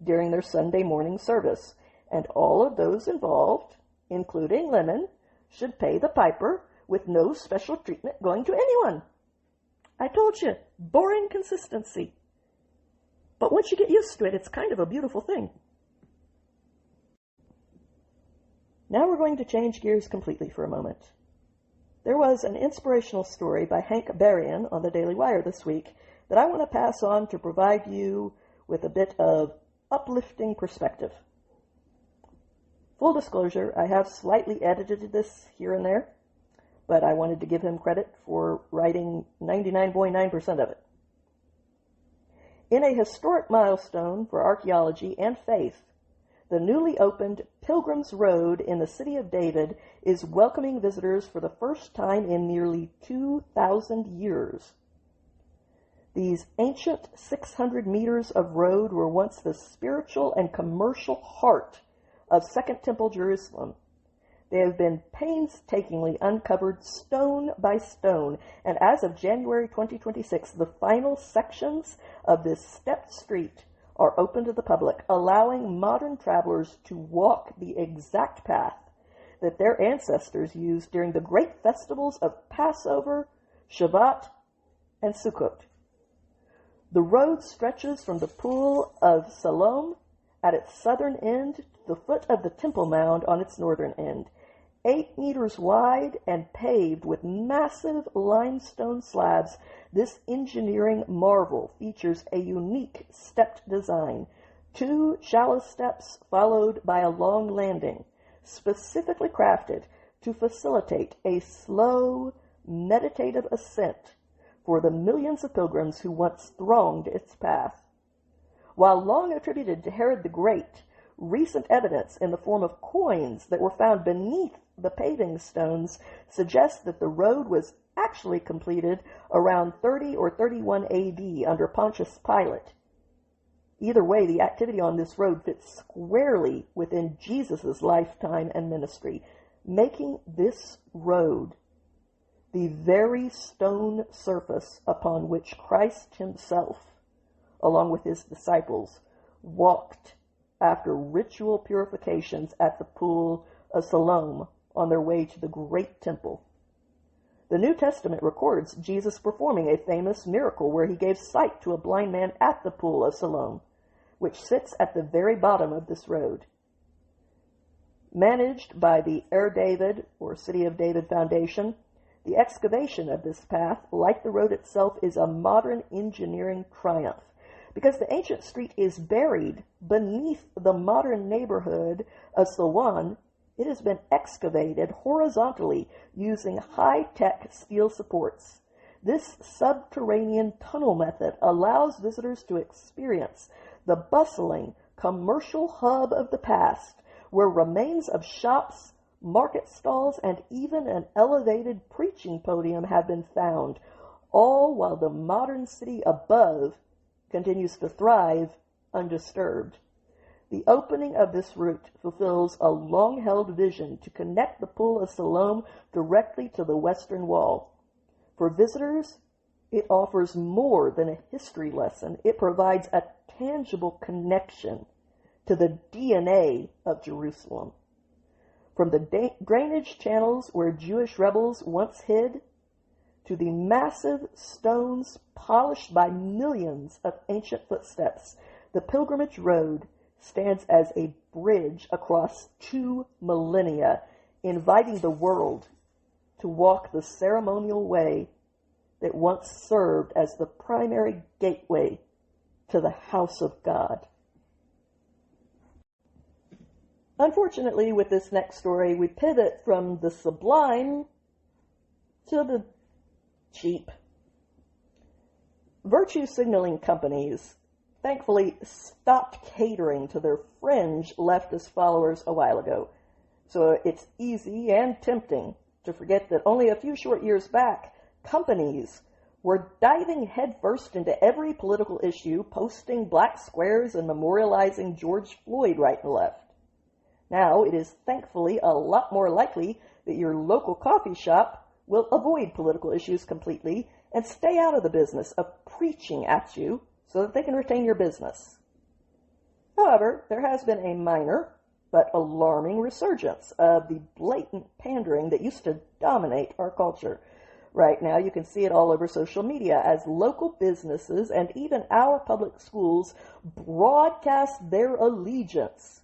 [SPEAKER 1] during their Sunday morning service. And all of those involved, including Lemon, should pay the piper with no special treatment going to anyone. I told you, boring consistency. But once you get used to it, it's kind of a beautiful thing. Now we're going to change gears completely for a moment. There was an inspirational story by Hank Berrien on the Daily Wire this week that I want to pass on to provide you with a bit of uplifting perspective. Full disclosure, I have slightly edited this here and there, but I wanted to give him credit for writing 99.9% of it. In a historic milestone for archaeology and faith, the newly opened Pilgrim's Road in the city of David is welcoming visitors for the first time in nearly 2,000 years. These ancient 600 meters of road were once the spiritual and commercial heart of Second Temple Jerusalem. They have been painstakingly uncovered stone by stone, and as of January 2026, the final sections of this stepped street are open to the public, allowing modern travelers to walk the exact path that their ancestors used during the great festivals of Passover, Shabbat, and Sukkot. The road stretches from the Pool of Siloam at its southern end to the foot of the Temple Mound on its northern end, 8 meters wide and paved with massive limestone slabs. This engineering marvel features a unique stepped design, 2 shallow steps followed by a long landing, specifically crafted to facilitate a slow, meditative ascent for the millions of pilgrims who once thronged its path. While long attributed to Herod the Great, recent evidence in the form of coins that were found beneath the paving stones suggests that the road was actually completed around 30 or 31 AD under Pontius Pilate. Either way, the activity on this road fits squarely within Jesus' lifetime and ministry, making this road the very stone surface upon which Christ himself, along with his disciples, walked after ritual purifications at the Pool of Siloam on their way to the great temple. The New Testament records Jesus performing a famous miracle where he gave sight to a blind man at the Pool of Siloam, which sits at the very bottom of this road. Managed by the David, or City of David Foundation, the excavation of this path, like the road itself, is a modern engineering triumph. Because the ancient street is buried beneath the modern neighborhood of Silwan, it has been excavated horizontally using high-tech steel supports. This subterranean tunnel method allows visitors to experience the bustling commercial hub of the past, where remains of shops, market stalls, and even an elevated preaching podium have been found, all while the modern city above continues to thrive undisturbed. The opening of this route fulfills a long-held vision to connect the Pool of Siloam directly to the Western Wall. For visitors, it offers more than a history lesson. It provides a tangible connection to the DNA of Jerusalem. From the drainage channels where Jewish rebels once hid, to the massive stones polished by millions of ancient footsteps, the pilgrimage road stands as a bridge across 2 millennia, inviting the world to walk the ceremonial way that once served as the primary gateway to the house of God. Unfortunately, with this next story, we pivot from the sublime to the cheap. Virtue signaling companies thankfully stopped catering to their fringe leftist followers a while ago. So it's easy and tempting to forget that only a few short years back, companies were diving headfirst into every political issue, posting black squares and memorializing George Floyd right and left. Now it is thankfully a lot more likely that your local coffee shop will avoid political issues completely and stay out of the business of preaching at you so that they can retain your business. However, there has been a minor but alarming resurgence of the blatant pandering that used to dominate our culture. Right now, you can see it all over social media as local businesses and even our public schools broadcast their allegiance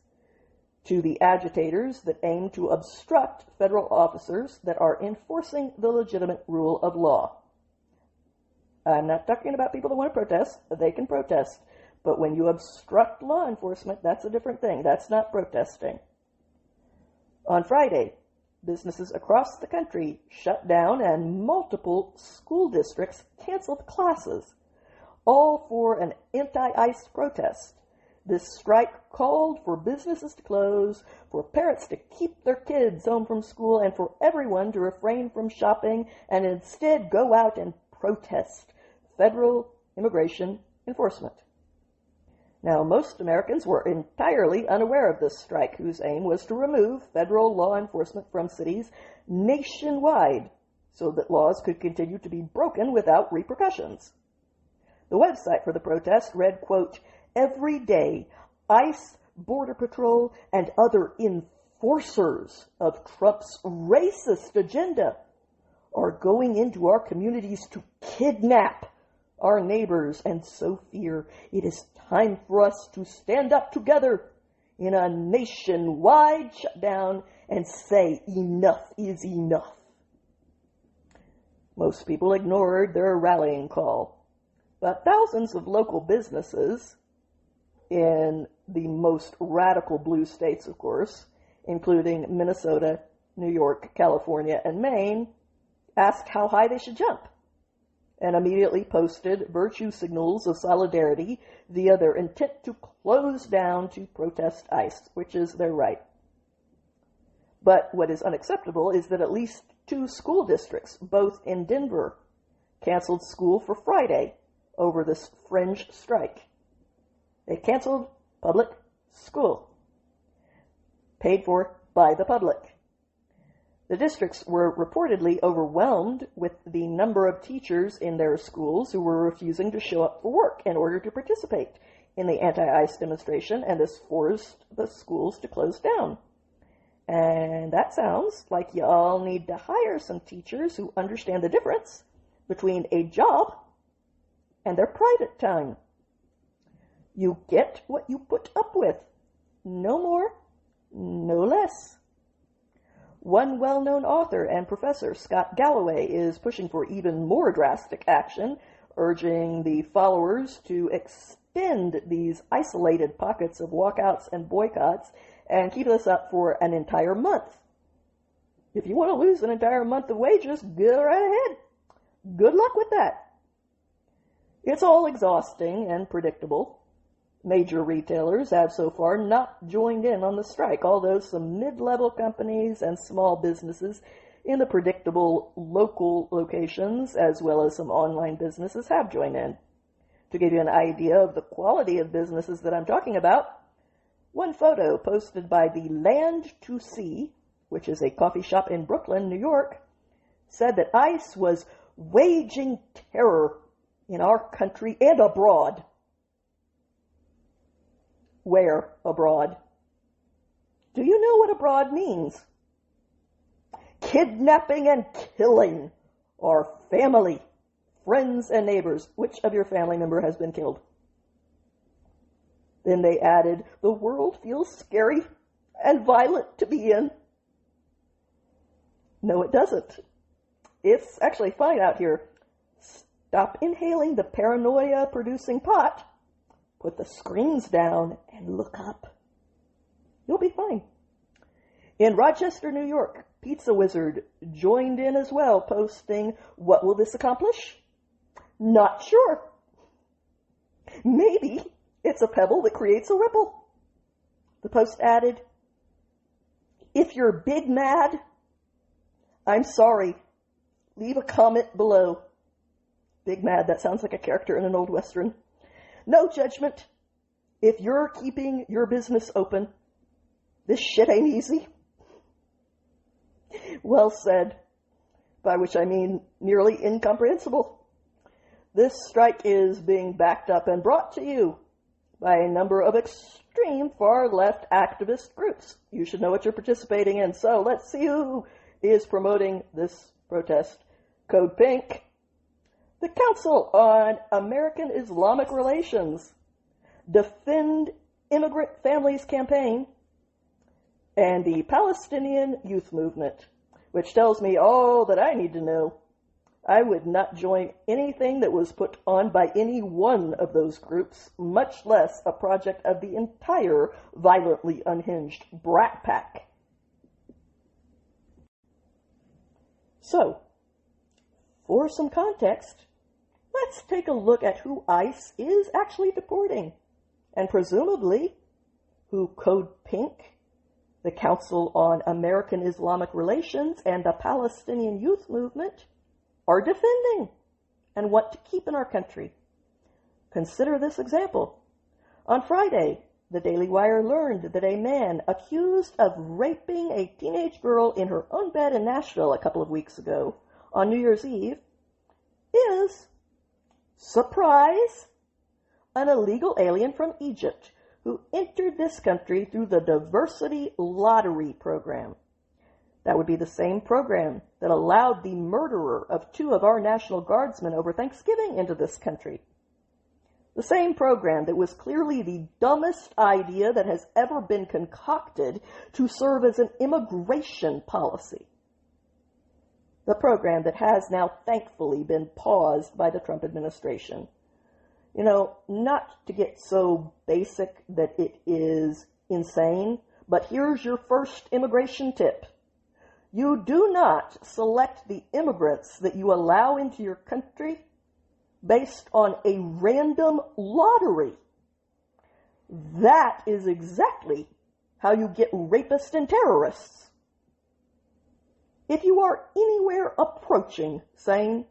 [SPEAKER 1] to the agitators that aim to obstruct federal officers that are enforcing the legitimate rule of law. I'm not talking about people that want to protest. They can protest. But when you obstruct law enforcement, that's a different thing. That's not protesting. On Friday, businesses across the country shut down and multiple school districts canceled classes, all for an anti-ICE protest. This strike called for businesses to close, for parents to keep their kids home from school, and for everyone to refrain from shopping and instead go out and protest federal immigration enforcement. Now, most Americans were entirely unaware of this strike, whose aim was to remove federal law enforcement from cities nationwide so that laws could continue to be broken without repercussions. The website for the protest read, quote, "Every day, ICE, Border Patrol, and other enforcers of Trump's racist agenda are going into our communities to kidnap our neighbors and sow fear. It is time for us to stand up together in a nationwide shutdown and say enough is enough. Most people ignored their rallying call, but thousands of local businesses in the most radical blue states, of course, including Minnesota, New York, California, and Maine, asked how high they should jump and immediately posted virtue signals of solidarity via their intent to close down to protest ICE, which is their right. But what is unacceptable is that at least 2 school districts, both in Denver, canceled school for Friday over this fringe strike. They canceled public school, paid for by the public. The districts were reportedly overwhelmed with the number of teachers in their schools who were refusing to show up for work in order to participate in the anti-ICE demonstration, and this forced the schools to close down. And that sounds like you all need to hire some teachers who understand the difference between a job and their private time. You get what you put up with. No more, no less. One well-known author and professor, Scott Galloway, is pushing for even more drastic action, urging the followers to extend these isolated pockets of walkouts and boycotts and keep this up for an entire month. If you want to lose an entire month of wages, go right ahead. Good luck with that. It's all exhausting and predictable. Major retailers have so far not joined in on the strike, although some mid-level companies and small businesses in the predictable local locations, as well as some online businesses, have joined in. To give you an idea of the quality of businesses that I'm talking about, one photo posted by the Land to See, which is a coffee shop in Brooklyn, New York, said that ICE was waging terror in our country and abroad. Where abroad? Do you know what abroad means? Kidnapping and killing our family, friends, and neighbors. Which of your family member has been killed? Then they added, the world feels scary and violent to be in. No, it doesn't. It's actually fine out here. Stop inhaling the paranoia-producing pot. Put the screens down and look up. You'll be fine. In Rochester, New York, Pizza Wizard joined in as well, posting, what will this accomplish? Not sure. Maybe it's a pebble that creates a ripple. The post added, if you're big mad, I'm sorry. Leave a comment below. Big mad, that sounds like a character in an old Western. No judgment. If you're keeping your business open, this shit ain't easy. Well said, by which I mean nearly incomprehensible. This strike is being backed up and brought to you by a number of extreme far-left activist groups. You should know what you're participating in. So let's see who is promoting this protest. Code Pink, the Council on American Islamic Relations, Defend Immigrant Families Campaign, and the Palestinian Youth Movement, which tells me all that I need to know. I would not join anything that was put on by any one of those groups, much less a project of the entire violently unhinged Brat Pack. So, for some context, let's take a look at who ICE is actually deporting, and presumably who Code Pink, the Council on American Islamic Relations, and the Palestinian Youth Movement are defending and want to keep in our country. Consider this example. On Friday, the Daily Wire learned that a man accused of raping a teenage girl in her own bed in Nashville a couple of weeks ago on New Year's Eve is, surprise, an illegal alien from Egypt who entered this country through the diversity lottery program. That would be the same program that allowed the murderer of 2 of our National Guardsmen over Thanksgiving into this country. The same program that was clearly the dumbest idea that has ever been concocted to serve as an immigration policy. The program that has now thankfully been paused by the Trump administration. You know, not to get so basic that it is insane, but here's your first immigration tip. You do not select the immigrants that you allow into your country based on a random lottery. That is exactly how you get rapists and terrorists. If you are anywhere approaching sane,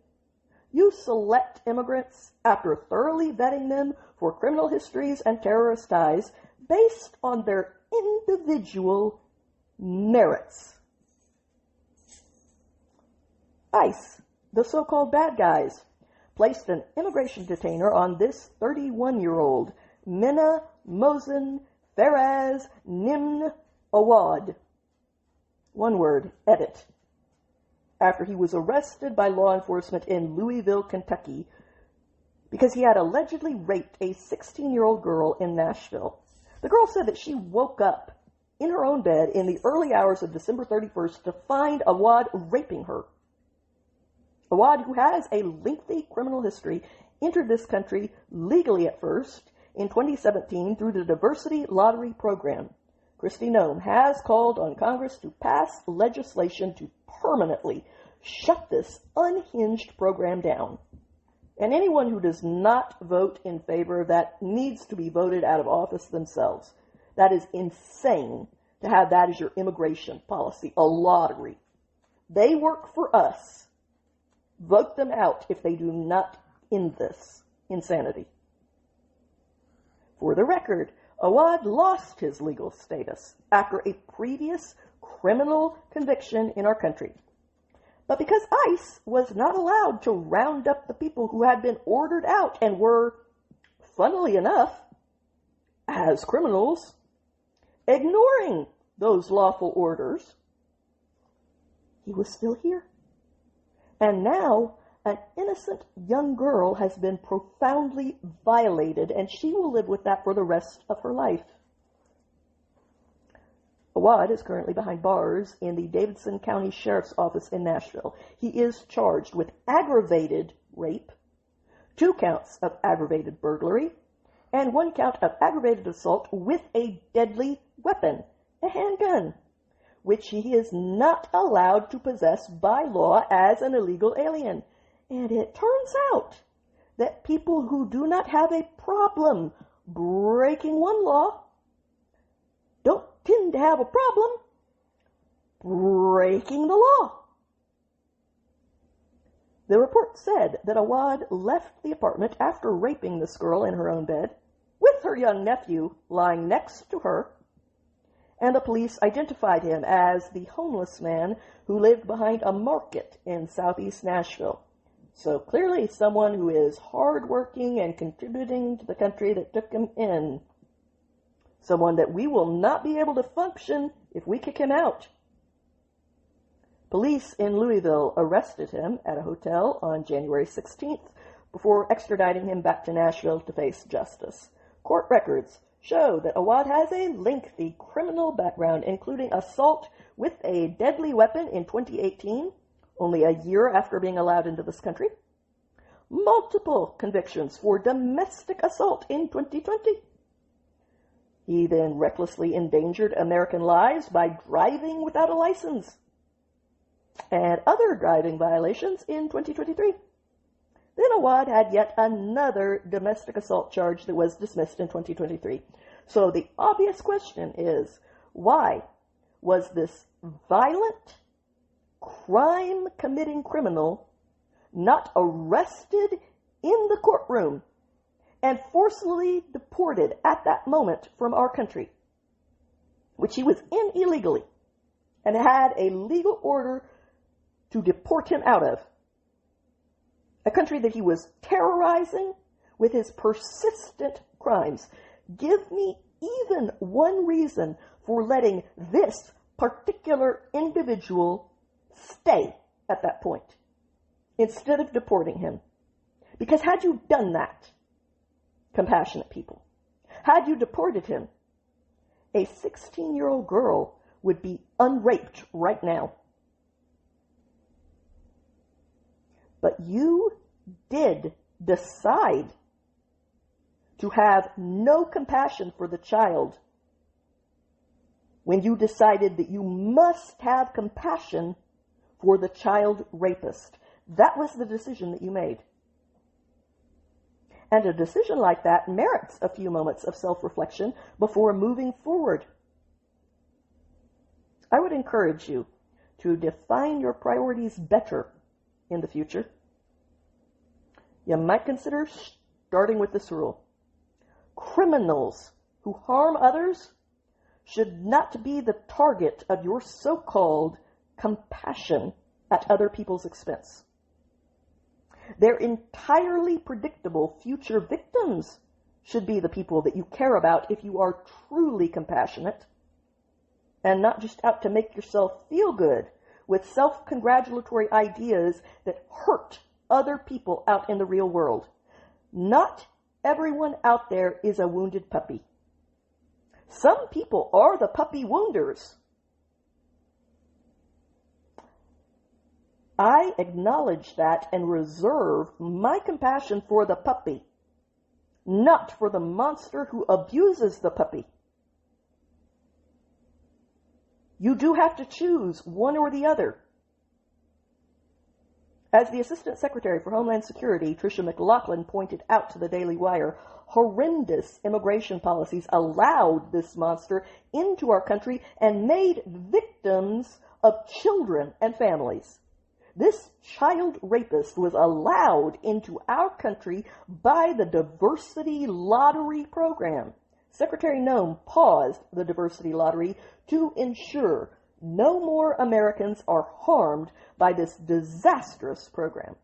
[SPEAKER 1] you select immigrants after thoroughly vetting them for criminal histories and terrorist ties based on their individual merits. ICE, the so-called bad guys, placed an immigration detainer on this 31-year-old, Minna Mosen Faraz Nimn Awad. One word, edit. After he was arrested by law enforcement in Louisville, Kentucky, because he had allegedly raped a 16-year-old girl in Nashville. The girl said that she woke up in her own bed in the early hours of December 31st to find Awad raping her. Awad, who has a lengthy criminal history, entered this country legally at first in 2017 through the Diversity Lottery Program. Kristi Noem has called on Congress to pass legislation to permanently shut this unhinged program down. And anyone who does not vote in favor of that needs to be voted out of office themselves. That is insane to have that as your immigration policy, a lottery. They work for us. Vote them out if they do not end this insanity. For the record, Awad lost his legal status after a previous criminal conviction in our country. But because ICE was not allowed to round up the people who had been ordered out and were, funnily enough, as criminals, ignoring those lawful orders, he was still here. And now, an innocent young girl has been profoundly violated, and she will live with that for the rest of her life. Awad is currently behind bars in the Davidson County Sheriff's Office in Nashville. He is charged with aggravated rape, 2 counts of aggravated burglary, and 1 count of aggravated assault with a deadly weapon, a handgun, which he is not allowed to possess by law as an illegal alien. And it turns out that people who do not have a problem breaking one law don't tend to have a problem breaking the law. The report said that Awad left the apartment after raping this girl in her own bed, with her young nephew lying next to her, and the police identified him as the homeless man who lived behind a market in southeast Nashville. So clearly someone who is hardworking and contributing to the country that took him in. Someone that we will not be able to function if we kick him out. Police in Louisville arrested him at a hotel on January 16th before extraditing him back to Nashville to face justice. Court records show that Awad has a lengthy criminal background, including assault with a deadly weapon in 2018, only a year after being allowed into this country, multiple convictions for domestic assault in 2020. He then recklessly endangered American lives by driving without a license, and other driving violations in 2023. Then Awad had yet another domestic assault charge that was dismissed in 2023. So the obvious question is, why was this violent, crime-committing criminal not arrested in the courtroom and forcibly deported at that moment from our country, which he was in illegally and had a legal order to deport him out of? A country that he was terrorizing with his persistent crimes. Give me even one reason for letting this particular individual stay at that point instead of deporting him. Because had you done that, compassionate people, had you deported him, a 16-year-old girl would be unraped right now. But you did decide to have no compassion for the child when you decided that you must have compassion for the child rapist. That was the decision that you made. And a decision like that merits a few moments of self-reflection before moving forward. I would encourage you to define your priorities better in the future. You might consider starting with this rule. Criminals who harm others should not be the target of your so-called compassion at other people's expense. Their entirely predictable future victims should be the people that you care about if you are truly compassionate and not just out to make yourself feel good with self-congratulatory ideas that hurt other people out in the real world. Not everyone out there is a wounded puppy. Some people are the puppy wounders. I acknowledge that and reserve my compassion for the puppy, not for the monster who abuses the puppy. You do have to choose one or the other. As the Assistant Secretary for Homeland Security, Tricia McLaughlin, pointed out to the Daily Wire, horrendous immigration policies allowed this monster into our country and made victims of children and families. This child rapist was allowed into our country by the diversity lottery program. Secretary Noem paused the diversity lottery to ensure no more Americans are harmed by this disastrous program.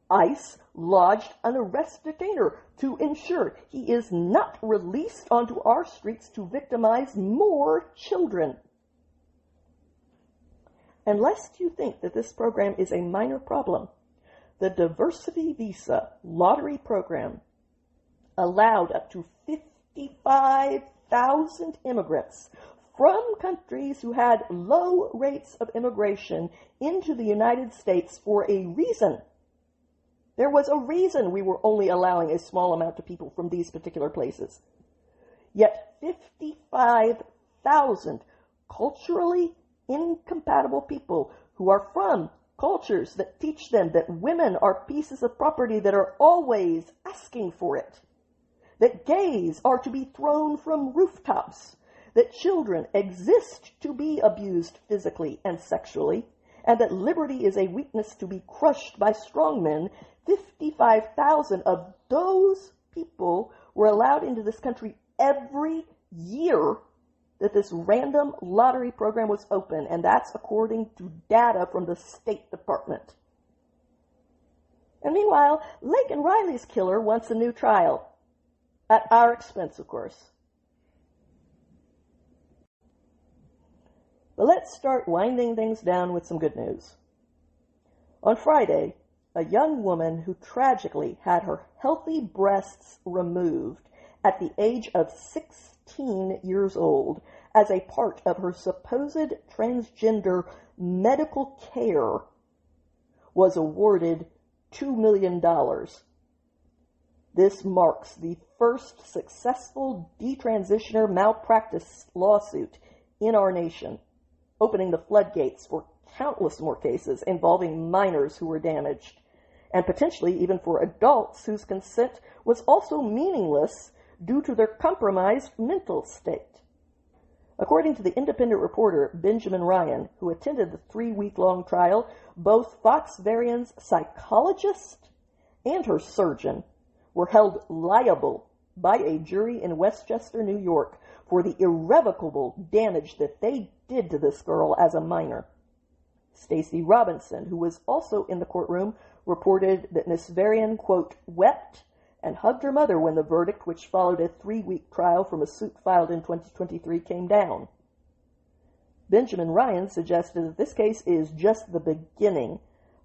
[SPEAKER 1] ICE lodged an arrest detainer to ensure he is not released onto our streets to victimize more children. And lest you think that this program is a minor problem, the diversity visa lottery program allowed up to 55,000 immigrants from countries who had low rates of immigration into the United States for a reason. There was a reason we were only allowing a small amount of people from these particular places. Yet 55,000 culturally incompatible people who are from cultures that teach them that women are pieces of property that are always asking for it, that gays are to be thrown from rooftops, that children exist to be abused physically and sexually, and that liberty is a weakness to be crushed by strong men. 55,000 of those people were allowed into this country every year that this random lottery program was open, and that's according to data from the State Department. And meanwhile, Lake and Riley's killer wants a new trial, at our expense, of course. But let's start winding things down with some good news. On Friday, a young woman who tragically had her healthy breasts removed at the age of 16 years old as a part of her supposed transgender medical care was awarded $2 million. This marks the first successful detransitioner malpractice lawsuit in our nation, opening the floodgates for countless more cases involving minors who were damaged, and potentially even for adults whose consent was also meaningless due to their compromised mental state. According to the independent reporter Benjamin Ryan, who attended the 3-week-long trial, both Fox Varian's psychologist and her surgeon were held liable by a jury in Westchester, New York, for the irrevocable damage that they did to this girl as a minor. Stacey Robinson, who was also in the courtroom, reported that Miss Varian, quote, wept and hugged her mother when the verdict, which followed a 3-week trial from a suit filed in 2023, came down. Benjamin Ryan suggested that this case is just the beginning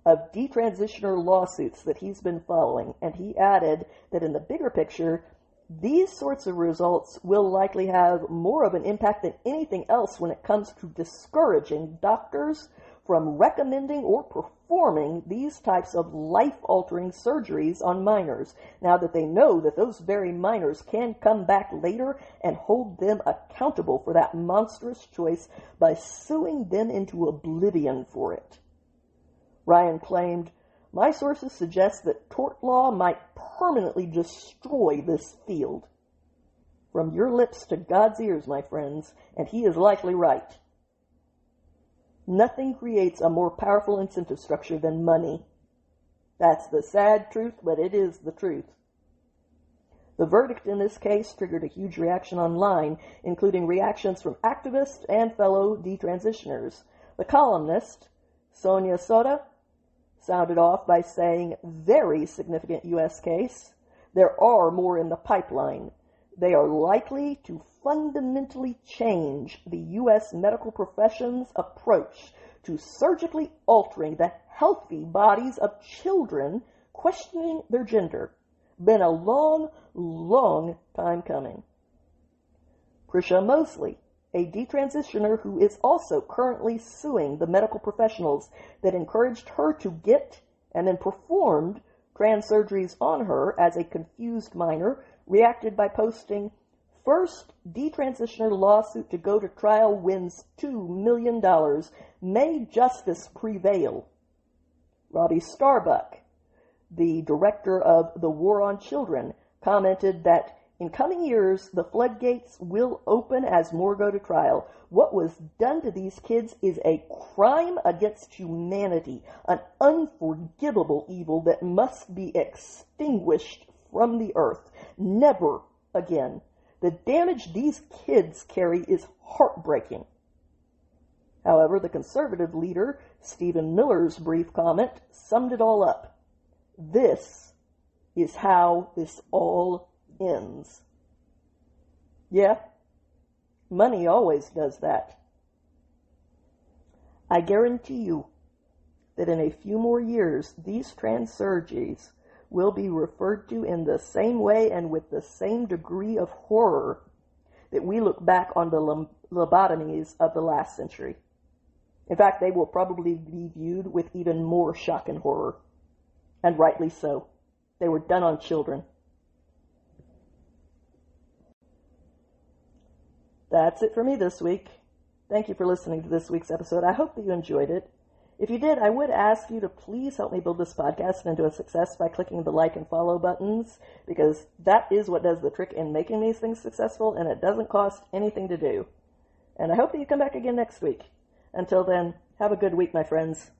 [SPEAKER 1] of detransitioner lawsuits that he's been following, and he added that in the bigger picture, these sorts of results will likely have more of an impact than anything else when it comes to discouraging doctors from recommending or performing these types of life-altering surgeries on minors, now that they know that those very minors can come back later and hold them accountable for that monstrous choice by suing them into oblivion for it. Ryan claimed, "My sources suggest that tort law might permanently destroy this field." From your lips to God's ears, my friends, and he is likely right. Nothing creates a more powerful incentive structure than money. That's the sad truth, but it is the truth. The verdict in this case triggered a huge reaction online, including reactions from activists and fellow detransitioners. The columnist, Sonia Soda, sounded off by saying, "Very significant U.S. case. There are more in the pipeline. They are likely to fundamentally change the U.S. medical profession's approach to surgically altering the healthy bodies of children questioning their gender. Been a long, long time coming." Prisha Mosley, a detransitioner who is also currently suing the medical professionals that encouraged her to get and then performed trans surgeries on her as a confused minor, reacted by posting, "First detransitioner lawsuit to go to trial wins $2 million. May justice prevail." Robbie Starbuck, the director of the War on Children, commented that in coming years, the floodgates will open as more go to trial. What was done to these kids is a crime against humanity, an unforgivable evil that must be extinguished from the earth. Never again. The damage these kids carry is heartbreaking. However, the conservative leader, Stephen Miller's brief comment, summed it all up. This is how this all ends. Yeah, money always does that. I guarantee you that in a few more years, these trans surgeries will be referred to in the same way and with the same degree of horror that we look back on the lobotomies of the last century. In fact, they will probably be viewed with even more shock and horror. And rightly so. They were done on children. That's it for me this week. Thank you for listening to this week's episode. I hope that you enjoyed it. If you did, I would ask you to please help me build this podcast into a success by clicking the like and follow buttons, because that is what does the trick in making these things successful, and it doesn't cost anything to do. And I hope that you come back again next week. Until then, have a good week, my friends.